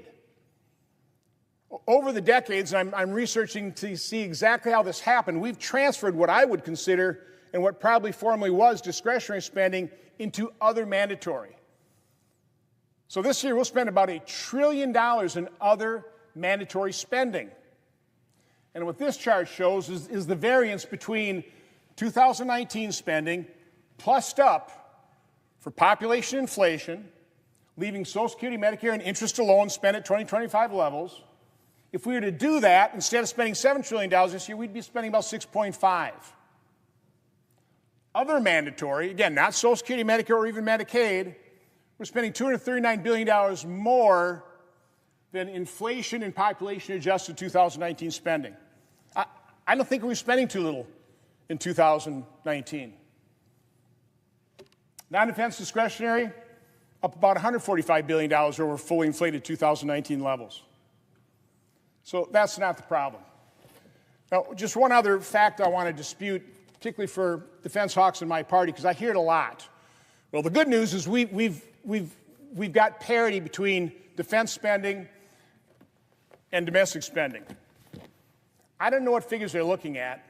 Over the decades, I'm researching to see exactly how this happened. We've transferred what I would consider, and what probably formerly was, discretionary spending into other mandatory. So this year, we'll spend about $1 trillion in other mandatory spending. And what this chart shows is the variance between 2019 spending plussed up for population inflation, leaving Social Security, Medicare, and interest alone spent at 2025 levels. If we were to do that, instead of spending $7 trillion this year, we'd be spending about 6.5. Other mandatory, again, not Social Security, Medicare, or even Medicaid, we're spending $239 billion more than inflation and population adjusted 2019 spending. I don't think we're spending too little in 2019. Non-defense discretionary, up about $145 billion over fully inflated 2019 levels. So that's not the problem. Now, just one other fact I want to dispute, particularly for defense hawks in my party, because I hear it a lot. Well, the good news is we've got parity between defense spending and domestic spending. I don't know what figures they're looking at,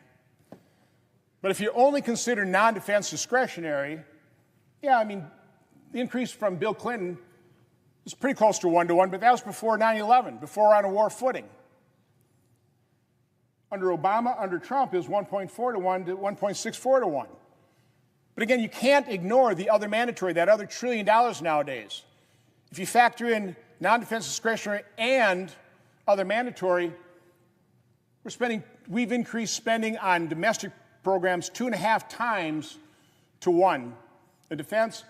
but if you only consider non-defense discretionary, yeah, I mean, the increase from Bill Clinton is pretty close to 1-to-1, but that was before 9/11, before we're on a war footing. Under Obama, under Trump, it was 1.4-to-1 to 1.64-to-1. But again, you can't ignore the other mandatory, that other $1 trillion nowadays. If you factor in non-defense discretionary and other mandatory, we've increased spending on domestic programs 2.5 times to 1. The defense,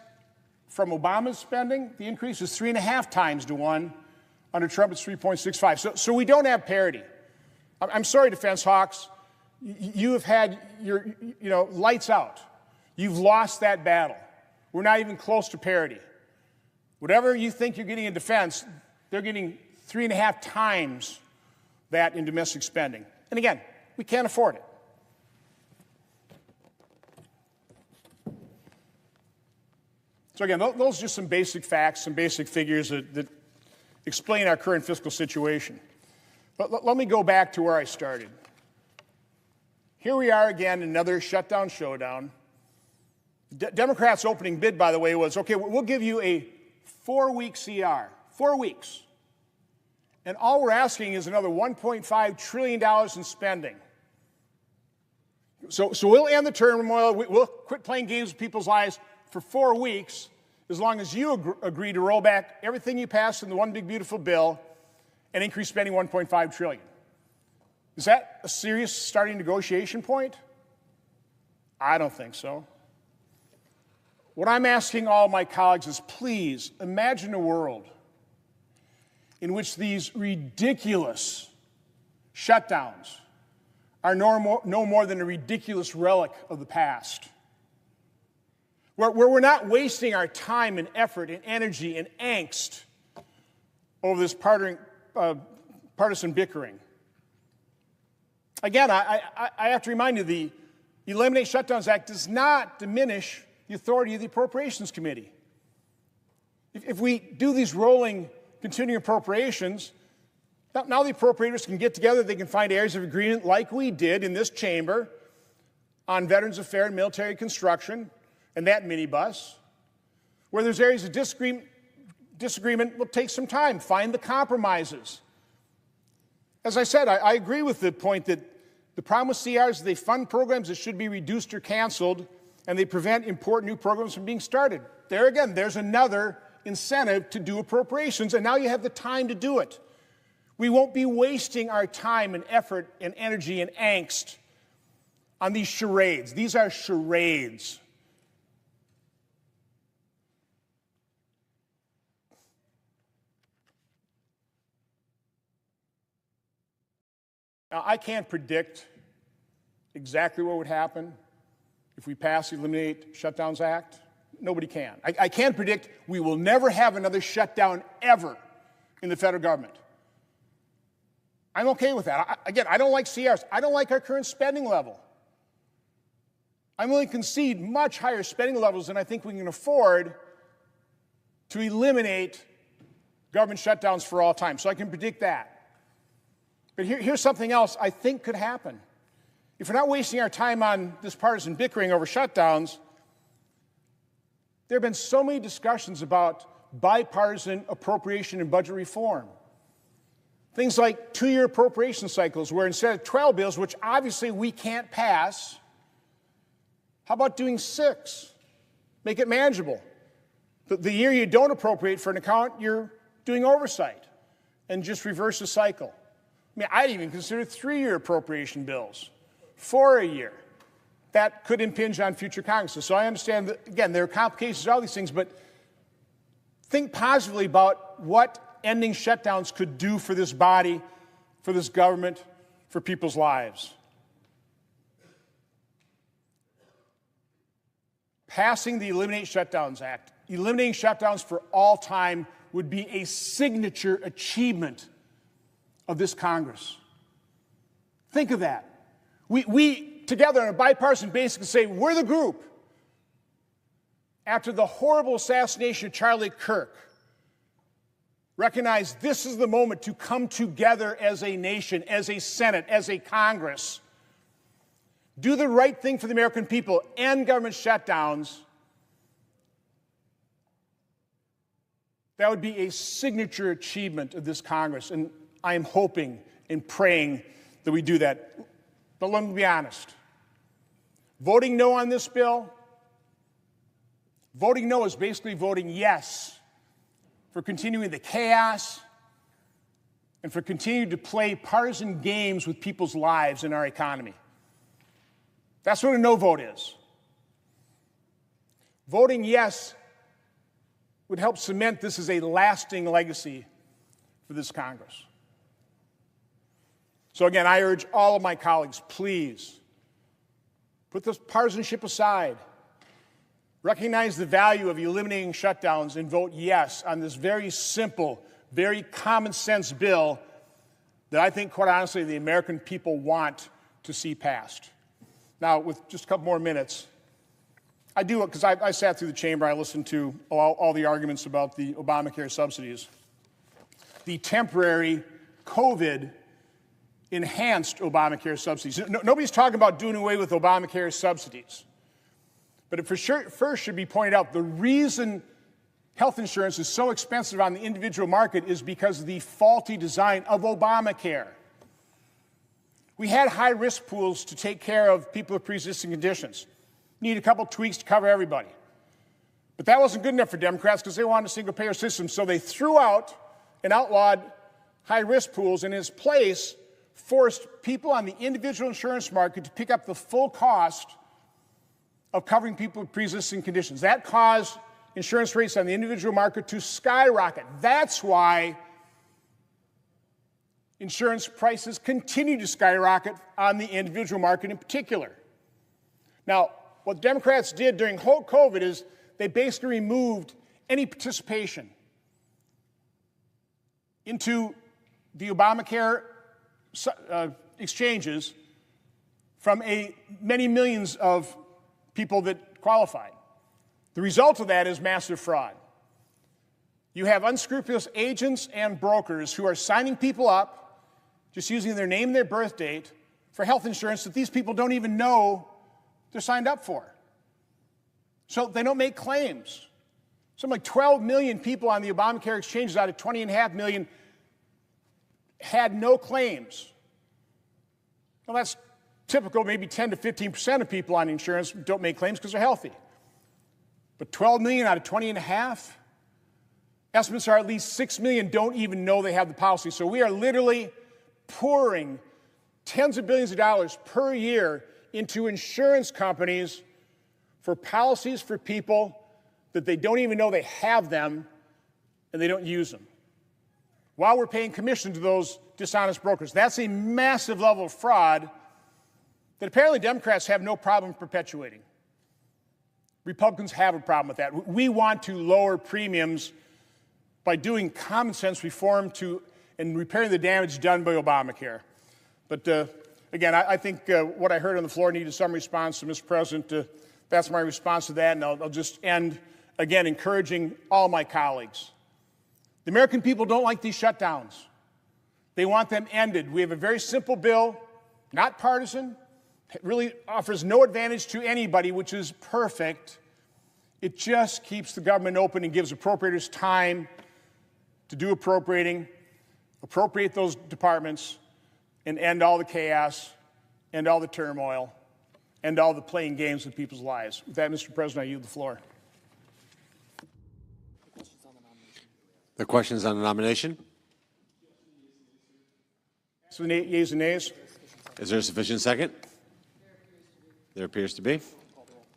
from Obama's spending, the increase is 3.5 times to 1. Under Trump, it's 3.65. So we don't have parity. I'm sorry, defense hawks. You have had your, lights out. You've lost that battle. We're not even close to parity. Whatever you think you're getting in defense, they're getting 3.5 times that in domestic spending. And again, we can't afford it. So again, those are just some basic facts, some basic figures that explain our current fiscal situation. But let me go back to where I started. Here we are again, another shutdown showdown. Democrats' opening bid, by the way, was, okay, we'll give you a 4-week CR, 4 weeks. And all we're asking is another $1.5 trillion in spending. So we'll end the turmoil, we'll quit playing games with people's lives for 4 weeks, as long as you agree to roll back everything you passed in the one big beautiful bill and increase spending $1.5 trillion. Is that a serious starting negotiation point? I don't think so. What I'm asking all my colleagues is, please imagine a world in which these ridiculous shutdowns are no more than a ridiculous relic of the past, where we're not wasting our time and effort and energy and angst over this partisan bickering. Again, I have to remind you, the Eliminate Shutdowns Act does not diminish the authority of the Appropriations Committee. If we do these rolling continuing appropriations, now the appropriators can get together, they can find areas of agreement like we did in this chamber on Veterans Affairs and military construction and that minibus. Where there's areas of disagreement, will take some time, find the compromises. As I said, I agree with the point that the problem with CRs is they fund programs that should be reduced or canceled, and they prevent important new programs from being started. There again, there's another incentive to do appropriations, and now you have the time to do it. We won't be wasting our time and effort and energy and angst on these charades. These are charades. Now, I can't predict exactly what would happen if we pass the Eliminate Shutdowns Act. Nobody can. I can predict we will never have another shutdown ever in the federal government. I'm okay with that. Again, I don't like CRs. I don't like our current spending level. I'm willing to concede much higher spending levels than I think we can afford to eliminate government shutdowns for all time. So I can predict that. But here's something else I think could happen. If we're not wasting our time on this partisan bickering over shutdowns, there have been so many discussions about bipartisan appropriation and budget reform. Things like 2-year appropriation cycles, where instead of 12 bills, which obviously we can't pass, how about doing 6? Make it manageable. The year you don't appropriate for an account, you're doing oversight, and just reverse the cycle. I mean, I'd even consider 3-year appropriation bills, 4 a year. That could impinge on future Congresses. So I understand that, again, there are complications to all these things, but think positively about what ending shutdowns could do for this body, for this government, for people's lives. Passing the Eliminate Shutdowns Act, eliminating shutdowns for all time, would be a signature achievement of this Congress. Think of that. We together on a bipartisan basis can say, we're the group. After the horrible assassination of Charlie Kirk, recognize this is the moment to come together as a nation, as a Senate, as a Congress. Do the right thing for the American people, end government shutdowns. That would be a signature achievement of this Congress, and I am hoping and praying that we do that. But let me be honest. Voting no on this bill, voting no is basically voting yes for continuing the chaos and for continuing to play partisan games with people's lives and our economy. That's what a no vote is. Voting yes would help cement this as a lasting legacy for this Congress. So again, I urge all of my colleagues, please, put this partisanship aside. Recognize the value of eliminating shutdowns and vote yes on this very simple, very common sense bill that I think, quite honestly, the American people want to see passed. Now, with just a couple more minutes, I do, because I sat through the chamber, I listened to all the arguments about the Obamacare subsidies. The temporary COVID enhanced Obamacare subsidies. Nobody's talking about doing away with Obamacare subsidies. But it first should be pointed out, the reason health insurance is so expensive on the individual market is because of the faulty design of Obamacare. We had high-risk pools to take care of people with pre-existing conditions. Need a couple tweaks to cover everybody. But that wasn't good enough for Democrats because they wanted a single-payer system, so they threw out and outlawed high-risk pools, and in its place forced people on the individual insurance market to pick up the full cost of covering people with pre-existing conditions. That caused insurance rates on the individual market to skyrocket. That's why insurance prices continue to skyrocket on the individual market in particular. Now, what Democrats did during whole COVID is they basically removed any participation into the Obamacare exchanges from many millions of people that qualified. The result of that is massive fraud. You have unscrupulous agents and brokers who are signing people up just using their name and their birth date for health insurance that these people don't even know they're signed up for. So they don't make claims. Something like 12 million people on the Obamacare exchanges out of 20.5 million had no claims. Well, that's typical. Maybe 10 to 15% of people on insurance don't make claims because they're healthy. But 12 million out of 20.5? Estimates are at least 6 million don't even know they have the policy. So we are literally pouring tens of billions of dollars per year into insurance companies for policies for people that they don't even know they have them and they don't use them, while we're paying commission to those dishonest brokers. That's a massive level of fraud that apparently Democrats have no problem perpetuating. Republicans have a problem with that. We want to lower premiums by doing common sense reform and repairing the damage done by Obamacare. But again, I think what I heard on the floor needed some response. So, Mr. President, that's my response to that. And I'll just end, again, encouraging all my colleagues. The American people don't like these shutdowns. They want them ended. We have a very simple bill, not partisan. It really offers no advantage to anybody, which is perfect. It just keeps the government open and gives appropriators time to do appropriating, appropriate those departments, and end all the chaos, end all the turmoil, end all the playing games with people's lives. With that, Mr. President, I yield the floor. The questions on the nomination? So, yeas and nays. Is there a sufficient second? There appears to be.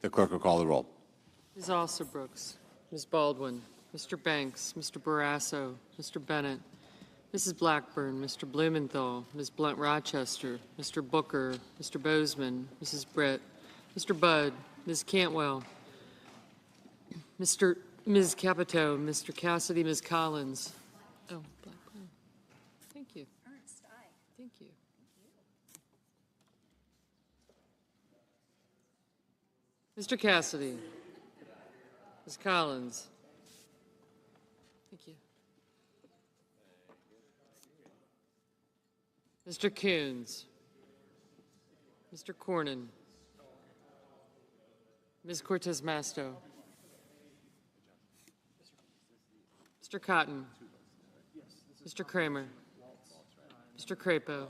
The clerk will call the roll. Ms. Alsobrooks, Ms. Baldwin, Mr. Banks, Mr. Barrasso, Mr. Bennett, Mrs. Blackburn, Mr. Blumenthal, Ms. Blunt-Rochester, Mr. Booker, Mr. Bozeman, Mrs. Britt, Mr. Budd, Ms. Cantwell, Ms. Capito, Mr. Cassidy, Ms. Collins. Oh, Blackburn. Thank you. Ernst, aye. Thank you. Mr. Cassidy, Ms. Collins. Thank you. Mr. Coons, Mr. Cornyn, Ms. Cortez Masto, Mr. Cotton, Mr. Kramer, Mr. Crapo,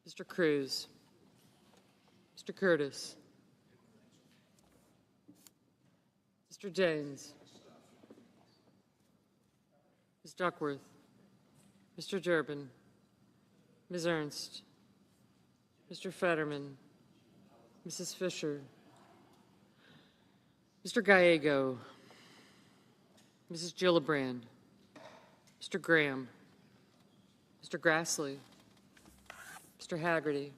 Mr. Cruz, Mr. Curtis, Mr. James, Ms. Duckworth, Mr. Durbin, Ms. Ernst, Mr. Fetterman, Mrs. Fisher, Mr. Gallego, Mrs. Gillibrand, Mr. Graham, Mr. Grassley, Mr. Haggerty.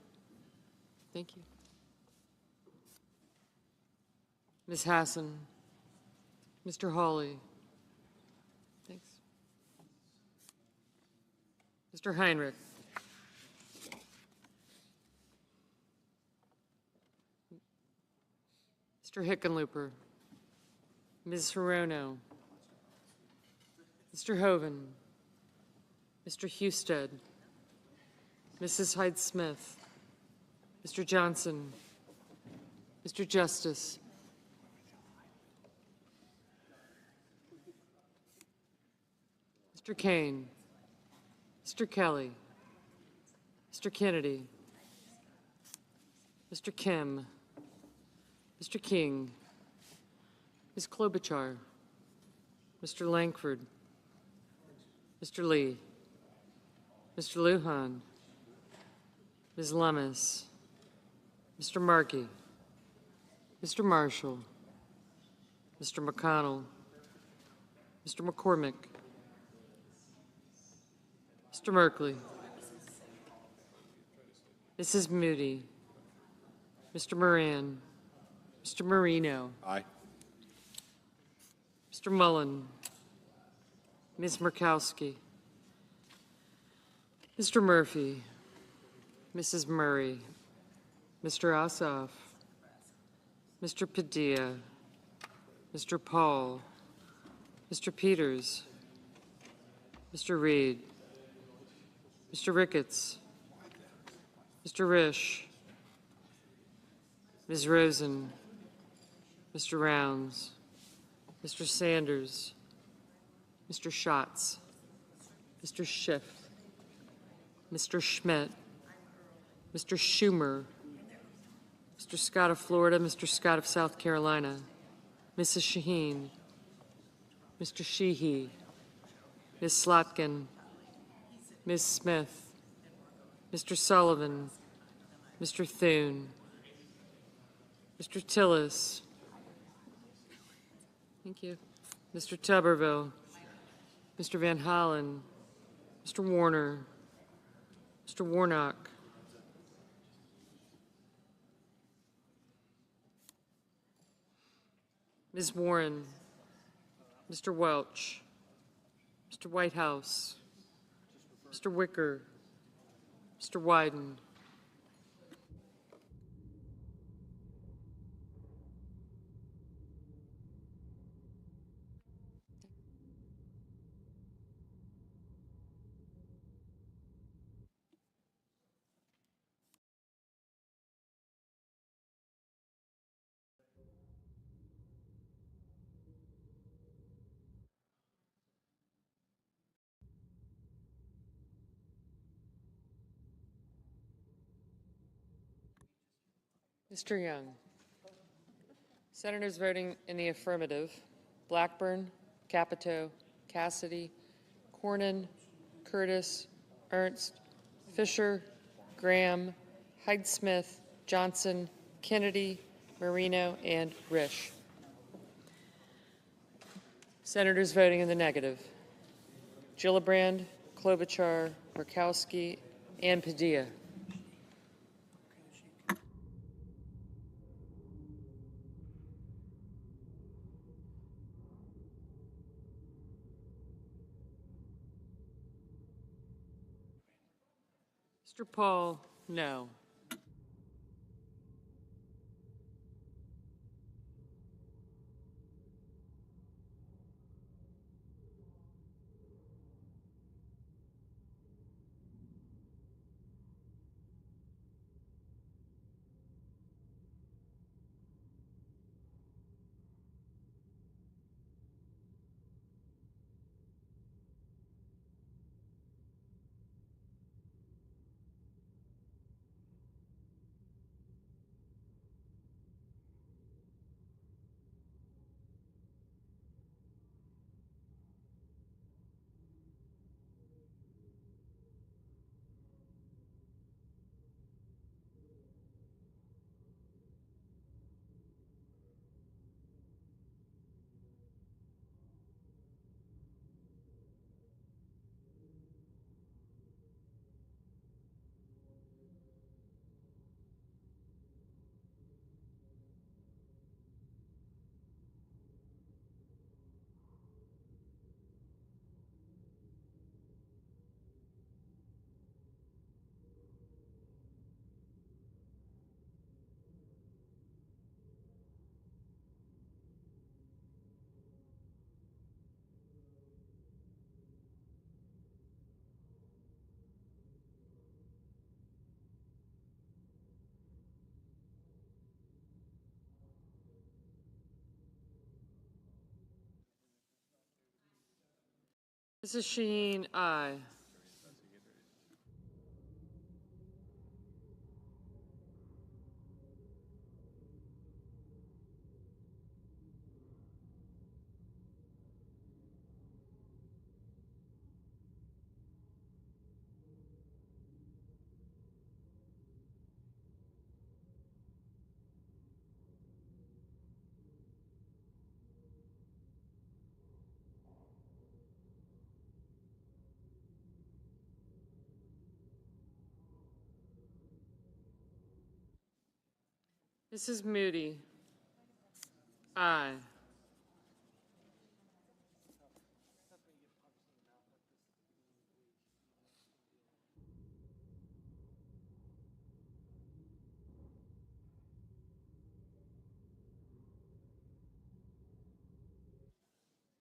Thank you. Ms. Hassan, Mr. Hawley. Thanks. Mr. Heinrich. Mr. Hickenlooper, Ms. Hirono, Mr. Hoven, Mr. Husted, Mrs. Hyde-Smith, Mr. Johnson, Mr. Justice, Mr. Kane, Mr. Kelly, Mr. Kennedy, Mr. Kim, Mr. King, Ms. Klobuchar, Mr. Langford, Mr. Lee, Mr. Lujan, Ms. Lummis, Mr. Markey, Mr. Marshall, Mr. McConnell, Mr. McCormick, Mr. Merkley, Mrs. Moody, Mr. Moran, Mr. Marino. Aye. Mr. Mullen, Ms. Murkowski, Mr. Murphy, Mrs. Murray, Mr. Ossoff, Mr. Padilla, Mr. Paul, Mr. Peters, Mr. Reed, Mr. Ricketts, Mr. Risch, Ms. Rosen, Mr. Rounds, Mr. Sanders, Mr. Schatz, Mr. Schiff, Mr. Schmidt, Mr. Schumer, Mr. Scott of Florida, Mr. Scott of South Carolina, Mrs. Shaheen, Mr. Sheehy, Ms. Slotkin, Ms. Smith, Mr. Sullivan, Mr. Thune, Mr. Tillis, thank you, Mr. Tuberville, Mr. Van Hollen, Mr. Warner, Mr. Warnock, Ms. Warren, Mr. Welch, Mr. Whitehouse, Mr. Wicker, Mr. Wyden, Mr. Young. Senators voting in the affirmative: Blackburn, Capito, Cassidy, Cornyn, Curtis, Ernst, Fisher, Graham, Hyde-Smith, Johnson, Kennedy, Marino, and Risch. Senators voting in the negative: Gillibrand, Klobuchar, Murkowski, and Padilla. Mr. Paul, no. Mrs. Shaheen, aye. Mrs. Moody, aye.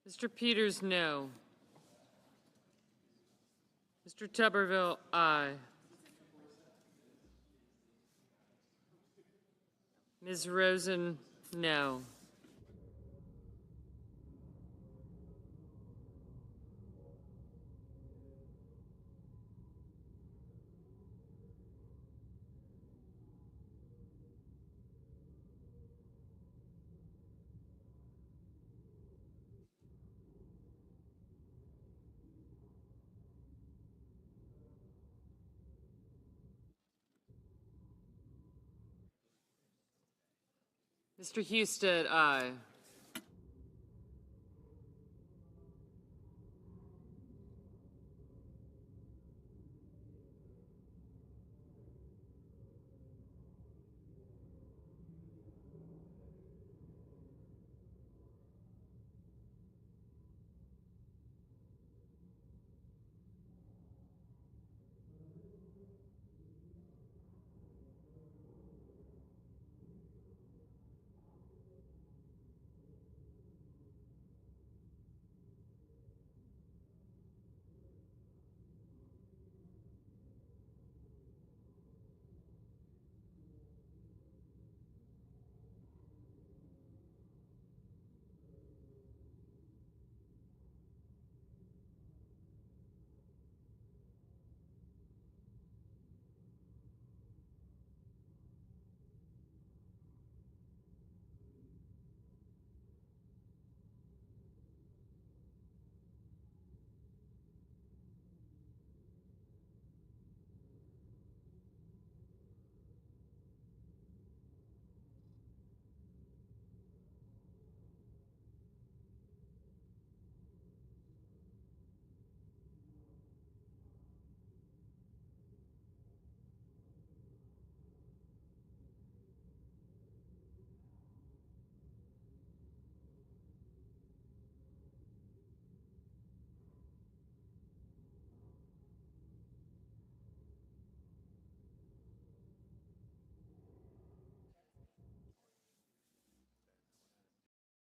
Mr. Peters, no. Mr. Tuberville, aye. Ms. Rosen, no. Mr. Husted, aye.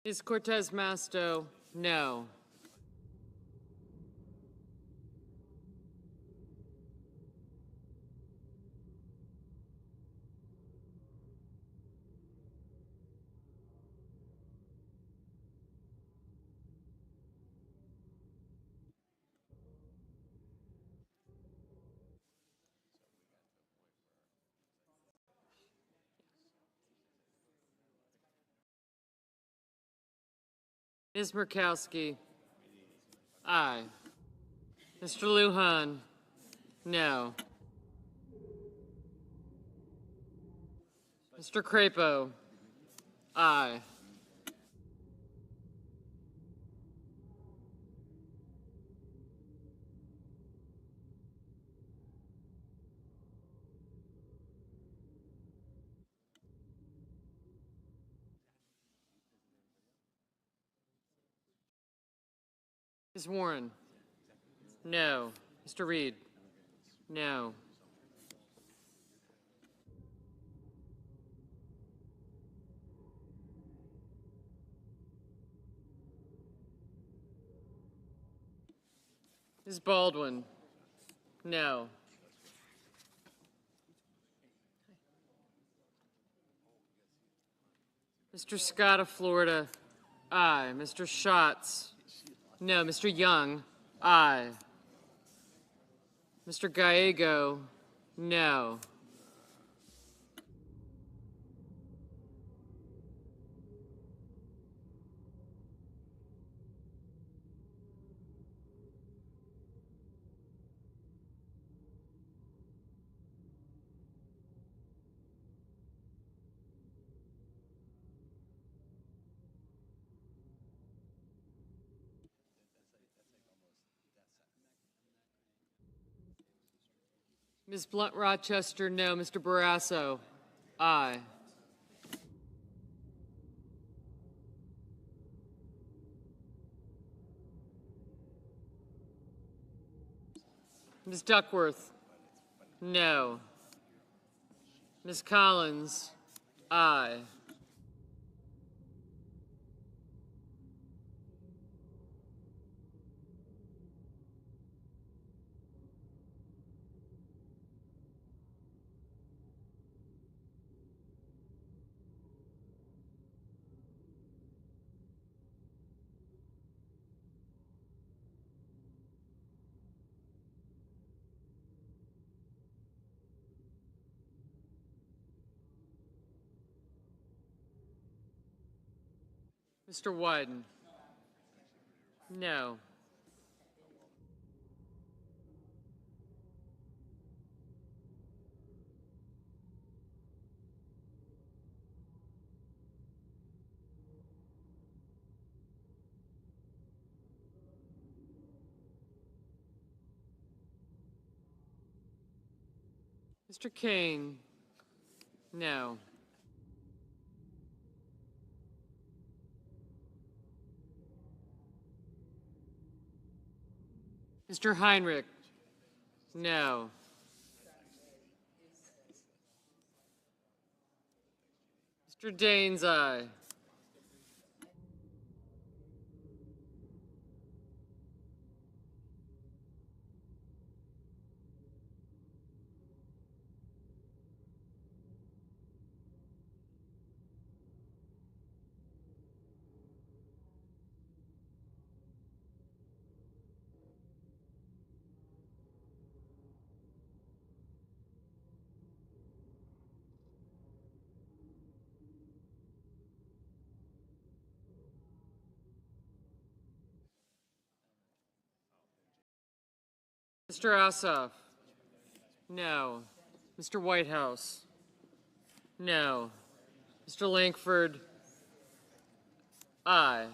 Ms. Cortez Masto, no. Ms. Murkowski, aye. Mr. Lujan, no. Mr. Crapo, aye. Ms. Warren, no. Mr. Reed, no. Ms. Baldwin, no. Mr. Scott of Florida, aye. Mr. Schatz, no. Mr. Young, Aye. Mr. Gallego, no. Ms. Blunt Rochester, no. Mr. Barrasso, aye. Ms. Duckworth, no. Ms. Collins, aye. Mr. Wyden, no. Mr. Kane, no. Mr. Heinrich, no. Mr. Daines, aye. Mr. Ossoff, no. Mr. Whitehouse, no. Mr. Lankford, aye.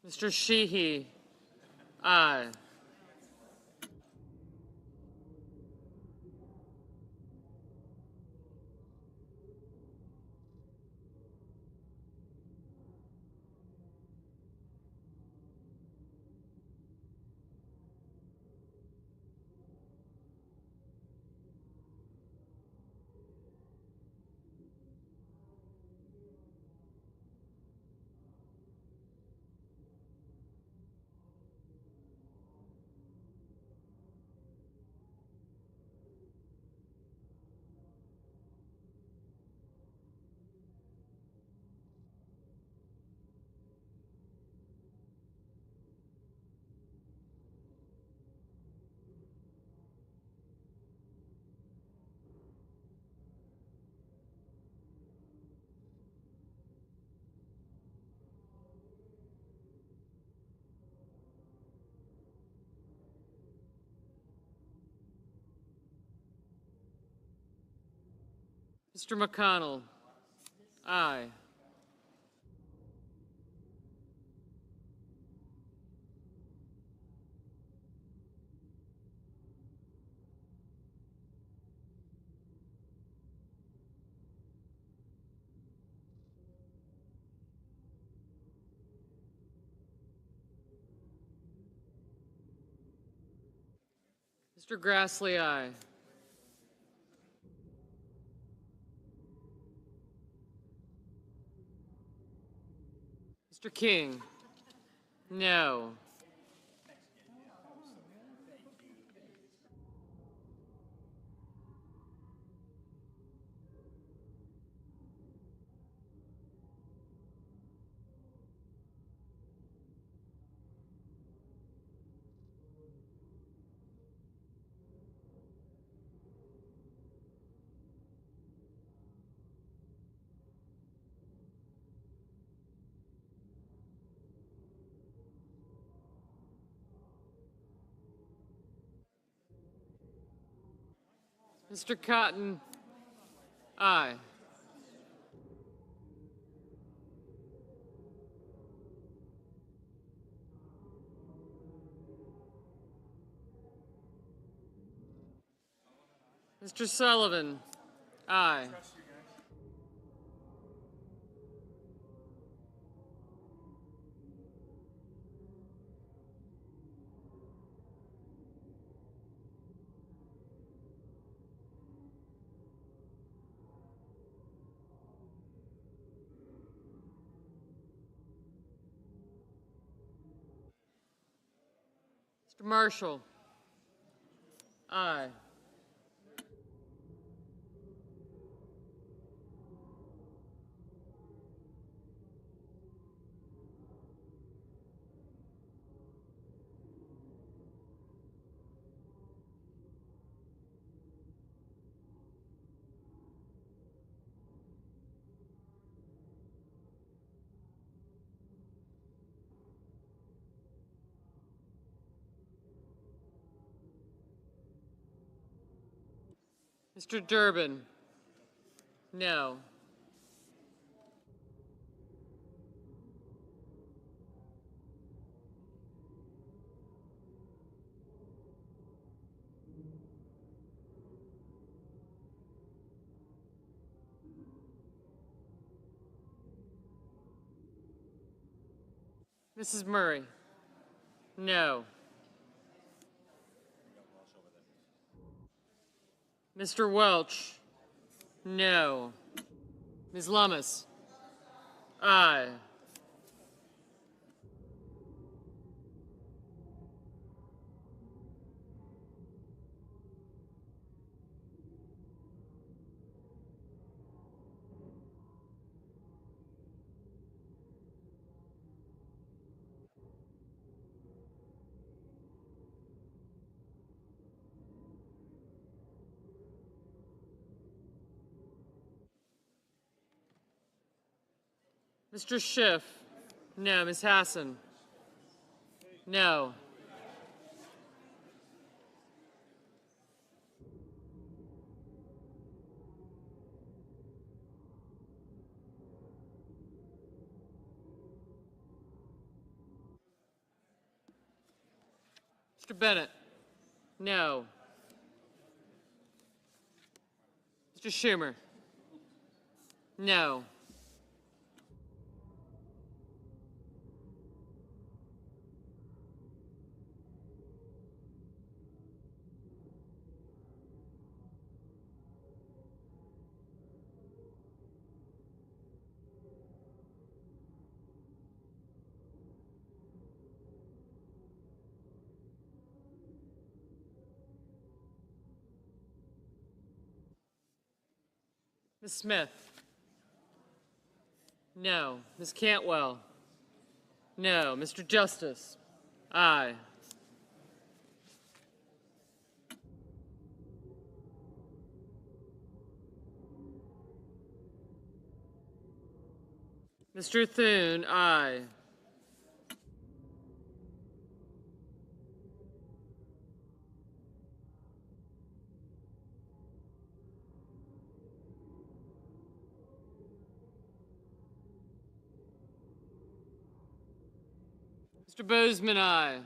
Mr. Sheehy, aye. Mr. McConnell, aye. Mr. Grassley, aye. Mr. King, no. Mr. Cotton, aye. Mr. Sullivan, aye. Mr. Marshall, aye. Mr. Durbin, no. Mrs. Murray, no. Mr. Welch, no. Ms. Lummis, aye. Mr. Schiff, no. Ms. Hassan, no. Mr. Bennett, no. Mr. Schumer, no. Ms. Smith, no. Ms. Cantwell, no. Mr. Justice, aye. Mr. Thune, aye. Mr. Bozeman, aye.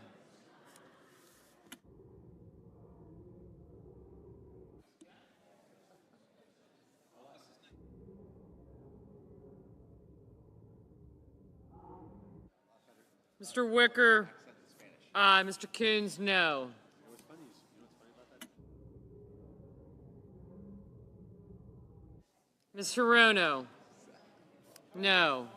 Mr. Wicker, aye. Mr. Coons, no. Ms. Hirono, no.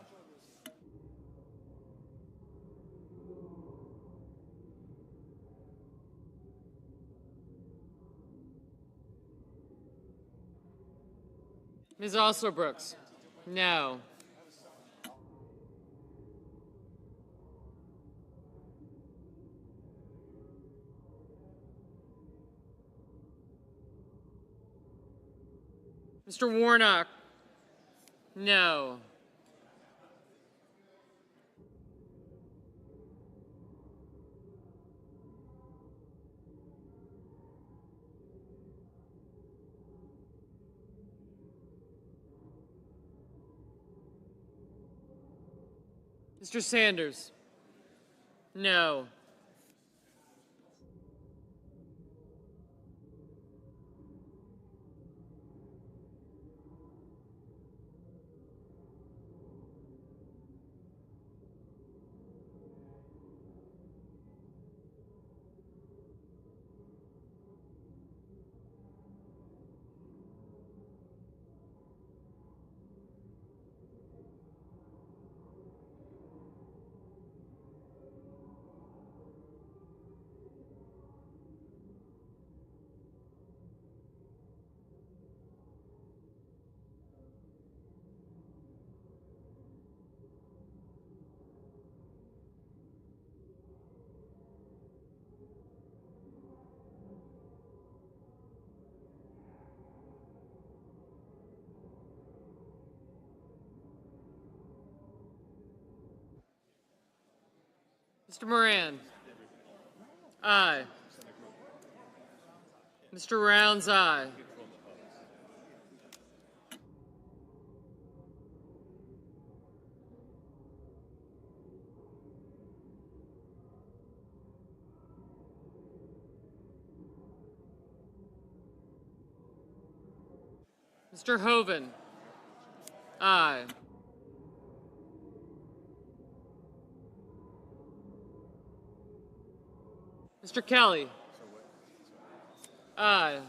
Ms. Alsobrooks, no. Mr. Warnock, no. Mr. Sanders? No. Mr. Moran? Aye. Mr. Rounds, aye. Mr. Hoven? Aye. Mr. Kelly? Aye.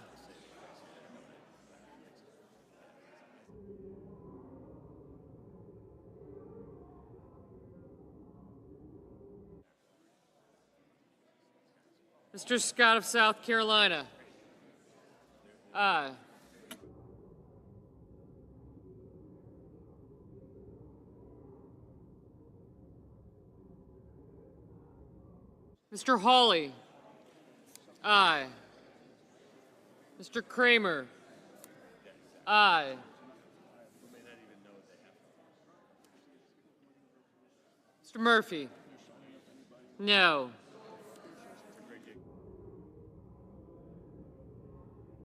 Mr. Scott of South Carolina? Aye. Mr. Hawley? Aye. Mr. Kramer? Aye. Mr. Murphy? No.